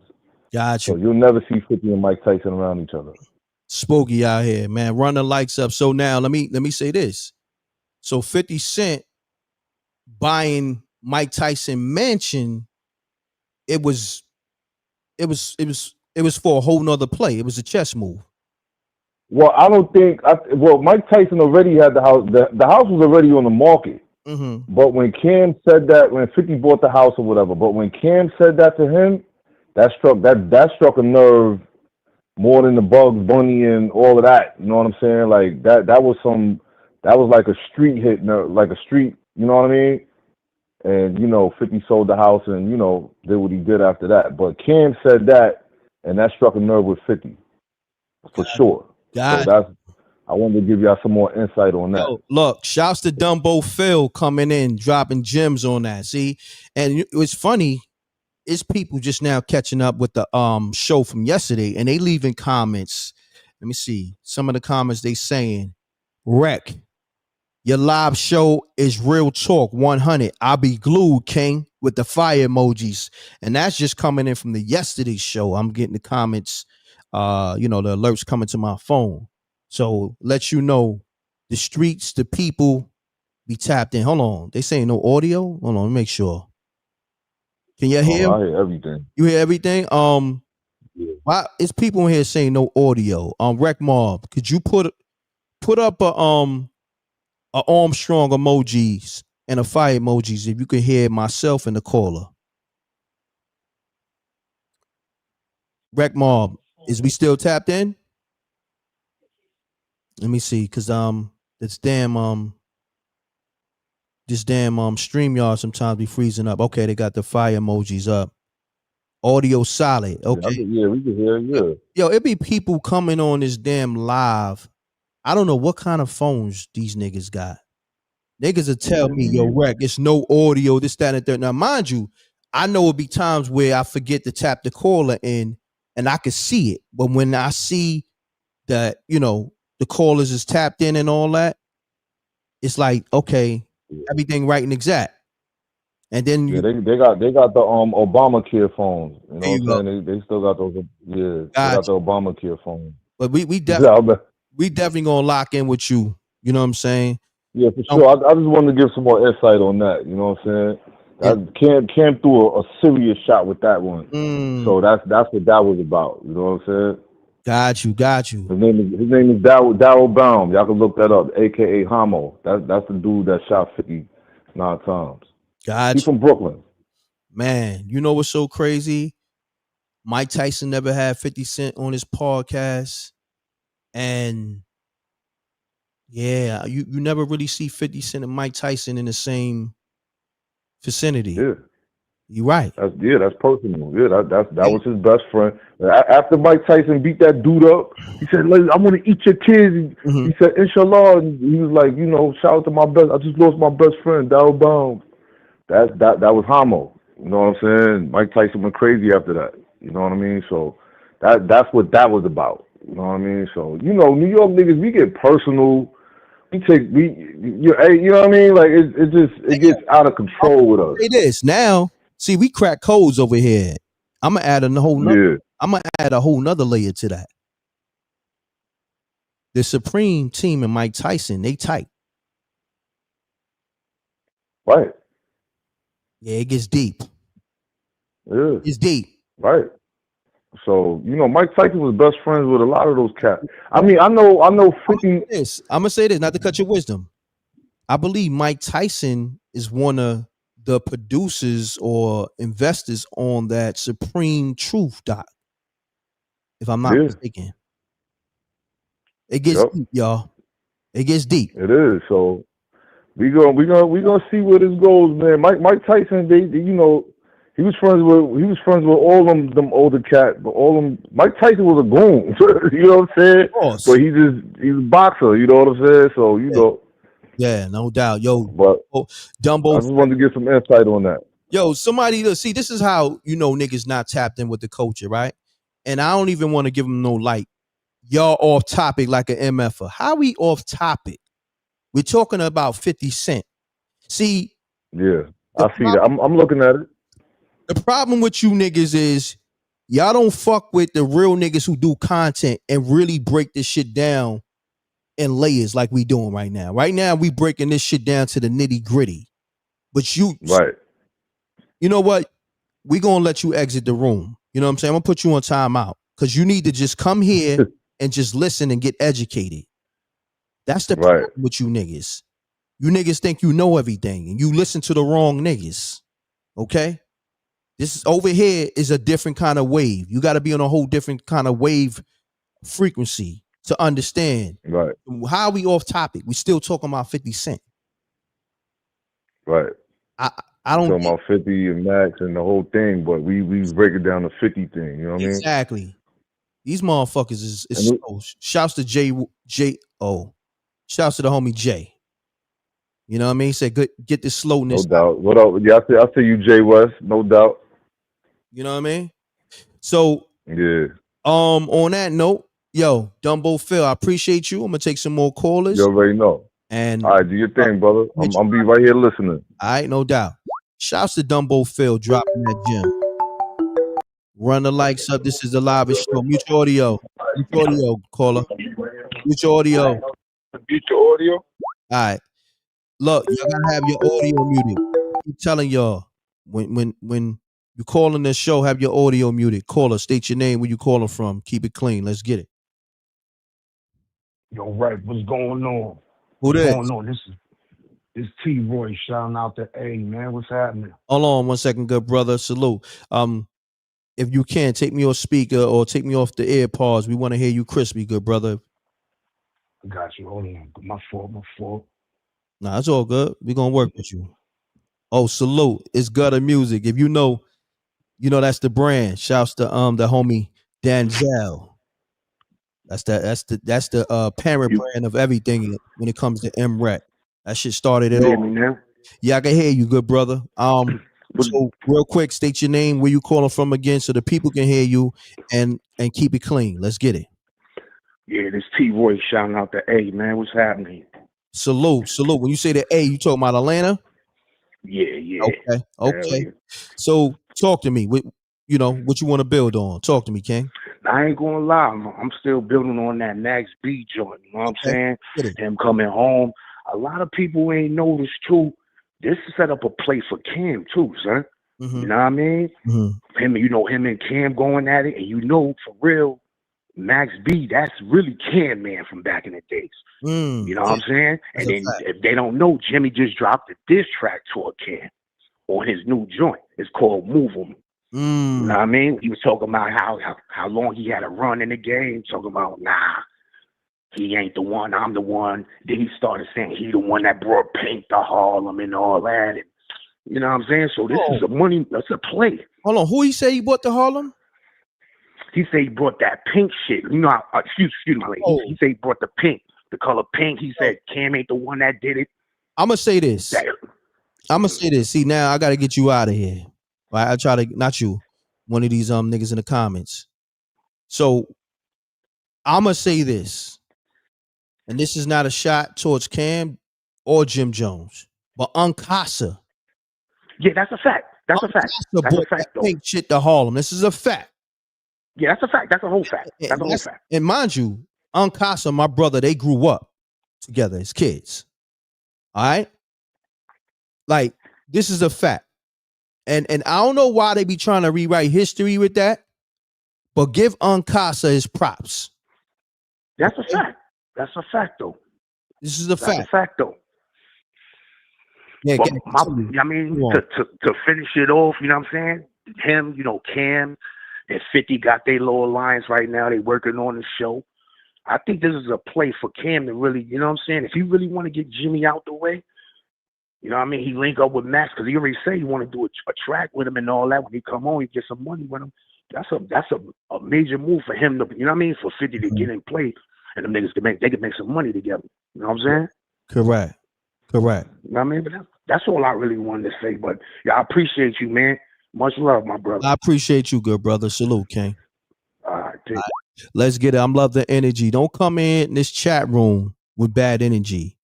Gotcha. So you'll never see 50 and Mike Tyson around each other. Spooky out here, man. Run the likes up. So now let me say this. So 50 Cent buying Mike Tyson mansion, it was for a whole nother play. It was a chess move. Well, I don't think. Mike Tyson already had the house. The house was already on the market. But when Cam said that, when 50 bought the house or whatever, but when Cam said that to him, that struck a nerve more than the Bugs Bunny and all of that. You know what I'm saying? Like that was like a street hit, like a street. You know what I mean? And 50 sold the house and did what he did after that. But Cam said that, and that struck a nerve with 50 for sure. I wanted to give y'all some more insight on that. Yo, look, shouts to Dumbo Phil coming in, dropping gems on that. See, and it's funny, it's people just now catching up with the show from yesterday, and they leaving comments. Let me see some of the comments they saying. Wreck, your live show is real talk 100. I'll be glued, King, with the fire emojis, and that's just coming in from the yesterday show. I'm getting the comments, the alerts coming to my phone. So let you know, the streets, the people, be tapped in. Hold on. They saying no audio? Hold on, let me make sure. Can you hear? I hear everything. You hear everything? Why is people in here saying no audio? Rec Mob, could you put up a Armstrong emojis and a fire emojis if you can hear myself and the caller? Rec Mob, is we still tapped in? Let me see, cause this damn StreamYard sometimes be freezing up. Okay, they got the fire emojis up. Audio solid. Okay. Yeah, we can hear. Yeah. Yo, it be people coming on this damn live. I don't know what kind of phones these niggas got. Niggas will tell me, yo, Rec, it's no audio, this, that, and that. Now, mind you, I know it'll be times where I forget to tap the caller in and I can see it. But when I see that, the callers is tapped in and all that, it's like, okay, everything right and exact. And then they got the Obamacare phones. You know what I'm saying? They still got those. Yeah, they got the Obamacare phones. But we definitely gonna lock in with you. You know what I'm saying? Yeah, for sure. I just wanted to give some more insight on that. You know what I'm saying? I came through a serious shot with that one. So that's what that was about. You know what I'm saying? Got you. His name is Darryl Baum. Y'all can look that up, aka Homo. That's the dude that shot 59 times. He's from Brooklyn. Man, you know what's so crazy? Mike Tyson never had 50 Cent on his podcast. And yeah, you never really see 50 Cent and Mike Tyson in the same vicinity. Yeah. You're right. That's personal. Yeah, that was his best friend. After Mike Tyson beat that dude up, he said, "I want to eat your kids." He said, "Inshallah." And he was like, shout out to my best. I just lost my best friend, Darryl Baum. That was Homo. You know what I'm saying? Mike Tyson went crazy after that. You know what I mean? So that's what that was about. You know what I mean? So New York niggas, we get personal. You know what I mean? Like it gets out of control with us. It is now. See, we crack codes over here. I'm gonna add a whole nother layer to that. The Supreme Team and Mike Tyson, they tight. Right. Yeah, it gets deep. Yeah. It's deep. Right. So, Mike Tyson was best friends with a lot of those cats. I mean, I know 50. I'm gonna say this, not to cut your wisdom. I believe Mike Tyson is one of the producers or investors on that Supreme Truth doc. If I'm not mistaken. It gets deep, y'all. It gets deep. It is. So we gonna see where this goes, man. Mike Tyson, he was friends with all them older cats, but Mike Tyson was a goon. You know what I'm saying? But he's a boxer, you know what I'm saying? So Yeah, no doubt. Yo, but Dumbo. I just wanted to get some insight on that. Yo, somebody see, this is how niggas not tapped in with the culture, right? And I don't even want to give them no light. Y'all off topic like an MFer. How we off topic? We're talking about 50 Cent. See, yeah, I see that. I'm looking at it. The problem with you niggas is y'all don't fuck with the real niggas who do content and really break this shit down in layers like we doing right now. Right now, we breaking this shit down to the nitty gritty. But you know what? We gonna let you exit the room. You know what I'm saying? I'm gonna put you on timeout because you need to just come here and just listen and get educated. That's the problem with you niggas. You niggas think you know everything and you listen to the wrong niggas. Okay? This is over here is a different kind of wave. You got to be on a whole different kind of wave frequency to understand. Right. How are we off topic? We still talking about 50 Cent. Right. I don't talking about 50 and Max and the whole thing, but we break it down to 50 thing. You know what I mean? Exactly. These motherfuckers is slow. Shouts to J.O. Shouts to the homie Jay. You know what I mean? He said, get this slowness. No doubt. What up? Yeah, I see you, Jay West. No doubt. You know what I mean? So yeah. On that note, yo, Dumbo Phil, I appreciate you. I'm gonna take some more callers. You already know. And all right, do your thing, brother. I'm be right here listening. All right, no doubt. Shouts to Dumbo Phil dropping that gem. Run the likes up. This is the live show. Mute your audio. Mute your audio, caller. Mute your audio. Mute your audio. All right. Look, y'all gotta have your audio muted. I keep telling y'all when you calling this show, have your audio muted. Call us, state your name, where you calling from. Keep it clean. Let's get it. Yo, right, what's going on? Who What's this? going on? This T-Roy shouting out to A, man. What's happening? Hold on 1 second, good brother. Salute. If you can, take me off speaker or take me off the air pause. We want to hear you crispy, good brother. I got you. Hold on. My fault. Nah, it's all good. We're gonna work with you. Oh, salute. It's gutter music. If you know that's the brand. Shouts to the homie Danzel. That's the parent brand of everything when it comes to M.Reck. That shit started it all. Now? Yeah, I can hear you, good brother. So real quick, state your name, where you calling from again, so the people can hear you and keep it clean. Let's get it. Yeah, this T-Roy shouting out to A, man. What's happening? Salute. When you say the A, you talking about Atlanta? Yeah. Okay. So talk to me. What you want to build on? Talk to me, King. I ain't gonna lie, I'm still building on that Max B joint. You know what I'm saying? Him coming home. A lot of people ain't noticed too. This set up a play for Cam too, son. Mm-hmm. You know what I mean? Mm-hmm. Him and Cam going at it, and for real, Max B, that's really Cam man from back in the days. You know what I'm saying? And then if they don't know, Jimmy just dropped a diss track toward Cam on his new joint. It's called Move 'Em. You know what I mean? He was talking about how long he had a run in the game, talking about, nah, he ain't the one, I'm the one. Then he started saying he the one that brought Pink to Harlem and all that. And, you know what I'm saying? So this is that's a play. Hold on, who he say he brought to Harlem? He said he brought that pink shit. You know, excuse me, lady. He said he brought the pink, the color pink. He said Cam ain't the one that did it. I'm gonna say this. See, now I gotta get you out of here. Right? I try to, not you, one of these niggas in the comments. So I'm gonna say this, and this is not a shot towards Cam or Jim Jones, but Uncasa. Yeah, that's a fact. That's a fact. That's a fact, though. Pink shit to Harlem. This is a fact. Yeah, that's a fact. That's a whole fact. That's a whole fact. And mind you, Uncasa, my brother, they grew up together as kids. All right? Like, this is a fact. And I don't know why they be trying to rewrite history with that, but give Uncasa his props. That's a fact. That's a fact, though. This is a fact. That's a fact, though. Yeah, I mean, to finish it off, you know what I'm saying? Him, Cam and 50 got their little alliance right now. They working on the show. I think this is a play for Cam to really, you know what I'm saying? If he really want to get Jimmy out the way, you know what I mean? He link up with Max because he already said he want to do a track with him and all that. When he come home, he get some money with him. That's a major move for him to, you know what I mean? For 50 to get in play and them niggas can make some money together. You know what I'm saying? Correct. You know what I mean? But that's all I really wanted to say. But yeah, I appreciate you, man. Much love, my brother. I appreciate you, good brother. Salute, King. All right, take it. Let's get it. I'm love the energy. Don't come in this chat room with bad energy.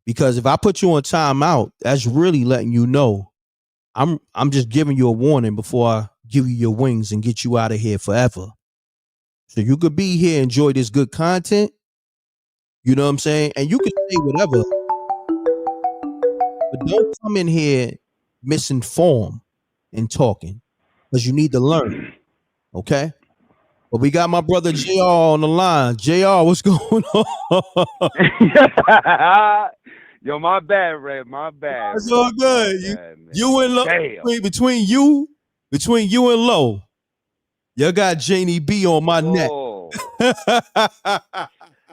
Because if I put you on timeout, that's really letting you know I'm just giving you a warning before I give you your wings and get you out of here forever. So you could be here, enjoy this good content. You know what I'm saying? And you can say whatever. But don't come in here misinformed and talking. Because you need to learn. Okay? But we got my brother JR on the line. JR, what's going on? Yo, my bad, Red. My bad. It's all good. You and Low. Between you and Low, you got Janie B on my neck.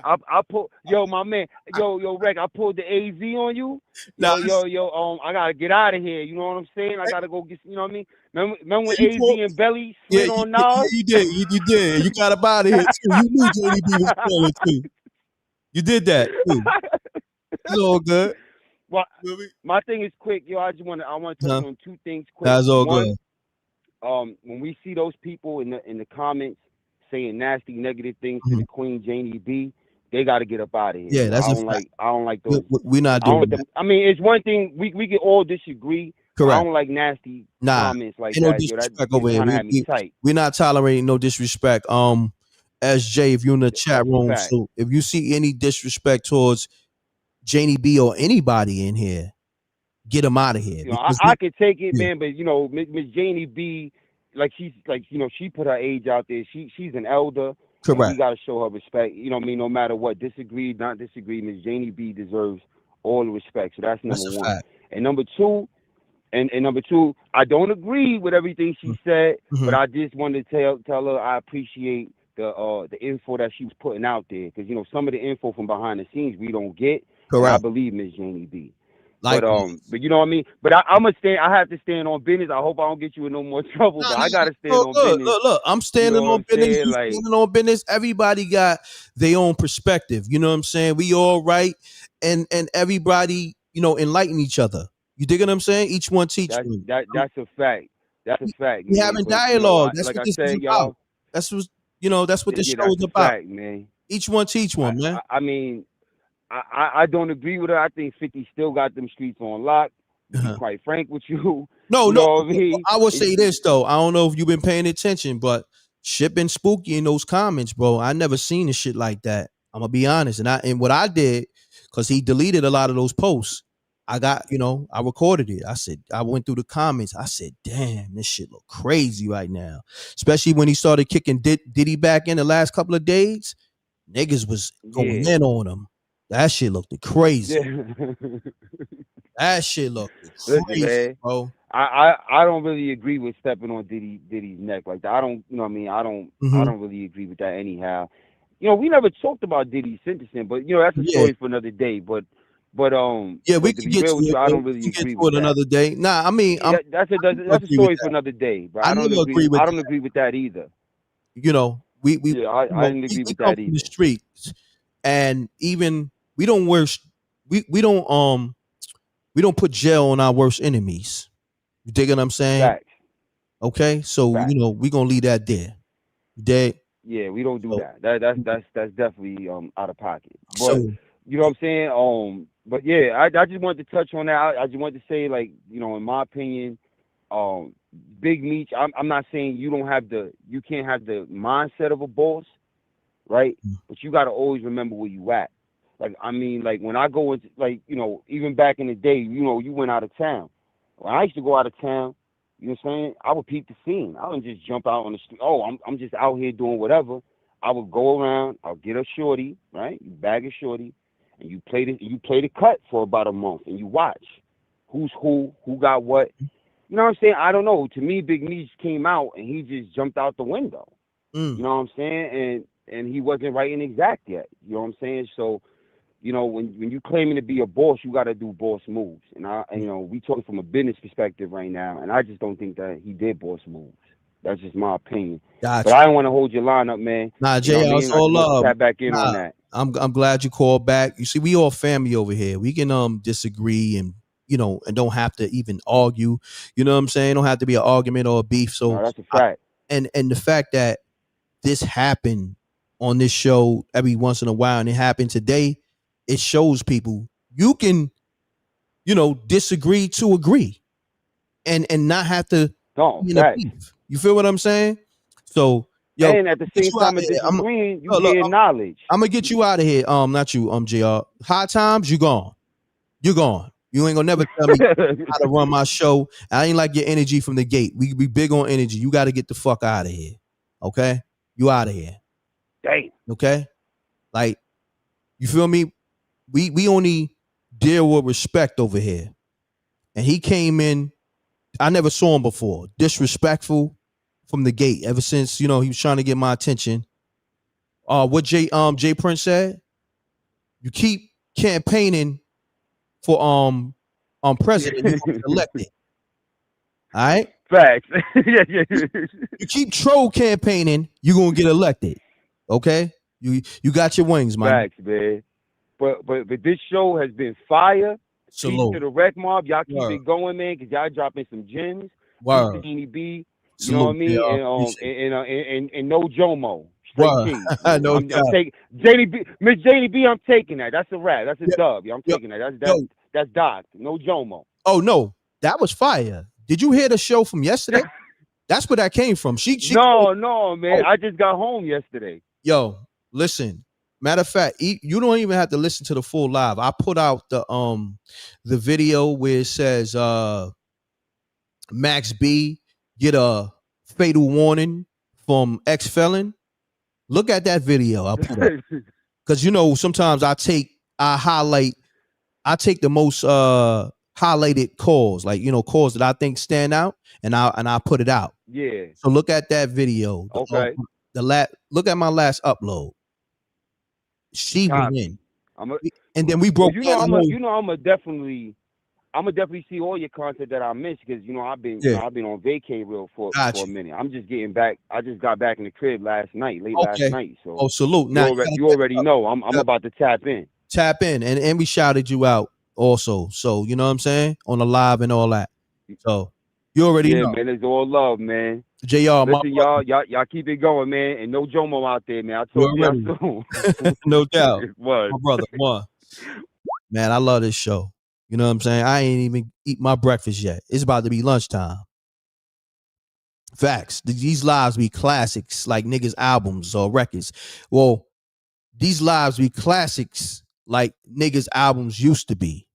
I pulled, my man, Reck, I pulled the AZ on you. I gotta get out of here. You know what I'm saying? I gotta go get, you know what I mean? Remember when AZ and Belly slid on Nas? Yeah, you did. You got up out of here too. You knew Janie B was calling too. You did that too. It's all good. Well, my thing is quick, I want to touch on two things quick. That's all good. When we see those people in the comments saying nasty, negative things to the Queen Janie B, they got to get up out of here. Yeah, that's I don't like those. We're not doing that. I mean, it's one thing we can all disagree. Correct. I don't like nasty comments like no that. Disrespect over here. We're not tolerating no disrespect. SJ, if you're in the chat room, so if you see any disrespect towards Janie B or anybody in here, get them out of here. You know, I could take it, man, but you know, Miss Janie B, like she's like, you know, she put her age out there. She's an elder. And we Correct. gotta show her respect. You know what I mean? No matter what, disagree, not disagree, Miss Janie B deserves all the respect. So that's number That's a one. fact. And number two, number two, I don't agree with everything she said, Mhm. but I just wanted to tell her I appreciate the info that she was putting out there, because you know some of the info from behind the scenes we don't get. And I Correct. believe Miss Janie B. Like, But you know what I mean. But I'm gonna stand. I have to stand on business. I hope I don't get you in no more trouble. nah, But nah, I gotta stand look, on look, business. look, look. I'm You standing know what on I'm business. saying? You Like, standing on business. Everybody got their own perspective. You know what I'm saying? We all right, and everybody, you know, enlighten each other. You dig what I'm saying? Each one teach one. that's a fact. That's a fact, We man. having But you know, dialogue. That's like what I this is said, about. y'all. That's what That's what the Yeah, show that's is a about. fact, man. Each one teach one, man. I mean, I don't agree with her. I think 50 still got them streets on lock. To be quite frank with you, No, you no. know what I mean? I would say this though. I don't know if you've been paying attention, but shit been spooky in those comments, bro. I never seen a shit like that. I'm gonna be honest, and what I did, because he deleted a lot of those posts. I got, I recorded it. I went through the comments. I said, damn, this shit look crazy right now. Especially when he started kicking Diddy back in the last couple of days. Niggas was going Yeah. in on him. That shit looked crazy. Yeah. That shit looked Listen, crazy, man. bro. I don't really agree with stepping on Diddy's neck like that. I don't, you know what I mean? I don't really agree with that anyhow. You know, we never talked about Diddy's sentencing, but you know that's a story for another day. But yeah, we to can be get real to with it. you, I Bro. don't We really can get agree to with it that. another day. Nah, I mean, Yeah, that's a story for another day, bro. I I don't never agree. with I don't that. agree with that either. You know, we Yeah, I didn't agree with come that from the either. streets, and even we don't worst. We don't put jail on our worst enemies. You dig what I'm saying? Facts. Okay, so Facts. we gonna leave that there. Dead. Yeah, we don't do So, that. That's definitely out of pocket. But so you know what I'm saying? But yeah, I just wanted to touch on that. I just wanted to say, like, you know, in my opinion, Big Meech, I'm not saying you can't have the mindset of a boss, right? But you gotta always remember where you at. Like, I mean, like when I go into, like, you know, even back in the day, you know, you went out of town. When I used to go out of town, you know what I'm saying? I would peep the scene. I wouldn't just jump out on the street. Oh, I'm just out here doing whatever. I would go around. I'll get a shorty, right? You bag a shorty, and you play the cut for about a month, and you watch who's who got what. You know what I'm saying? I don't know. To me, Big Meech came out and he just jumped out the window. You know what I'm saying? And he wasn't right and exact yet. You know what I'm saying? So, you know, when you claiming to be a boss, you got to do boss moves. And you know, we talking from a business perspective right now, and I just don't think that he did boss moves. That's just my opinion. Gotcha. But I don't want to hold your line up, man. Nah, You Jay, know what I it's mean? I all just want to love. tap back in on Nah, that. I'm glad you called back. You see, we all family over here. We can disagree and and don't have to even argue. You know what I'm saying? Don't have to be an argument or a beef. So No, that's a fact. And the fact that this happened on this show every once in a while and it happened today, it shows people you can, disagree to agree and not have to be in a beef. You feel what I'm saying? So, yo, And at the same time of disagreeing, you gain knowledge. I'm gonna get you out of here. Not you, JR. High times, you gone. You gone. You ain't gonna never tell me how to run my show. I ain't like your energy from the gate. We be big on energy. You got to get the fuck out of here. Okay? You out of here. Dang. Okay? Like, you feel me? We only deal with respect over here. And he came in, I never saw him before. Disrespectful from the gate. Ever since, he was trying to get my attention. What Jay Prince said, you keep campaigning for president, you're gonna get elected. All right? Facts. You keep troll campaigning, you're gonna get elected. Okay? You got your wings, man. Facts, man. But this show has been fire. Salute. Peace to the Rec Mob. Y'all keep Word. it going, man, because y'all dropping some gems. Word. Peace to Jeannie B. You Salute, know what I mean? JR. And no Jomo. Straight Word. cheese. No I'm doubt. taking Miss Janie B. I'm taking that. That's a wrap. That's a dub. I'm taking that. That's Doc. No Jomo. Oh no, that was fire. Did you hear the show from yesterday? That's where that came from. She No, man. I just got home yesterday. Yo, listen, Matter of fact, you don't even have to listen to the full live. I put out the video where it says Max B get a fatal warning from ex-felon. Look at that video I put up. Because sometimes I take the most highlighted calls, like calls that I think stand out, and I put it out. Yeah. So look at that video. Okay. Look at my last upload. She went in. And then we Well, broke down the whole. I'm gonna definitely see all your content that I missed because I've been on vacay real for a minute. I'm just getting back. I just got back in the crib last night. So salute. Now you already know I'm about to tap in. Tap in, and we shouted you out also. So you know what I'm saying, on the live and all that. So you already know. Man, it's all love, man. JR, listen, y'all keep it going, man, and no Jomo out there, man. I told you soon. No doubt. My brother, one. Man, I love this show. You know what I'm saying? I ain't even eat my breakfast yet. It's about to be lunchtime. Facts. These lives be classics like niggas' albums or records. Well, these lives be classics like niggas' albums used to be.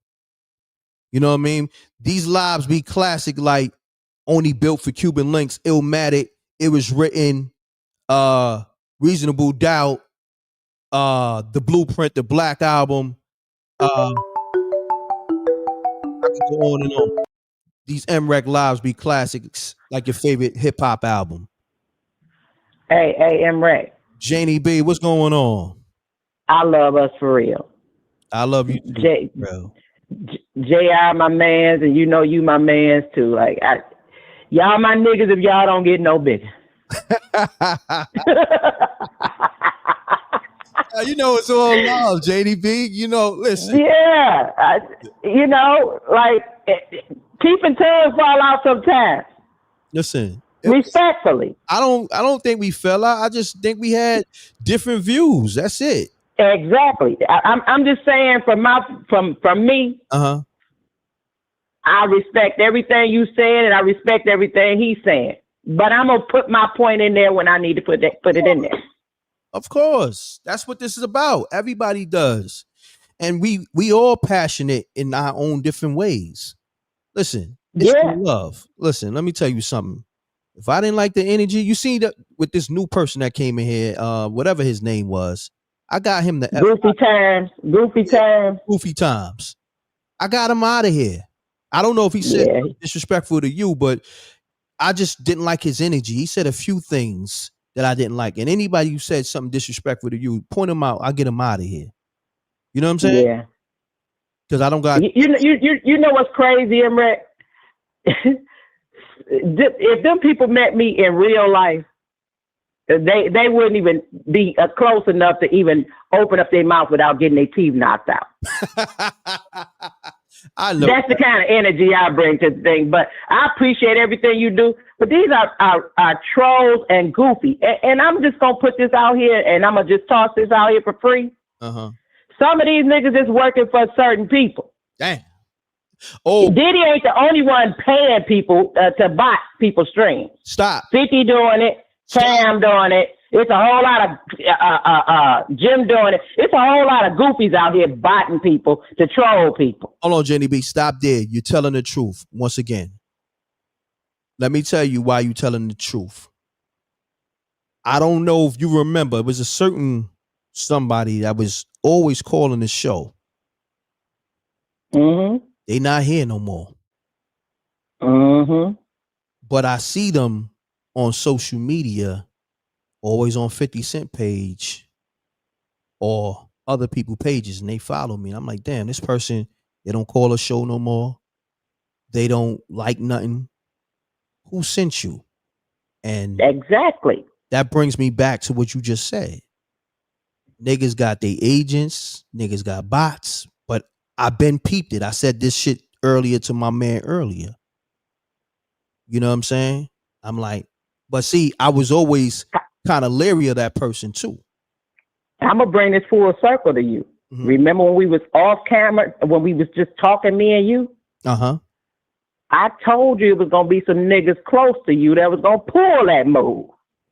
You know what I mean? These lives be classic like Only Built for Cuban Links, Illmatic, It Was Written, Reasonable Doubt, The Blueprint, the Black Album. I could go on and on. These M.Reck lives be classics like your favorite hip hop album. Hey, M.Reck. Janie B, what's going on? I love us for real. I love you too, bro. JR my mans, and you my mans too. Like y'all my niggas if y'all don't get no bigger. It's all love, JDB. Listen. Yeah, like keeping tongues fall out sometimes. Listen, respectfully. I don't think we fell out. I just think we had different views. That's it. Exactly. I'm just saying from me. I respect everything you saying, and I respect everything he's saying. But I'm gonna put my point in there when I need to put it in there. Of course, that's what this is about. Everybody does, and we all passionate in our own different ways. Listen, it's love. Listen, let me tell you something. If I didn't like the energy, you see that with this new person that came in here, whatever his name was, I got him the Goofy Times. I got him out of here. I don't know if he said disrespectful to you, but I just didn't like his energy. He said a few things that I didn't like. And anybody who said something disrespectful to you, point him out. I'll get him out of here. You know what I'm saying? Yeah. Because I don't got. You know what's crazy, M.Reck? If them people met me in real life, they wouldn't even be close enough to even open up their mouth without getting their teeth knocked out. I know. That's the kind of energy I bring to the thing. But I appreciate everything you do. But these are trolls and goofy. And I'm just going to put this out here, and I'm going to just toss this out here for free. Some of these niggas is working for certain people. Damn. Oh, Diddy ain't the only one paying people to buy people's streams. Stop. 50 doing it. Cam doing it. It's a whole lot of Jim doing it. It's a whole lot of goofies out here botting people to troll people. Hold on, Jenny B. Stop there. You're telling the truth once again. Let me tell you why you're telling the truth. I don't know if you remember. It was a certain somebody that was always calling the show. They not here no more. But I see them on social media, always on 50 Cent page or other people pages, and they follow me. And I'm like, damn, this person, they don't call a show no more. They don't like nothing. Who sent you? And exactly. That brings me back to what you just said. Niggas got their agents, niggas got bots, but I've been peeped it. I said this shit earlier to my man earlier. You know what I'm saying? I'm like, but see, I was always kind of leery of that person too. I'm gonna bring this full circle to you. Remember when we was off camera, when we was just talking, me and you? I told you it was gonna be some niggas close to you that was gonna pull that move.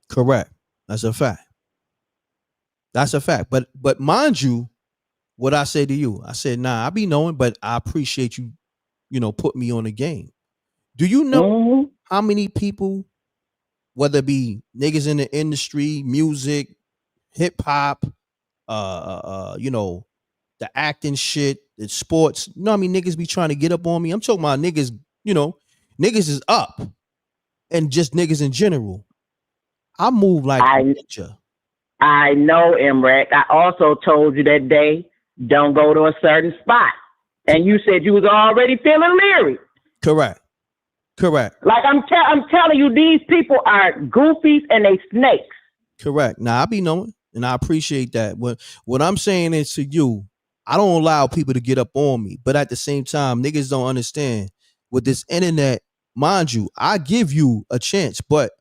Correct. That's a fact. That's a fact. But mind you, what I said to you, I said, nah, I be knowing, but I appreciate you, put me on the game. Do you know how many people, whether it be niggas in the industry, music, hip hop, the acting shit, the sports, you know what I mean, niggas be trying to get up on me. I'm talking about niggas, niggas is up. And just niggas in general. I move like a ninja. I know, M.Reck. I also told you that day, don't go to a certain spot. And you said you was already feeling leery. Correct. Like I'm telling you, these people are goofies and they snakes. Correct. Now I be knowing, and I appreciate that. What I'm saying is to you, I don't allow people to get up on me. But at the same time, niggas don't understand with this internet, mind you, I give you a chance, but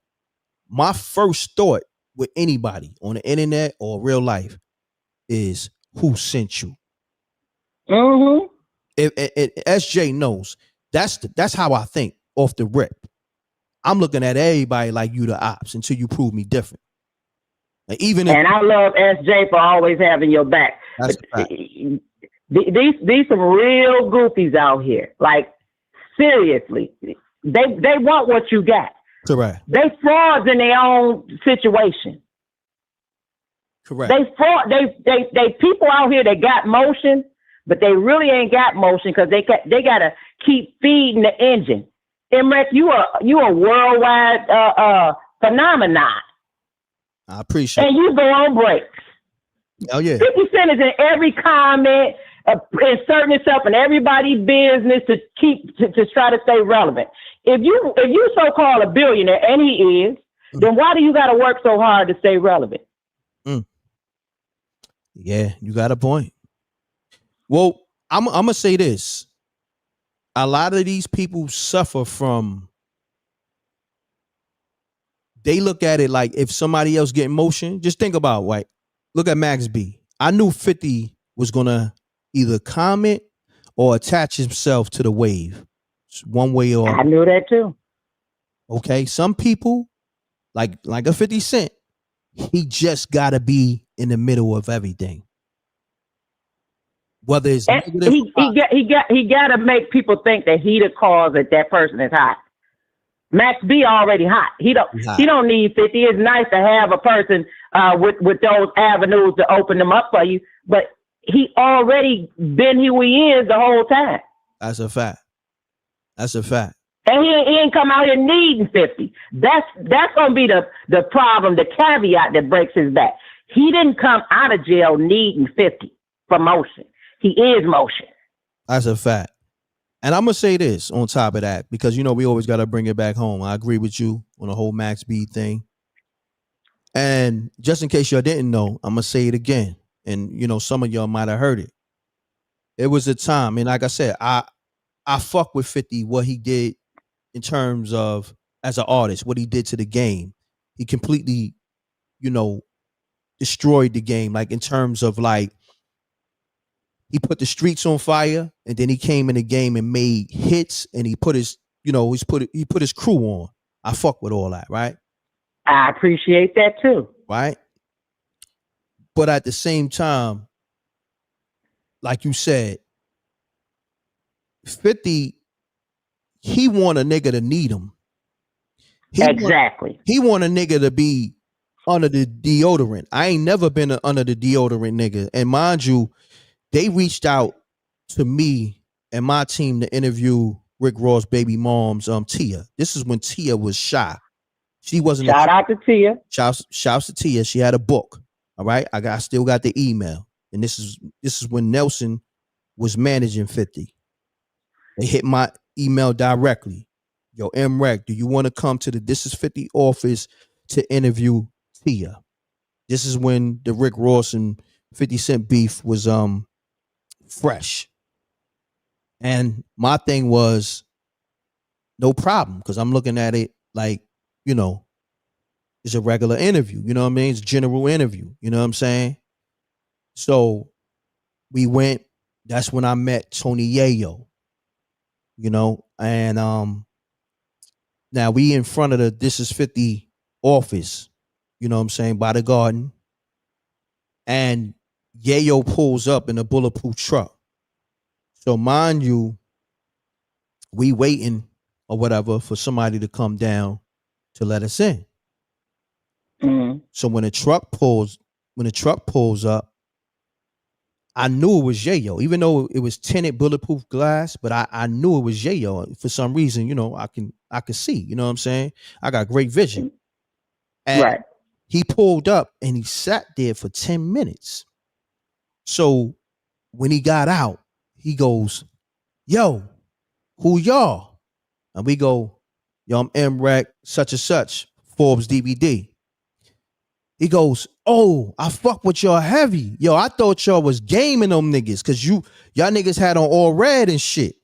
my first thought with anybody on the internet or real life is who sent you. If SJ knows, that's how I think off the rip. I'm looking at everybody like you the ops until you prove me different. And I love SJ for always having your back. That's these some real goofies out here. Like seriously, they want what you got. Correct. They frauds in their own situation. Correct. They people out here that got motion, but they really ain't got motion because they gotta keep feeding the engine. M.Reck, you a worldwide phenomenon. I appreciate it. And you go on breaks. Oh yeah. 50 Cent is in every comment, inserting himself in everybody's business to try to stay relevant. If you so-called a billionaire, and he is, then why do you got to work so hard to stay relevant? Yeah, you got a point. Well, I'm gonna say this. A lot of these people suffer from, they look at it like if somebody else get motion, just think about, like, look at Max B. I knew 50 was gonna either comment or attach himself to the wave. One way or I knew that too. Okay. Some people, like a 50 Cent, he just gotta be in the middle of everything. Whether it's he got to make people think that he the cause that person is hot. Max B already hot. He don't need 50. It's nice to have a person with those avenues to open them up for you, but he already been who he is the whole time. That's a fact. And he ain't come out here needing 50. That's gonna be the problem, the caveat that breaks his back. He didn't come out of jail needing 50 for motion. He is motion. That's a fact. And I'm gonna say this on top of that, because we always gotta bring it back home. I agree with you on the whole Max B thing. And just in case y'all didn't know, I'm gonna say it again. And some of y'all might have heard it. It was a time, and like I said, I fuck with 50, what he did in terms of as an artist, what he did to the game. He completely, destroyed the game, like in terms of like, he put the streets on fire, and then he came in the game and made hits, and he put his, he put his crew on. I fuck with all that, right? I appreciate that too. Right? But at the same time, like you said, 50, he want a nigga to need him. Exactly. He want a nigga to be under the deodorant. I ain't never been under the deodorant nigga. And mind you, they reached out to me and my team to interview Rick Ross' baby mom's Tia. This is when Tia was shy. She wasn't. Shout out to Tia. Shouts to Tia. She had a book. All right. I still got the email. And this is when Nelson was managing 50. They hit my email directly. Yo, M.Reck, do you want to come to the This Is 50 office to interview Tia? This is when the Rick Ross and 50 Cent beef was fresh. And my thing was no problem, because I'm looking at it like, it's a regular interview. You know what I mean? It's a general interview. You know what I'm saying? So we went. That's when I met Tony Yayo. And now we in front of the This Is 50 office, you know what I'm saying, by the garden. and Yayo pulls up in a bulletproof truck. So mind you, we waiting or whatever for somebody to come down to let us in. So when the truck pulls up, I knew it was Yayo, even though it was tinted bulletproof glass, but I knew it was Yayo. For some reason, I could see, you know what I'm saying? I got great vision. And he pulled up and he sat there for 10 minutes. So when he got out, he goes, "Yo, who y'all?" And we go, "Yo, I'm M.Reck, such and such, Forbes DVD." He goes, "Oh, I fuck with y'all heavy. Yo, I thought y'all was gaming them niggas because y'all niggas had on all red and shit."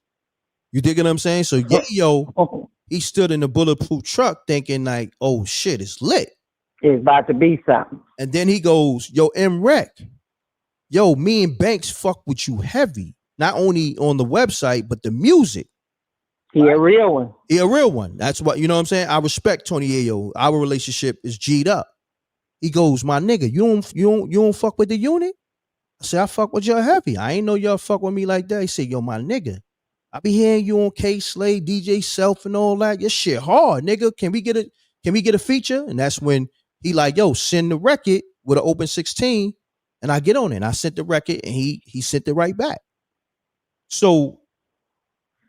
You digging what I'm saying? So Yayo, he stood in the bulletproof truck thinking like, "Oh shit, it's lit. It's about to be something." And then he goes, "Yo, M.Reck, yo, me and Banks fuck with you heavy. Not only on the website, but the music. He a real one. He a real one. That's what, you know what I'm saying? I respect Tony Yayo. Our relationship is G'd up." He goes, "My nigga, you don't fuck with the unit?" I said, "I fuck with y'all heavy. I ain't know y'all fuck with me like that." He said, "Yo, my nigga, I be hearing you on K Slade, DJ Self and all that. Your shit hard, nigga. Can we get a feature?" And that's when he like, "Yo, send the record with an open 16 and I get on it." And I sent the record and he sent it right back. So,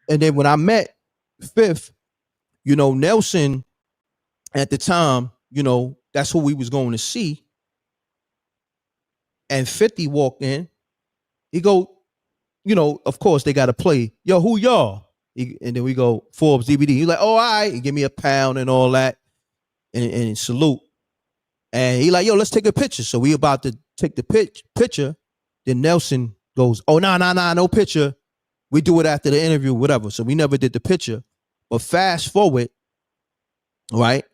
and then when I met Fifth, Nelson at the time, that's who we was going to see. And 50 walked in. He go, of course they got to play. "Yo, who y'all?" And then we go, "Forbes DVD." He's like, "Oh, all right." He give me a pound and all that and salute. And he like, "Yo, let's take a picture." So we about to take the picture. Then Nelson goes, "Oh, nah, no picture. We do it after the interview, whatever." So we never did the picture. But fast forward, right?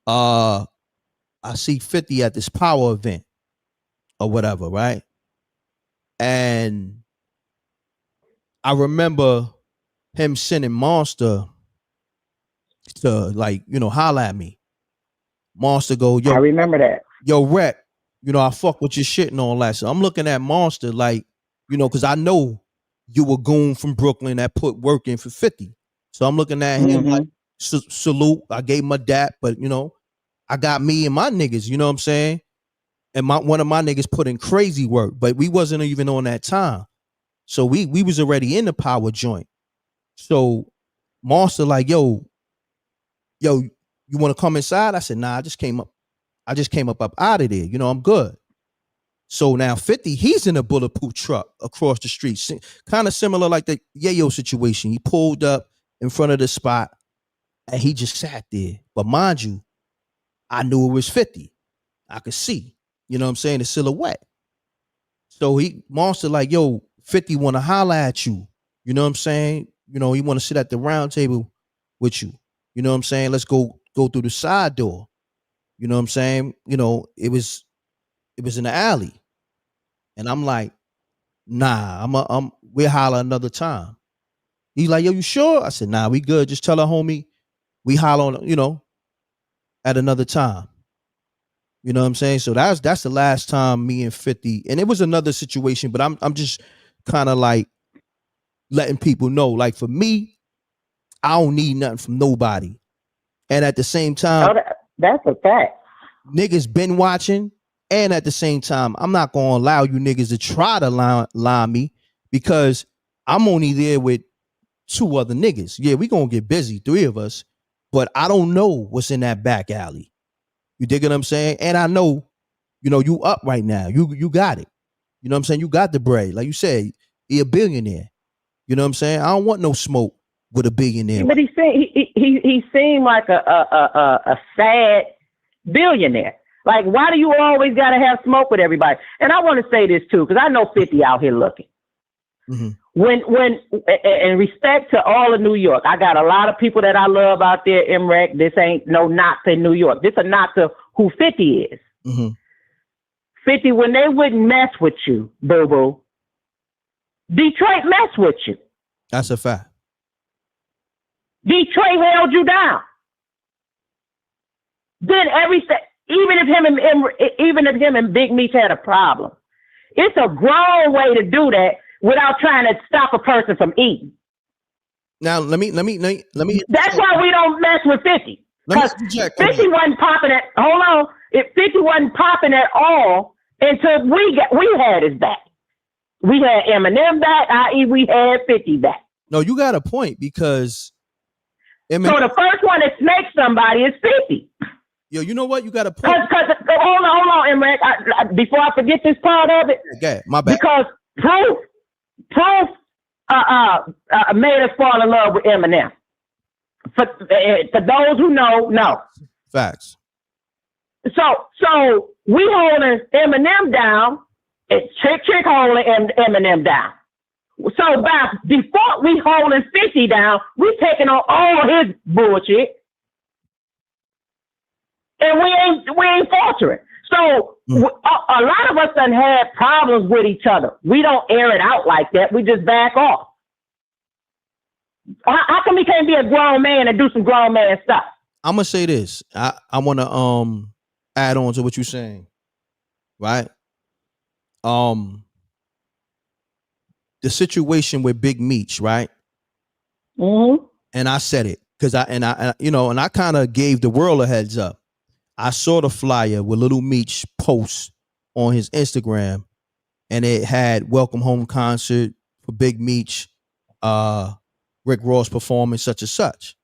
I see 50 at this power event or whatever, right? And I remember him sending Monster to holler at me. Monster go, "Yo, I remember that. Yo, Reck, I fuck with your shit and all that." So I'm looking at Monster like, because I know you were goon from Brooklyn that put work in for 50. So I'm looking at him like, salute. I gave him a dap, but I got me and my niggas, you know what I'm saying? And one of my niggas put in crazy work, but we wasn't even on that time. So we was already in the power joint. So Monster like, yo, you want to come inside? I said, "Nah, I just came up out of there. I'm good." So now 50, he's in a bulletproof truck across the street. Kind of similar like the Yayo situation. He pulled up in front of the spot and he just sat there. But mind you, I knew it was 50. I could see, you know what I'm saying, the silhouette. So Monster like, "Yo, 50 want to holler at you. You know what I'm saying? He want to sit at the round table with you. You know what I'm saying? Let's go through the side door." You know what I'm saying? It was in the alley. And I'm like, "Nah, we'll holler another time." He's like, "Yo, you sure?" I said, "Nah, we good. Just tell her homie we holler on, at another time." You know what I'm saying? So that's the last time me and 50, and it was another situation, but I'm just kind of like letting people know, like for me, I don't need nothing from nobody. And at the same time, that's a fact. Niggas been watching, and at the same time, I'm not gonna allow you niggas to try to lie me because I'm only there with 2 other niggas. Yeah, we gonna get busy, 3 of us, but I don't know what's in that back alley. You dig what I'm saying? And I know, you up right now. You got it. You know what I'm saying? You got the bread. Like you said, he a billionaire. You know what I'm saying? I don't want no smoke with a billionaire. But he seemed like a sad billionaire. Like, why do you always got to have smoke with everybody? And I want to say this too, because I know 50 out here looking. Mm-hmm. When in respect to all of New York, I got a lot of people that I love out there. M.Reck, this ain't no knock to New York. This a knock to who 50 is. Mm-hmm. 50, when they wouldn't mess with you, boo-boo, Detroit messed with you. That's a fact. Detroit held you down. Then even if him and Big Meech had a problem, It's a grown way to do that without trying to stop a person from eating. Now let me. That's why we don't mess with 50. Because 50 wasn't popping at. Hold on, if 50 wasn't popping at all until we had his back. We had Eminem back, i.e., we had 50 back. No, you got a point because Eminem, so the first one to snake somebody is 50. Yo, you know what? You got a point. Because hold on, M.Reck. Before I forget this part of it. Okay, my bad. Because Proof made us fall in love with Eminem. For those who know. Facts. So we holding Eminem down. It's Trick holding Eminem down. So before we holding 50 down, we taking on all his bullshit, and we ain't faltering. So a lot of us done had problems with each other. We don't air it out like that. We just back off. How come we can't be a grown man and do some grown man stuff? I'm gonna say this. I want to add on to what you're saying, right? The situation with Big Meech, right? Mm-hmm. And I said it because I kind of gave the world a heads up. I saw the flyer with Little Meech post on his Instagram, and it had welcome home concert for Big Meech, Rick Ross performing such and such.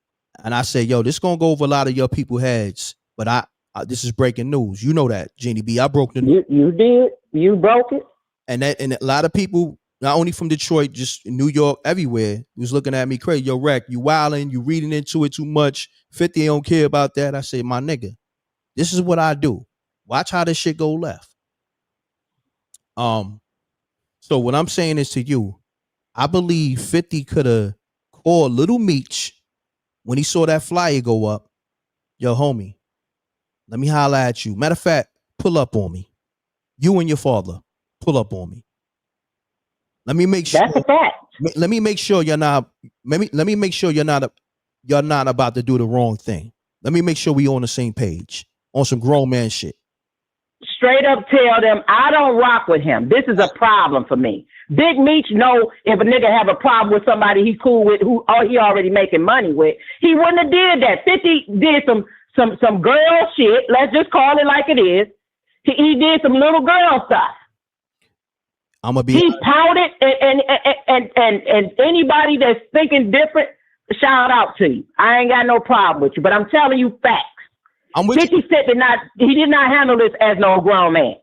And I said, yo, this gonna go over a lot of your people heads, but I this is breaking news. You know that, Jeannie B. I broke the news. You did. You broke it. And a lot of people, not only from Detroit, just New York, everywhere, was looking at me crazy. Yo, Reck, you wilding, you reading into it too much. 50 don't care about that. I said, my nigga, this is what I do. Watch how this shit go left. So what I'm saying is to you, I believe 50 could have called Little Meech when he saw that flyer go up. Yo, homie, let me holler at you. Matter of fact, pull up on me. You and your father, pull up on me. Let me make sure. That's a fact. Let me make sure you're not. Let me make sure you're not about to do the wrong thing. Let me make sure we on the same page on some grown man shit. Straight up tell them I don't rock with him. This is a problem for me. Big Meech know if a nigga have a problem with somebody he cool with who he already making money with, he wouldn't have did that. 50 did some girl shit. Let's just call it like it is. He did some little girl stuff. He pouted and anybody that's thinking different, shout out to you. I ain't got no problem with you, but I'm telling you facts. 50 Cent did not handle this as no grown man.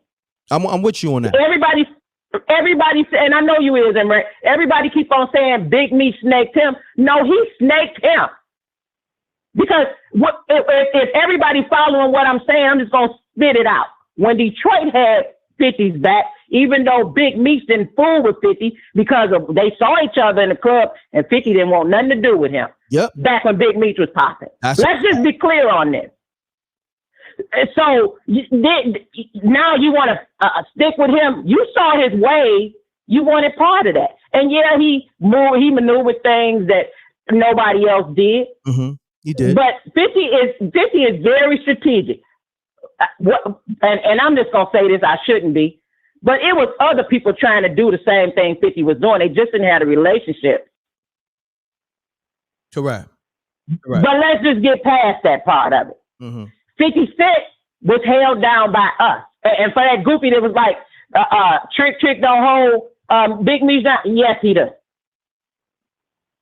I'm with you on that. Everybody, and I know you is, M.Reck. Everybody keep on saying Big Meech snaked him. No, he snaked him. Because if everybody following what I'm saying, I'm just gonna spit it out. When Detroit had 50's back, even though Big Meech didn't fool with 50 because they saw each other in the club and 50 didn't want nothing to do with him. Yep. Back when Big Meech was popping. Let's just be clear on this. So now you want to stick with him. You saw his way. You wanted part of that. And yeah, he maneuvered things that nobody else did. Mm-hmm. He did. But 50 is very strategic. And I'm just going to say this, I shouldn't be. But it was other people trying to do the same thing 50 was doing. They just didn't have a relationship. Correct. But let's just get past that part of it. Mm-hmm. 50 Cent was held down by us. And for that goofy that was like, Trick don't hold Big Meech down. Yes, he does.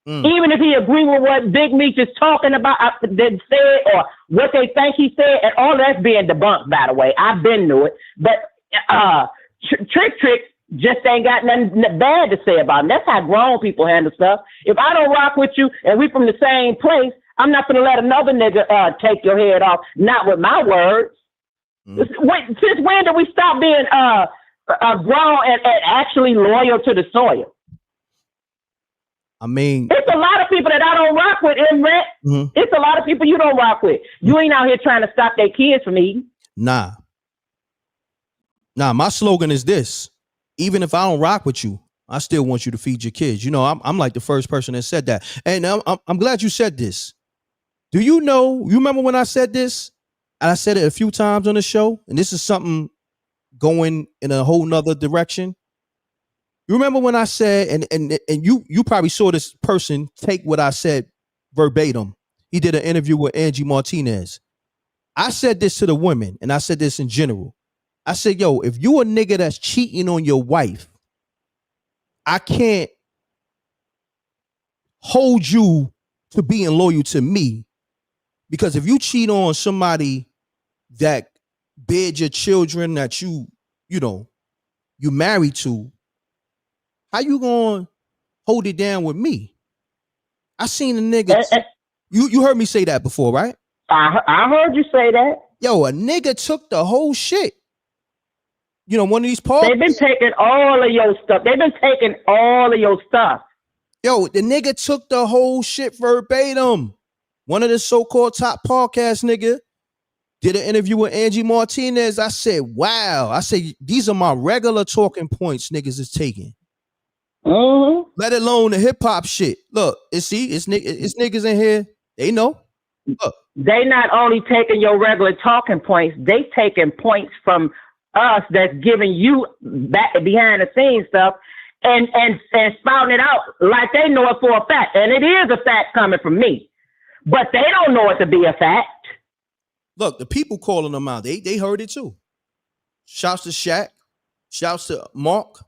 Even if he agree with what Big Meech is talking about, said, or what they think he said, and all that's being debunked, by the way. I've been to it. But Trick just ain't got nothing bad to say about him. That's how grown people handle stuff. If I don't rock with you and we from the same place, I'm not going to let another nigga take your head off. Not with my words. Since when did we stop being grown and actually loyal to the soil? I mean, it's a lot of people that I don't rock with, M.Reck. Mm-hmm. It's a lot of people you don't rock with. You ain't out here trying to stop their kids from eating. Nah, my slogan is this. Even if I don't rock with you, I still want you to feed your kids. You know, I'm like the first person that said that. And I'm glad you said this. Do you know, you remember when I said this? And I said it a few times on the show. And this is something going in a whole nother direction. You remember when I said, and you probably saw this person take what I said verbatim. He did an interview with Angie Martinez. I said this to the women, and I said this in general. I said, yo, if you a nigga that's cheating on your wife, I can't hold you to being loyal to me, because if you cheat on somebody that bid your children that you married to, how you gonna hold it down with me? I seen a nigga. You heard me say that before, right? I heard you say that. Yo, a nigga took the whole shit. One of these parties. They've been taking all of your stuff. Yo, the nigga took the whole shit verbatim. One of the so-called top podcast nigga did an interview with Angie Martinez. I said, wow. I said, these are my regular talking points niggas is taking. Mm-hmm. Let alone the hip hop shit. Look, it's niggas in here. They know. Look. They not only taking your regular talking points, they taking points from us that's giving you back behind the scenes stuff and spouting it out like they know it for a fact. And it is a fact coming from me. But they don't know it to be a fact. Look, the people calling them out, they heard it too. Shouts to Shaq. Shouts to Mark.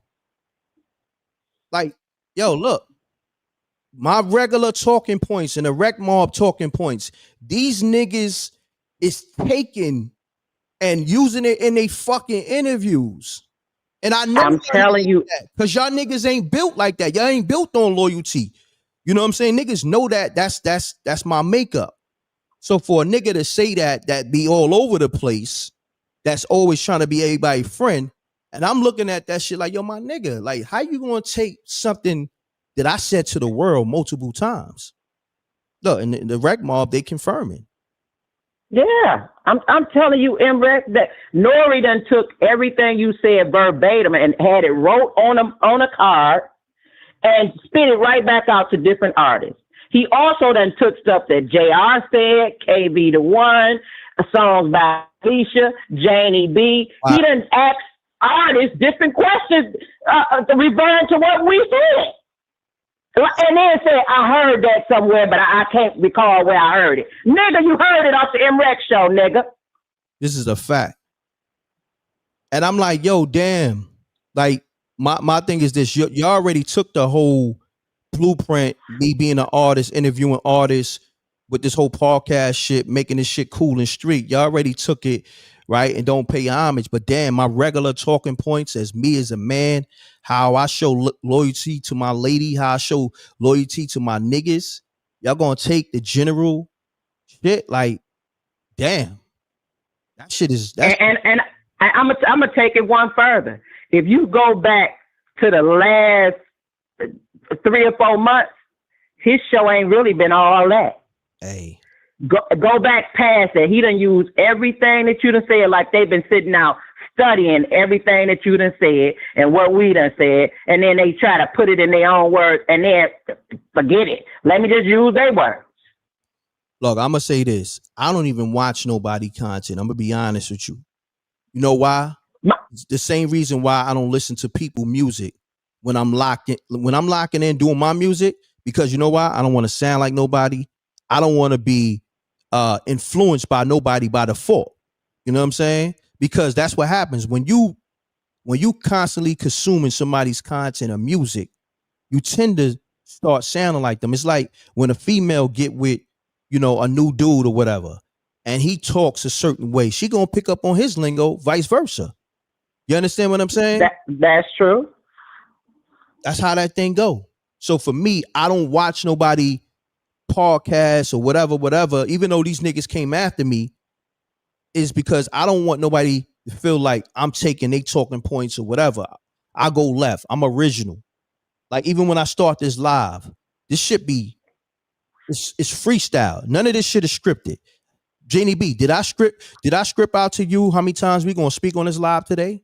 Like, yo, look. My regular talking points and the rec mob talking points, these niggas is taking and using it in they fucking interviews. And I'm telling you, because y'all niggas ain't built like that. Y'all ain't built on loyalty. You know what I'm saying? Niggas know that that's my makeup. So for a nigga to say that be all over the place, that's always trying to be everybody's friend, and I'm looking at that shit like, yo, my nigga, like, how you gonna take something that I said to the world multiple times? Look, and the rec mob, they confirming. Yeah, I'm telling you, M.Reck, that Nori done took everything you said verbatim and had it wrote on a card and spit it right back out to different artists. He also done took stuff that JR said, KB the One, songs by Alicia, Janie B. Wow. He done asked artists different questions referring to what we said. And then say, I heard that somewhere, but I can't recall where I heard it. Nigga, you heard it off the M.Reck show, nigga. This is a fact. And I'm like, yo, damn. Like, my thing is this. You already took the whole blueprint, me being an artist, interviewing artists with this whole podcast shit, making this shit cool and street. You already took it, right? And don't pay homage. But damn, my regular talking points as me as a man, how I show loyalty to my lady, how I show loyalty to my niggas. Y'all gonna take the general shit? Like, damn. That shit is... And I'm gonna take it one further. If you go back to the last 3 or 4 months, his show ain't really been all that. Hey. Go back past that. He done used everything that you done said, like they've been sitting out studying everything that you done said and what we done said, and then they try to put it in their own words and then forget it. Let me just use their words. Look, I'm gonna say this. I don't even watch nobody content. I'm gonna be honest with you. You know why? It's the same reason why I don't listen to people music when I'm locking in doing my music, because you know why? I don't want to sound like nobody. I don't want to be influenced by nobody by default. You know what I'm saying? Because that's what happens when you constantly consuming somebody's content or music, you tend to start sounding like them. It's like when a female get with, a new dude or whatever, and he talks a certain way, she gonna pick up on his lingo, vice versa. You understand what I'm saying? That's true. That's how that thing go. So for me, I don't watch nobody podcast or whatever, even though these niggas came after me, is because I don't want nobody to feel like I'm taking they talking points or whatever. I go left. I'm original. Like even when I start this live, this shit it's freestyle. None of this shit is scripted. Janie B, did I script out to you how many times we gonna speak on this live today?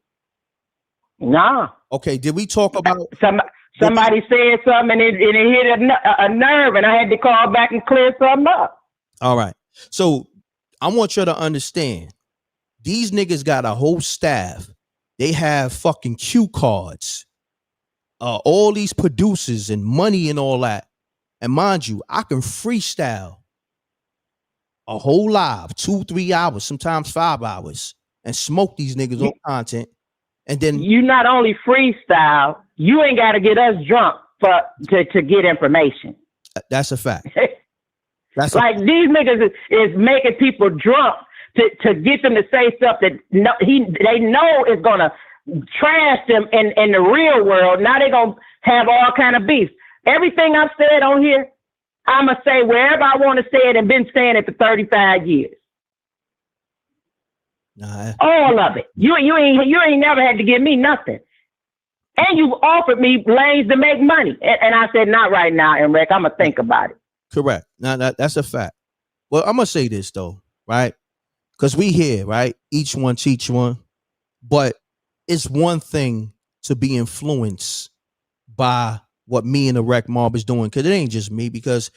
Nah. Okay, did we talk about somebody said something and it hit a nerve and I had to call back and clear something up. All right. So I want you to understand, these niggas got a whole staff They have fucking cue cards, all these producers and money and all that. And mind you, I can freestyle a whole live, 2-3 hours, sometimes 5 hours, and smoke these niggas on content. And then you not only freestyle, you ain't got to get us drunk to get information. That's a fact. That's like these niggas is making people drunk to get them to say stuff that they know is gonna trash them in the real world. Now they gonna have all kind of beef. Everything I've said on here, I'ma say wherever I want to say it, and been saying it for 35 years. All of it. You ain't never had to give me nothing. And you offered me lanes to make money. And I said, not right now, M.Reck. I'm going to think about it. Correct. Now, that's a fact. Well, I'm going to say this, though, right? Because we here, right? Each one teach one. But it's one thing to be influenced by what me and the Rec Mob is doing. Because it ain't just me. Because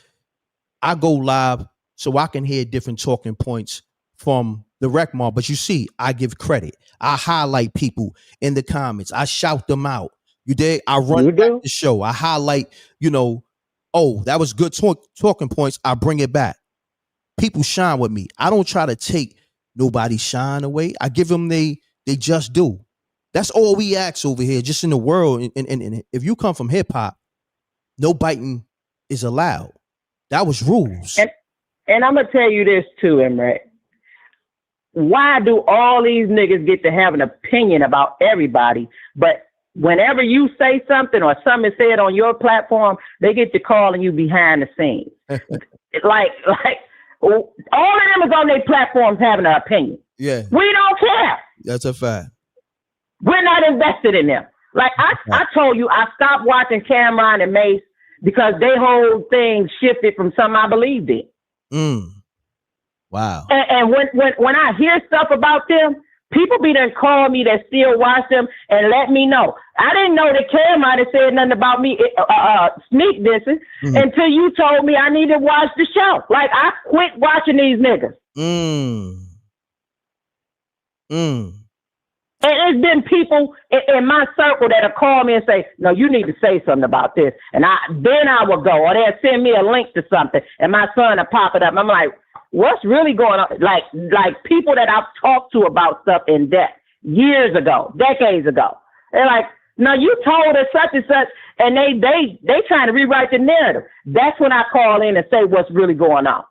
I go live so I can hear different talking points from the Rec Mob. But you see, I give credit. I highlight people in the comments. I shout them out. You dig? I run back the show. I highlight, oh, that was good talking points. I bring it back. People shine with me. I don't try to take nobody's shine away. I give them they just do. That's all we ask over here, just in the world. And if you come from hip hop, no biting is allowed. That was rules. And I'm gonna tell you this too, M.Reck. Why do all these niggas get to have an opinion about everybody, but whenever you say something or something is said on your platform, they get to calling you behind the scenes? like all of them is on their platforms having an opinion. Yeah. We don't care. That's a fact. We're not invested in them. Like I told you, I stopped watching Cameron and Mace because they whole thing shifted from something I believed in. Wow. And when I hear stuff about them, people be done call me that still watch them and let me know. I didn't know that Cameron had said nothing about me sneak dissing until you told me I needed to watch the show. Like, I quit watching these niggas. And it's been people in my circle that'll call me and say, no, you need to say something about this. And then I will go, or they'll send me a link to something and my son will pop it up. I'm like, what's really going on? Like people that I've talked to about stuff in depth years ago, decades ago. They're like, no, you told us such and such, and they trying to rewrite the narrative. That's when I call in and say what's really going on.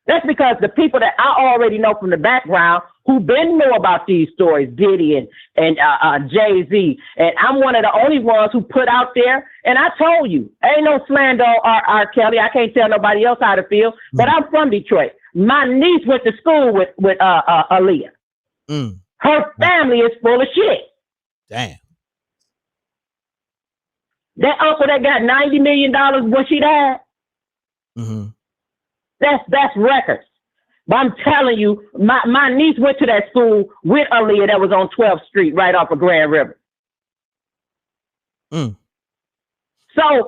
That's because the people that I already know from the background who been know about these stories, Diddy and Jay-Z, and I'm one of the only ones who put out there. And I told you, ain't no slander on R. Kelly. I can't tell nobody else how to feel, but I'm from Detroit. My niece went to school with Aaliyah. Her family is full of shit. Damn. That uncle that got $90 million when she died. That's records. But I'm telling you, my niece went to that school with Aaliyah that was on 12th Street right off of Grand River. So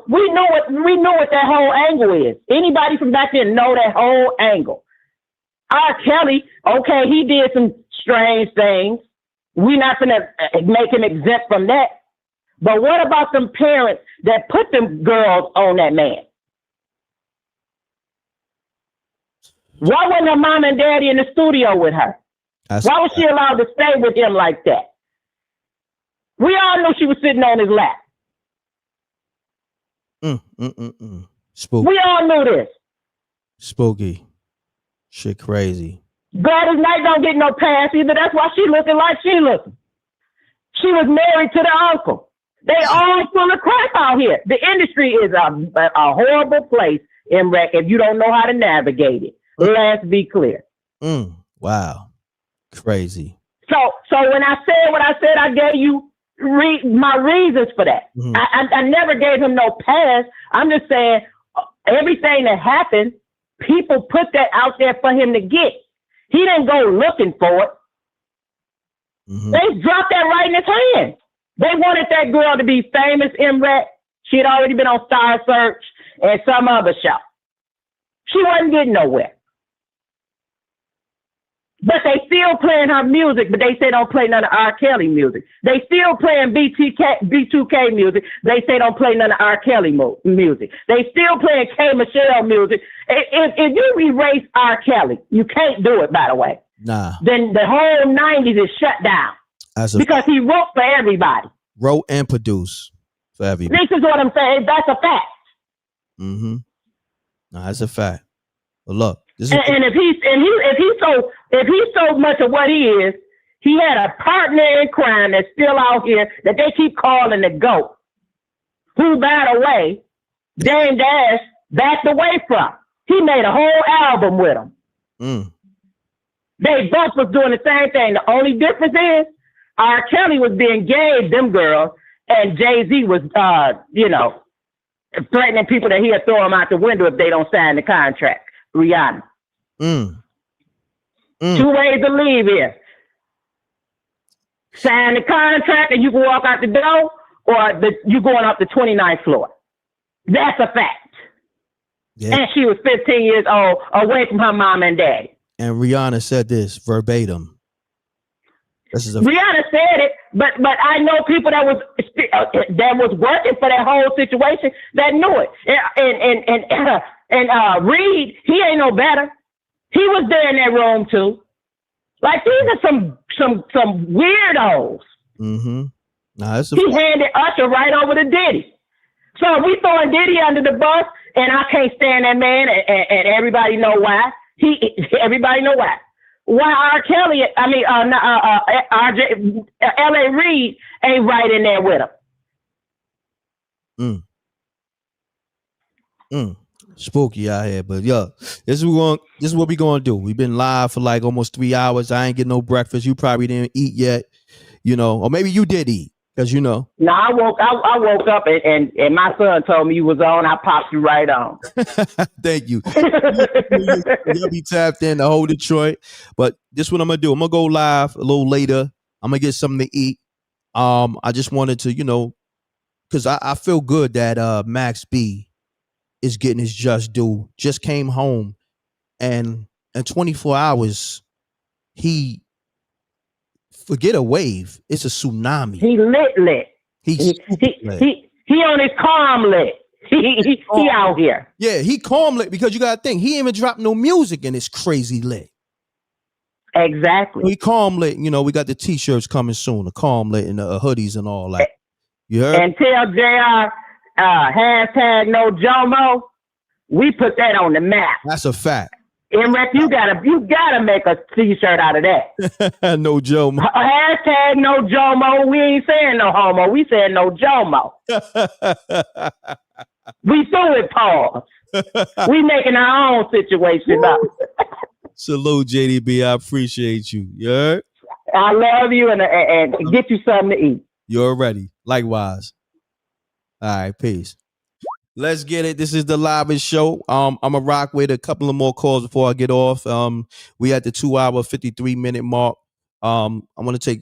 we know what that whole angle is. Anybody from back then know that whole angle. R. Kelly, okay, he did some strange things. We're not gonna make him exempt from that. But what about them parents that put them girls on that man? Why wasn't her mom and daddy in the studio with her? Why was she allowed to stay with him like that? We all knew she was sitting on his lap. Spooky. We all knew this. Spooky. Shit crazy. Gladys Knight don't get no pass either. That's why she looking like she looking. She was married to the uncle. They all full of crap out here. The industry is a horrible place, M.Reck, if you don't know how to navigate it. Let's be clear. Wow. Crazy. So when I said what I said, I gave you my reasons for that. I never gave him no pass. I'm just saying everything that happened, people put that out there for him to get. He didn't go looking for it. They dropped that right in his hand. They wanted that girl to be famous, M.Reck. She had already been on Star Search and some other show. She wasn't getting nowhere. But they still playing her music, but they say don't play none of R. Kelly music. They still playing B2K music. They say don't play none of R. Kelly music. They still playing K. Michelle music. If you erase R. Kelly, you can't do it, by the way. Nah. Then the whole 90s is shut down. Because he wrote for everybody. Wrote and produced for everybody. This is what I'm saying. That's a fact. Mm-hmm. Nah, that's a fact. But look, and if he's so much of what he is, he had a partner in crime that's still out here that they keep calling the GOAT, who, by the way, Dame Dash backed away from. He made a whole album with him. They both was doing the same thing. The only difference is R. Kelly was being gay to them girls, and Jay-Z was, threatening people that he'll throw them out the window if they don't sign the contract. Rihanna. Two ways to leave here. Sign the contract and you can walk out the door, or you going up the 29th floor. That's a fact. Yeah. And she was 15 years old, away from her mom and daddy. And Rihanna said this verbatim. Rihanna said it, but I know people that was working for that whole situation that knew it. And Reed, he ain't no better. He was there in that room too. Like, these are some weirdos. Mm-hmm. He handed Usher right over to Diddy. So we throwing Diddy under the bus, and I can't stand that man, and everybody know why. Everybody know why. Why R. Kelly, L.A. Reid ain't right in there with him. Spooky out here, but this is what we gonna do. We've been live for like almost 3 hours. I ain't getting no breakfast. You probably didn't eat yet, or maybe you did eat, because No, I woke up and my son told me you was on. I popped you right on. Thank you. You'll be tapped in the whole Detroit. But this is what I'm gonna do. I'm gonna go live a little later. I'm gonna get something to eat. I just wanted to, because I feel good that Max B is getting his just due. Just came home, and in 24 hours, forget a wave. It's a tsunami. He lit. He on his calm lit. He out here. Yeah, he calm lit, because you gotta think, he ain't even dropped no music and it's crazy lit. Exactly. He calm lit. We got the t-shirts coming soon, the calm lit and the hoodies and all that. You heard? And tell JR, hashtag no Jomo. We put that on the map. That's a fact. M.Reck, you gotta make a t-shirt out of that. No Jomo. Hashtag no Jomo. We ain't saying no homo. We saying no Jomo. We threw it, Paul. We making our own situation up. Salute, JDB. I appreciate you. You heard? I love you, and get you something to eat. You're ready. Likewise. All right, peace. Let's get it. This is the live show. I'm gonna rock with a couple of more calls before I get off. We at the 2 hour 53-minute mark. I'm gonna take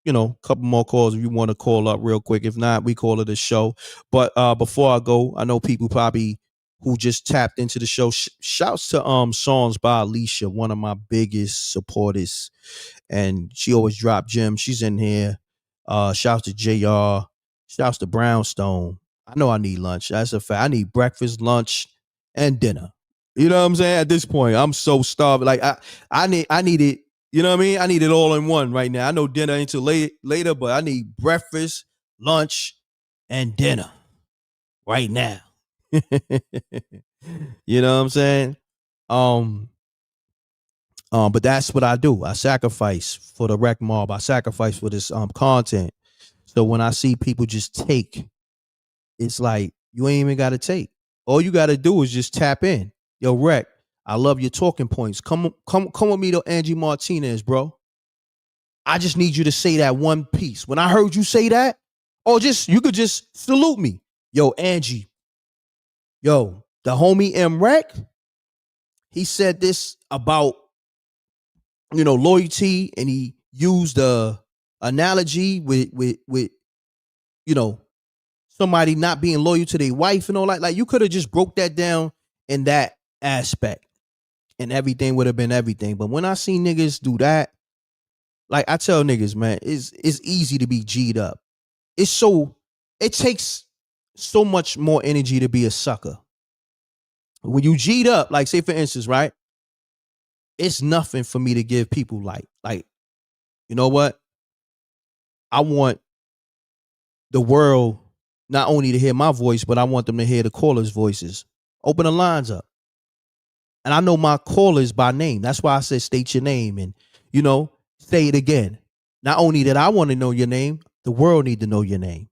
a couple more calls if you want to call up real quick. If not, we call it a show. But before I go, I know people probably who just tapped into the show. Shouts to songs by Alicia, one of my biggest supporters, and she always drop gems. She's in here. Shouts to JR. Shouts to Brownstone. I know I need lunch. That's a fact. I need breakfast, lunch, and dinner. You know what I'm saying? At this point, I'm so starved. Like I need it. You know what I mean? I need it all in one right now. I know dinner until later, but I need breakfast, lunch, and dinner right now. You know what I'm saying? But that's what I do. I sacrifice for the rec mob. I sacrifice for this content. So when I see people just take, it's like, you ain't even got to take. All you got to do is just tap in. Yo, Rec, I love your talking points. Come with me to Angie Martinez, bro. I just need you to say that one piece. When I heard you say that, you could just salute me. Yo, Angie. Yo, the homie M.Reck, he said this about, loyalty, and he used the analogy with somebody not being loyal to their wife and all that. Like, you could have just broke that down in that aspect. and everything would have been everything. But when I see niggas do that, like I tell niggas, man, it's easy to be G'd up. It takes so much more energy to be a sucker. When you G'd up, like say for instance, right? It's nothing for me to give people like, you know what? I want the world not only to hear my voice, but I want them to hear the callers' voices. Open the lines up. And I know my callers by name. That's why I said state your name and, say it again. Not only that I want to know your name, the world need to know your name.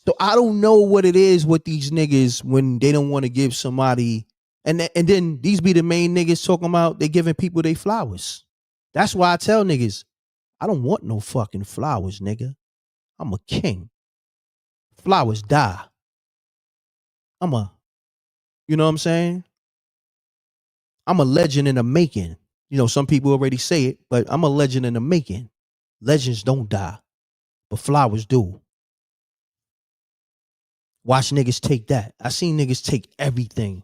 So I don't know what it is with these niggas when they don't want to give somebody, and then these be the main niggas talking about they giving people their flowers. That's why I tell niggas, I don't want no fucking flowers, nigga. I'm a king. Flowers die. You know what I'm saying? I'm a legend in the making. Some people already say it, but I'm a legend in the making. Legends don't die, but flowers do. Watch niggas take that. I seen niggas take everything.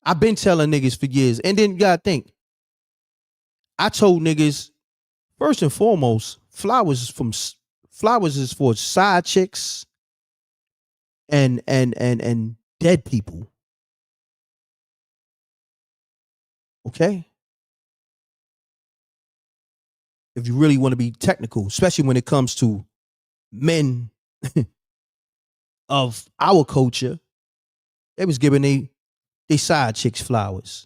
I've been telling niggas for years. And then you gotta think, I told niggas, first and foremost, flowers is for side chicks and dead people. Okay? If you really want to be technical, especially when it comes to men of our culture, they was giving they side chicks flowers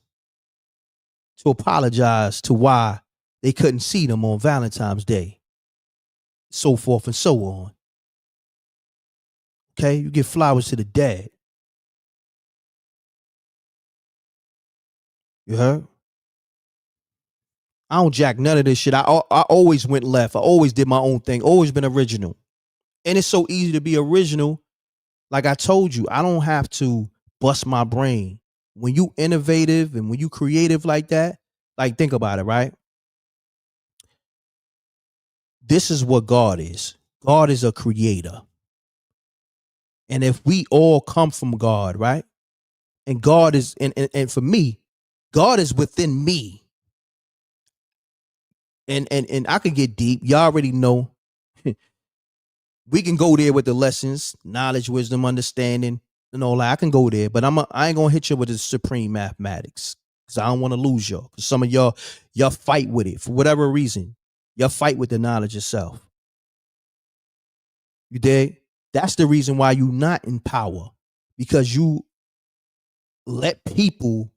to apologize to why they couldn't see them on Valentine's Day, so forth and so on. Okay, you give flowers to the dead. You heard? I don't jack none of this shit. I always went left. I always did my own thing. Always been original. And it's so easy to be original. Like I told you, I don't have to bust my brain. When you innovative and when you creative like that, like think about it, right? This is what God is. God is a creator. And if we all come from God, right? And God is, and for me, God is within me. And I could get deep. Y'all already know. We can go there with the lessons, knowledge, wisdom, understanding, and all that. I can go there, but I ain't gonna hit you with the supreme mathematics because I don't want to lose y'all. Because some of y'all fight with it for whatever reason. Y'all fight with the knowledge itself. You dig? That's the reason why you not in power, because you let people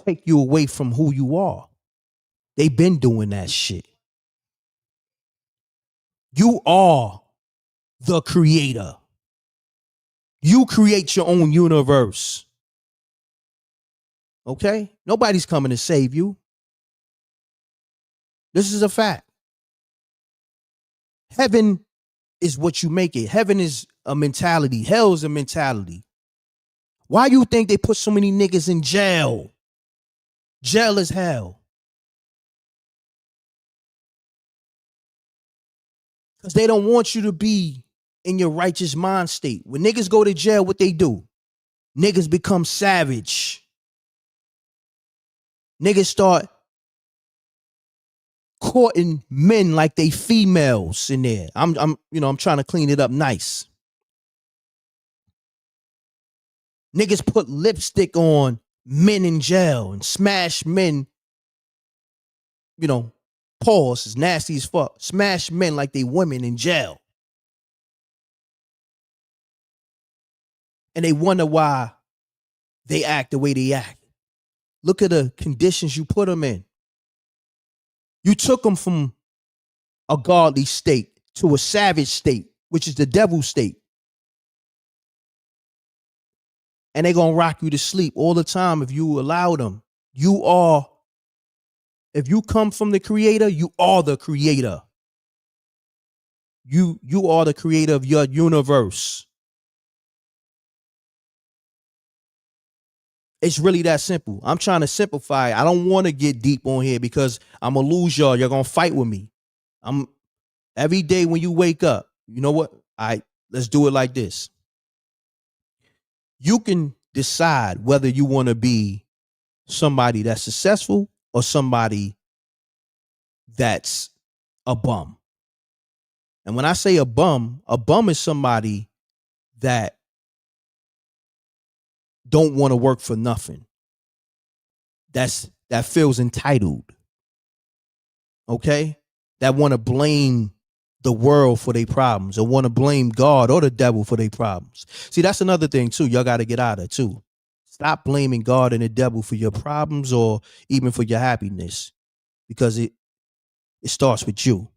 take you away from who you are. They've been doing that shit. You are the creator. You create your own universe. Okay? Nobody's coming to save you. This is a fact. Heaven is what you make it. Heaven is a mentality. Hell is a mentality. Why you think they put so many niggas in jail? Jail is hell. Because they don't want you to be in your righteous mind state. When niggas go to jail, what they do? Niggas become savage. Niggas start courting men like they females in there. I'm trying to clean it up nice. Niggas put lipstick on men in jail and smash men, pause is nasty as fuck. Smash men like they women in jail. And they wonder why they act the way they act. Look at the conditions you put them in. You took them from a godly state to a savage state, which is the devil state. And they're going to rock you to sleep all the time if you allow them. If you come from the creator, you are the creator. You are the creator of your universe. It's really that simple. I'm trying to simplify. I don't want to get deep on here because I'm going to lose y'all. You're going to fight with me. Every day when you wake up, you know what? All right, let's do it like this. you can decide whether you want to be somebody that's successful or somebody that's a bum. And when I say a bum is somebody that don't want to work for nothing. That feels entitled. Okay? That want to blame the world for their problems or want to blame God or the devil for their problems. See, that's another thing too. Y'all got to get out of too. Stop blaming God and the devil for your problems or even for your happiness, because it starts with you.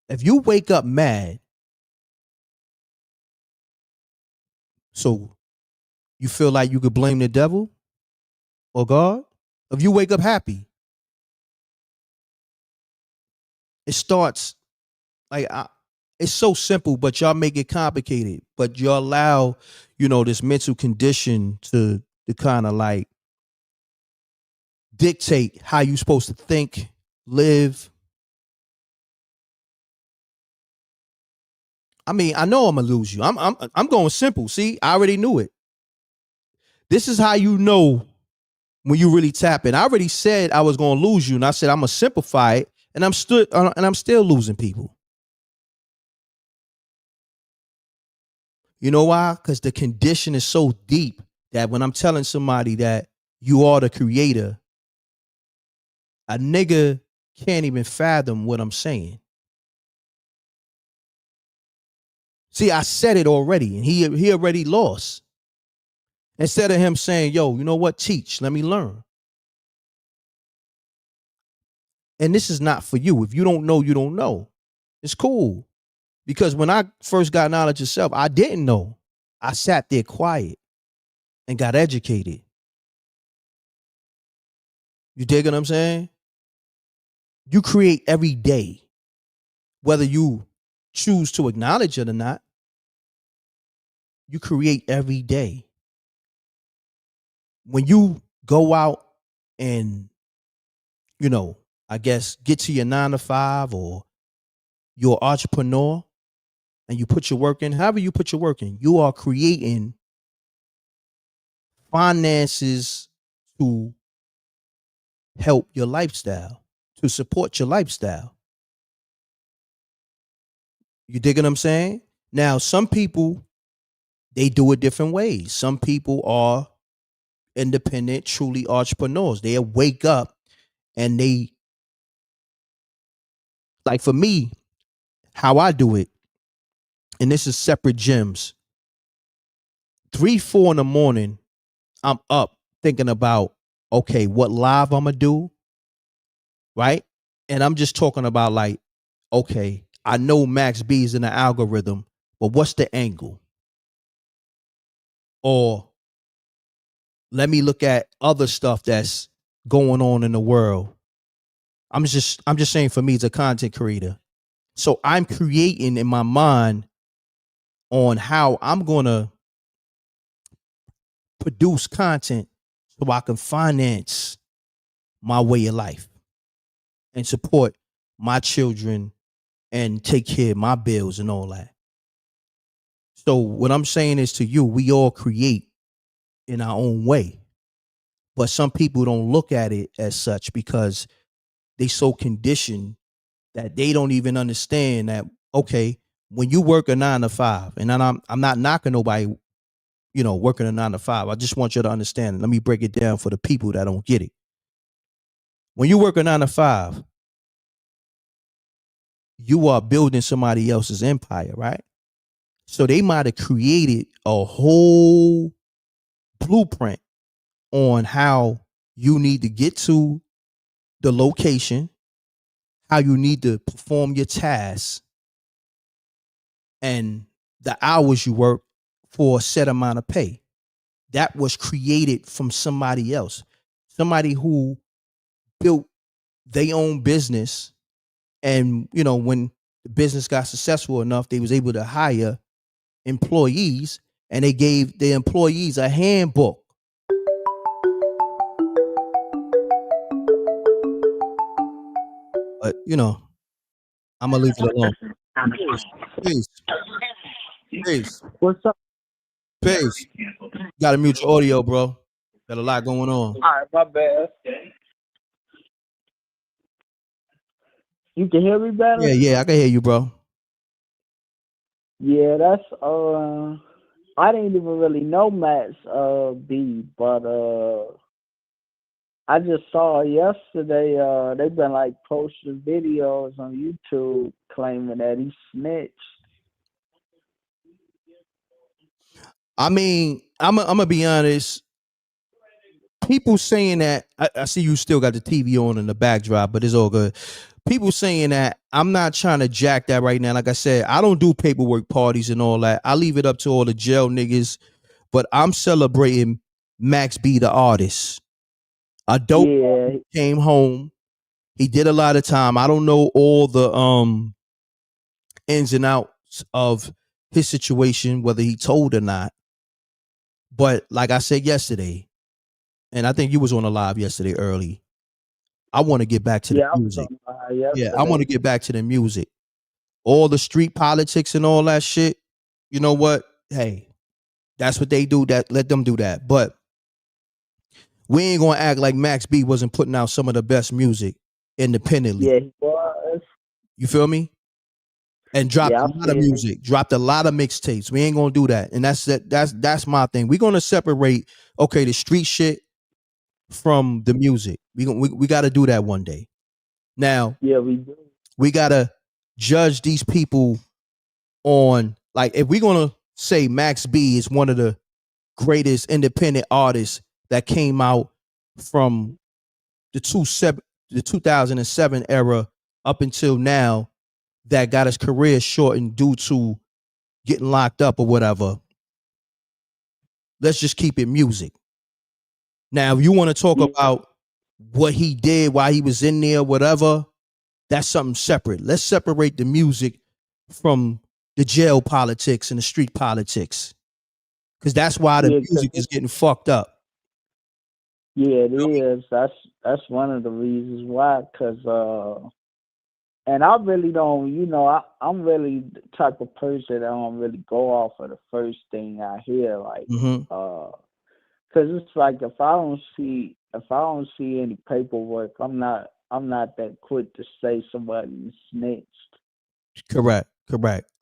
If you wake up mad, so you feel like you could blame the devil or God? If you wake up happy, it starts like it's so simple, but y'all make it complicated. But you allow, this mental condition to kind of like dictate how you supposed to think, live. I mean, I know I'm gonna lose you. I'm going simple. See, I already knew it. This is how you know when you really tap in. I already said I was gonna lose you, and I said I'm gonna simplify it, and I'm still losing people. You know why? Because the condition is so deep that when I'm telling somebody that you are the creator, a nigga can't even fathom what I'm saying. See, I said it already, and he already lost. Instead of him saying, yo, you know what? Teach, let me learn. And this is not for you. If you don't know, you don't know. It's cool. Because when I first got knowledge of self, I didn't know. I sat there quiet and got educated. You dig what I'm saying? You create every day, whether you choose to acknowledge it or not. You create every day. When you go out and, I guess get to your 9 to 5, or you're an entrepreneur and you put your work in, however you put your work in, you are creating finances to help your lifestyle, to support your lifestyle. You dig what I'm saying? Now, some people, they do it different ways. Some people are independent, truly entrepreneurs. They wake up and they, like for me, how I do it, and this is separate gyms. 3, 4 in the morning, I'm up thinking about, okay, what live I'm gonna do, right? And I'm just talking about like, okay, I know Max B is in the algorithm, but what's the angle? Or let me look at other stuff that's going on in the world. I'm just saying, for me as a content creator. So I'm creating in my mind on how I'm gonna produce content so I can finance my way of life and support my children and take care of my bills and all that. So what I'm saying is to you, we all create in our own way. But some people don't look at it as such because they so conditioned that they don't even understand that, okay, when you work a 9 to 5, and I'm not knocking nobody, working a 9 to 5. I just want you to understand. Let me break it down for the people that don't get it. When you work a 9 to 5, you are building somebody else's empire, right? So they might have created a whole blueprint on how you need to get to the location, how you need to perform your tasks, and the hours you work for a set amount of pay. That was created from somebody else, somebody who built their own business. And, when the business got successful enough, they was able to hire employees, and they gave the employees a handbook. But, I'm going to leave it alone. Peace. Peace. What's up? Peace. Gotta mute your audio, bro. Got a lot going on. All right, my bad. You can hear me better? Yeah, I can hear you, bro. Yeah, that's I didn't even really know Max B, but I just saw yesterday they've been like posting videos on YouTube claiming that he snitched. I mean, I'm gonna be honest. People saying that I see you still got the TV on in the backdrop, but it's all good. People saying that I'm not trying to jack that right now. Like I said, I don't do paperwork parties and all that. I leave it up to all the jail niggas. But I'm celebrating Max B, the artist. A dope artist came home. He did a lot of time. I don't know all the ins and outs of his situation, whether he told or not. But like I said yesterday, and I think you was on a live yesterday early, I want to get back to the music. Yeah, I want to get back to the music. All the street politics and all that shit, you know what? Hey, that's what they do. That let them do that. But we ain't gonna act like Max B wasn't putting out some of the best music independently. Yeah, he was. You feel me? And dropped a lot of music, dropped a lot of mixtapes. We ain't gonna do that. And that's my thing. We're gonna separate, okay, the street shit from the music. We gotta do that one day. Now, yeah, we do. We gotta judge these people on, like, if we're gonna say Max B is one of the greatest independent artists that came out from the 2007 era up until now, that got his career shortened due to getting locked up or whatever. Let's just keep it music. Now, if you want to talk about what he did while he was in there, whatever, that's something separate. Let's separate the music from the jail politics and the street politics. Because that's why the music is getting fucked up. Yeah, it is. That's one of the reasons why. Cause and I really don't, I'm really the type of person that don't really go off of the first thing I hear, like, cause it's like if I don't see any paperwork, I'm not that quick to say somebody snitched. Correct.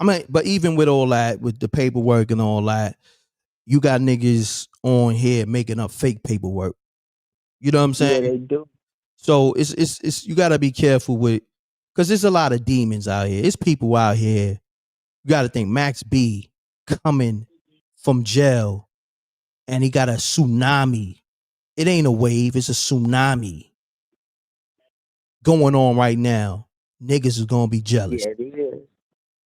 I mean, but even with all that, with the paperwork and all that, you got niggas on here making up fake paperwork. You know what I'm saying? Yeah, they do. So it's you gotta be careful with, because there's a lot of demons out here. It's people out here. You gotta think Max B coming from jail and he got a tsunami. It ain't a wave, it's a tsunami going on right now. Niggas is gonna be jealous. Yeah, it is.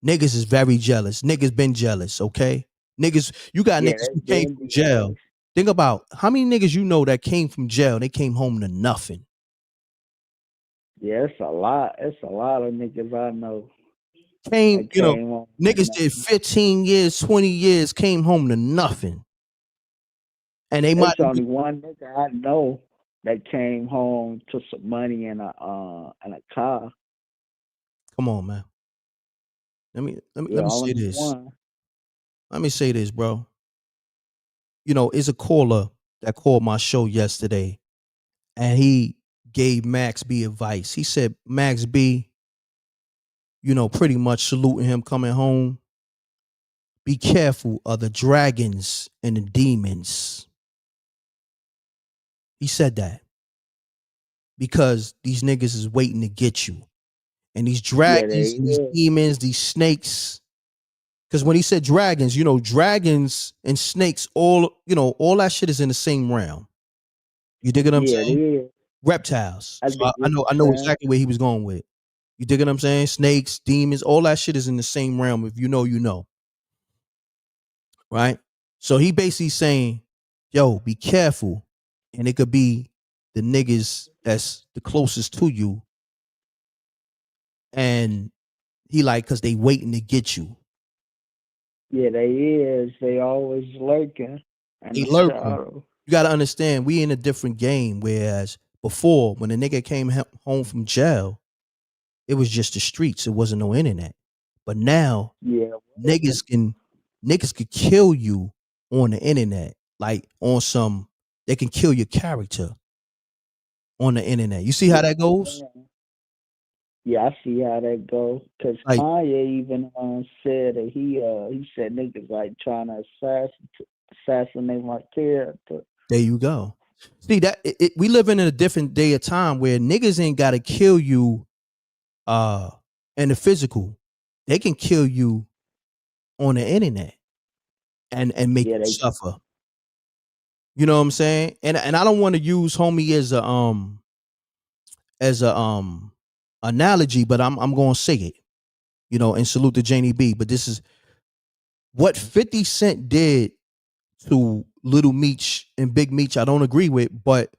Niggas is very jealous. Niggas been jealous, okay? Niggas, you got niggas who came from jail. Think about how many niggas you know that came from jail, they came home to nothing. Yeah, it's a lot. It's a lot of niggas I know. Niggas did 15 years, 20 years, came home to nothing. And they might only one nigga I know that came home to some money in a car. Come on, man. Let me say this. Let me say this, bro. It's a caller that called my show yesterday, and he gave Max B advice. He said, Max B, pretty much saluting him coming home. Be careful of the dragons and the demons. He said that because these niggas is waiting to get you. And these dragons, these demons, these snakes. Because when he said dragons, dragons and snakes, all that shit is in the same realm. You dig what I'm saying? Yeah. Reptiles. So I know exactly where he was going with. You dig what I'm saying? Snakes, demons, all that shit is in the same realm. If you know, you know. Right? So he basically saying, yo, be careful. And it could be the niggas that's the closest to you. And he like, because they waiting to get you. Yeah, they is. They always lurking. They lurking. You got to understand, we in a different game. Whereas before, when a nigga came home from jail, it was just the streets. It wasn't no internet. But now, niggas niggas could kill you on the internet, like on some. They can kill your character on the internet. You see how that goes? Yeah, I see how that goes. Cause Like, Kanye even said that he said niggas like trying to assassinate my character. there you go. See that we live in a different day of time where niggas ain't gotta kill you in the physical. They can kill you on the internet and make you suffer. You know what I'm saying? And I don't want to use homie as a analogy, but I'm gonna say it, you know, and salute to Janie B. But this is what 50 Cent did to Little Meech and Big Meech. I don't agree with, but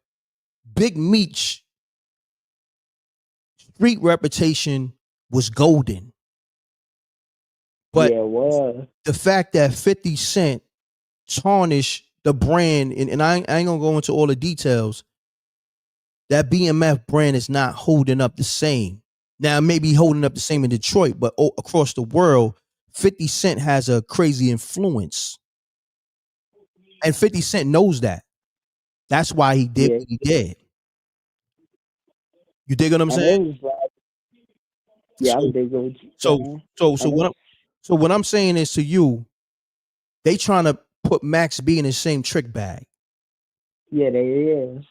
Big Meech street reputation was golden. But yeah, it was. The fact that 50 Cent tarnished the brand, and I ain't gonna go into all the details, that BMF brand is not holding up the same. Now, maybe holding up the same in Detroit, but across the world, 50 Cent has a crazy influence. And 50 Cent knows that. That's why he did what he did. You dig what I'm saying? I'm digging what you're saying. So what I'm saying is to you, they trying to put Max B in the same trick bag. Yeah, they is.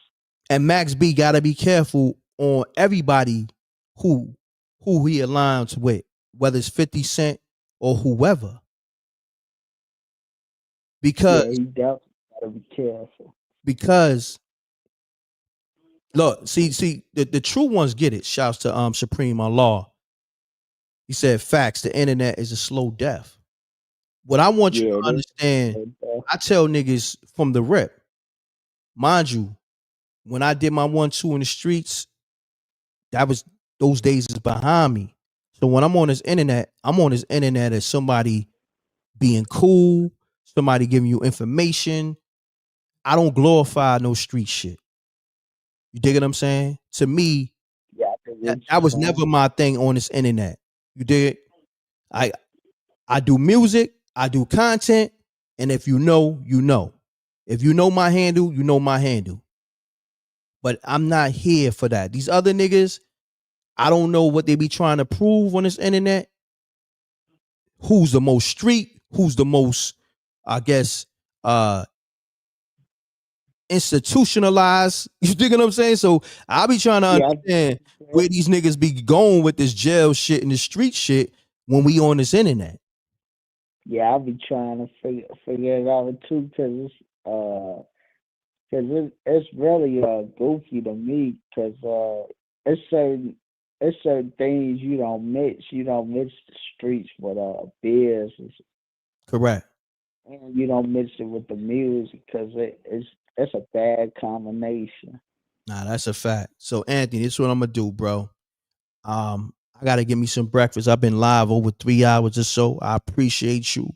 And Max B gotta be careful on everybody who he aligns with, whether it's 50 Cent or whoever. Because he definitely gotta be careful. Because look, see, the true ones get it. Shouts to Supreme Allah. He said facts, the internet is a slow death. What I want you to understand, I tell niggas from the rip, mind you, when I did my 1-2 in the streets, those days is behind me. So when I'm on this internet as somebody being cool, somebody giving you information. I don't glorify no street shit. You dig what I'm saying? To me, that was never my thing on this internet. You dig? I do music, I do content, and if you know, you know. If you know my handle, you know my handle. But I'm not here for that. These other niggas, I don't know what they be trying to prove on this internet. Who's the most street? Who's the most, I guess, institutionalized? You dig what I'm saying? So I be trying to understand where these niggas be going with this jail shit and the street shit when we on this internet. Yeah, I'll be trying to figure it out too, because it's really goofy to me, because it's certain things you don't mix. You don't mix the streets with beers. Correct. And you don't mix it with the music, because it's a bad combination. Nah, that's a fact. So Anthony, this is what I'm gonna do, bro. I gotta get me some breakfast. I've been live over 3 hours or so. I appreciate you.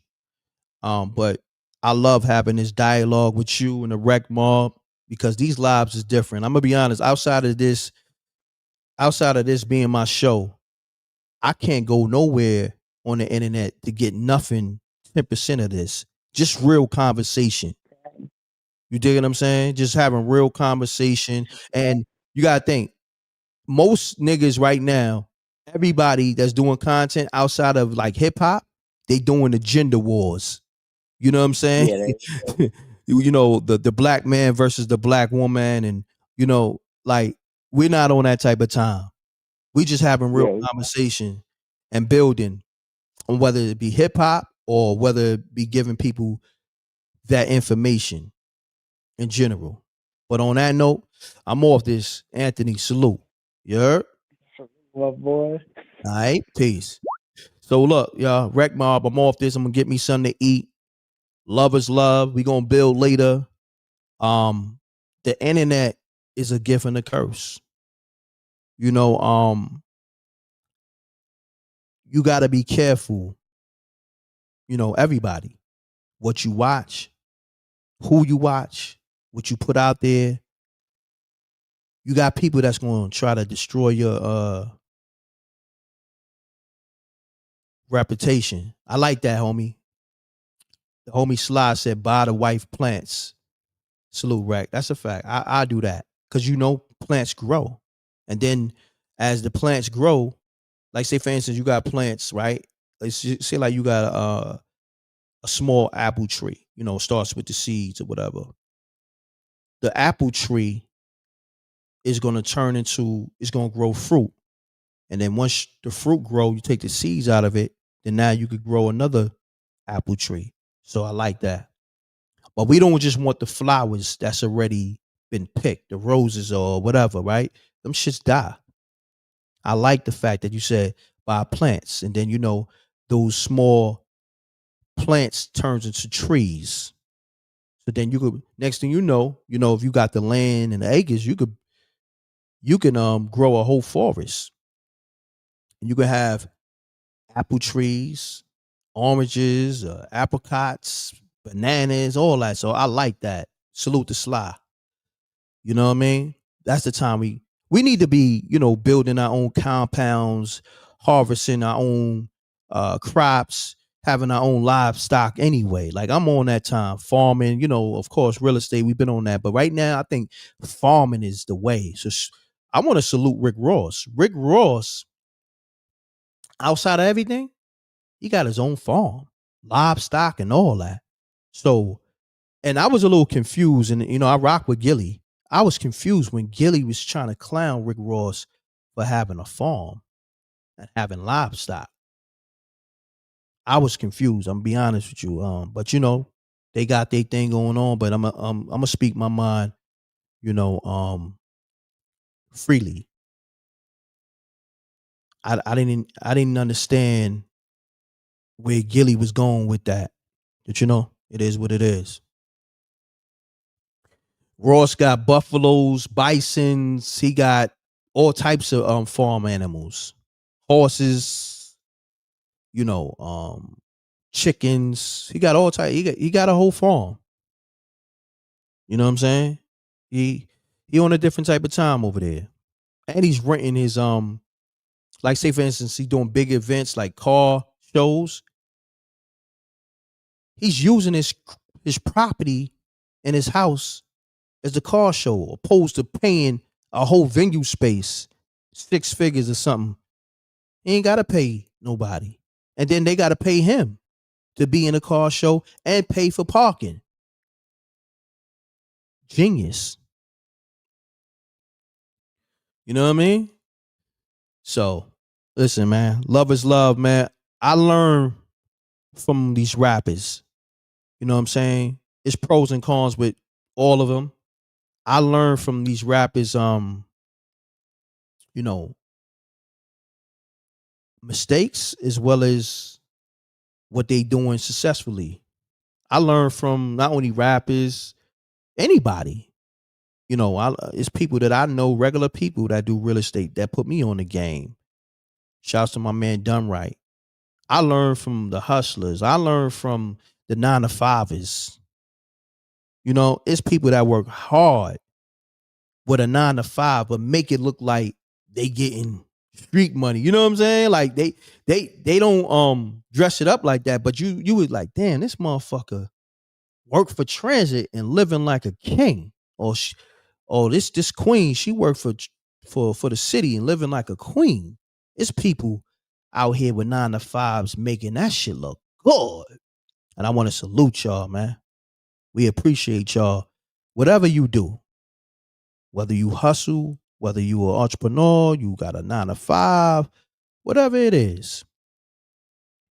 But I love having this dialogue with you and the Rec Mob, because these lives is different. I'm gonna be honest, outside of this being my show, I can't go nowhere on the internet to get nothing 10% of this. Just real conversation. You dig what I'm saying? Just having real conversation. And you gotta think, most niggas right now, everybody that's doing content outside of like hip hop, they doing the gender wars. You know what I'm saying? Yeah, you know, the black man versus the black woman, and you know, like, we're not on that type of time. We just having real conversation and building on whether it be hip hop or whether it be giving people that information in general. But on that note, I'm off this. Anthony, salute. You heard? My boy. All right, peace. So look, y'all, Rec Mob, I'm off this. I'm gonna get me something to eat. Love is love. We gonna build later. The internet is a gift and a curse. You know, you gotta be careful. You know, everybody, what you watch, who you watch, what you put out there. You got people that's gonna try to destroy your reputation. I like that, homie. The homie Sly said, buy the wife plants. Salute, Rack. That's a fact. I do that. Because plants grow. And then as the plants grow, like say for instance, you got plants, right? Like say like you got a small apple tree, starts with the seeds or whatever. The apple tree is going to it's going to grow fruit. And then once the fruit grow, you take the seeds out of it, then now you could grow another apple tree. So I like that. But we don't just want the flowers that's already been picked, the roses or whatever, right? Them shits die. I like the fact that you said buy plants, and then those small plants turns into trees. So then you could, next thing you know, if you got the land and the acres, you can grow a whole forest. And you could have apple trees, oranges, apricots, bananas, all that. So I like that. Salute to Sly. You know what I mean? That's the time we need to be, building our own compounds, harvesting our own crops, having our own livestock anyway. Like I'm on that time. Farming, of course, real estate, we've been on that. But right now, I think farming is the way. So I want to salute Rick Ross. Rick Ross, outside of everything, he got his own farm, livestock and all that. So, and I was a little confused, and I rock with Gilly. I was confused when Gilly was trying to clown Rick Ross for having a farm and having livestock. I was confused. I'm gonna be honest with you. But they got their thing going on. But I'm gonna speak my mind, freely. I didn't understand where Gilly was going with that. But it is what it is. Ross got buffaloes, bisons. He got all types of farm animals, horses, chickens. He got all types. He got a whole farm. You know what I'm saying? He on a different type of time over there, and he's renting his like say for instance, he doing big events like car shows. He's using his property in his house as the car show, opposed to paying a whole venue space 6 figures or something. He ain't gotta pay nobody, and then they gotta pay him to be in a car show and pay for parking. Genius. You know what I mean? So, listen, man. Love is love, man. I learn from these rappers. You know what I'm saying? It's pros and cons with all of them. I learn from these rappers, mistakes as well as what they doing successfully. I learn from not only rappers, anybody. It's people that I know, regular people that do real estate that put me on the game. Shouts to my man Dunright. I learned from the hustlers. I learned from the 9-to-5ers. It's people that work hard with a 9-to-5, but make it look like they getting street money. You know what I'm saying? Like they don't dress it up like that, but you was like, damn, this motherfucker work for transit and living like a king. Or this queen, she worked for the city and living like a queen. It's people out here with 9-to-5s making that shit look good. And I want to salute y'all, man. We appreciate y'all. Whatever you do, whether you hustle, whether you an entrepreneur, you got a 9-to-5, whatever it is.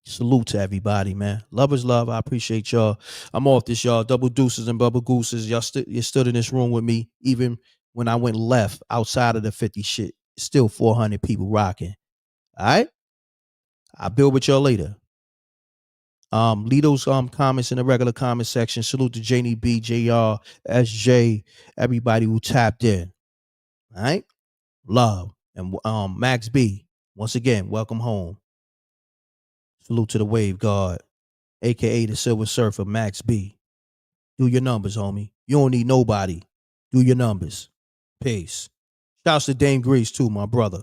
Salute to everybody, man. Love is love. I appreciate y'all. I'm off this, y'all. Double deuces and bubble gooses. You stood in this room with me, even when I went left outside of the 50 shit. Still 400 people rocking. All right? I'll build with y'all later. Leave those comments in the regular comment section. Salute to Janie B, JR, SJ, everybody who tapped in. All right? Love. And Max B, once again, welcome home. Salute to the Wave Guard, aka the Silver Surfer, Max B. Do your numbers, homie. You don't need nobody. Do your numbers. Peace. Shouts to Dame Grease too, my brother.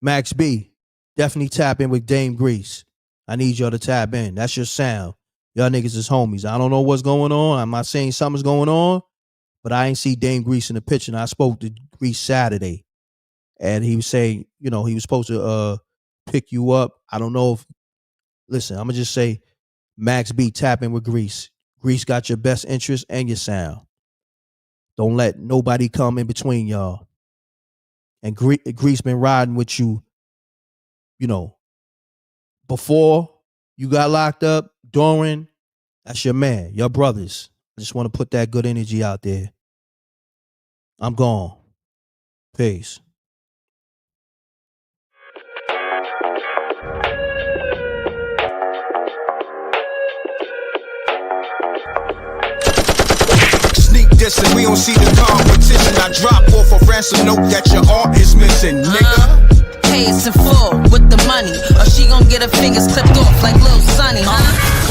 Max B, definitely tap in with Dame Grease. I need y'all to tap in. That's your sound. Y'all niggas is homies. I don't know what's going on. I'm not saying something's going on, but I ain't see Dame Grease in the picture. And I spoke to Grease Saturday, and he was saying, he was supposed to pick you up. I don't know if. Listen, I'm gonna just say, Max B tapping with Grease. Grease got your best interest and your sound. Don't let nobody come in between y'all. And Grease been riding with you, before you got locked up, during. That's your man, your brothers. I just want to put that good energy out there. I'm gone. Peace. Sneak dissing, we don't see the competition. I drop off a ransom note that your art is missing, nigga. Pays in full with the money, or she gon' get her fingers clipped off like Lil Sonny, huh?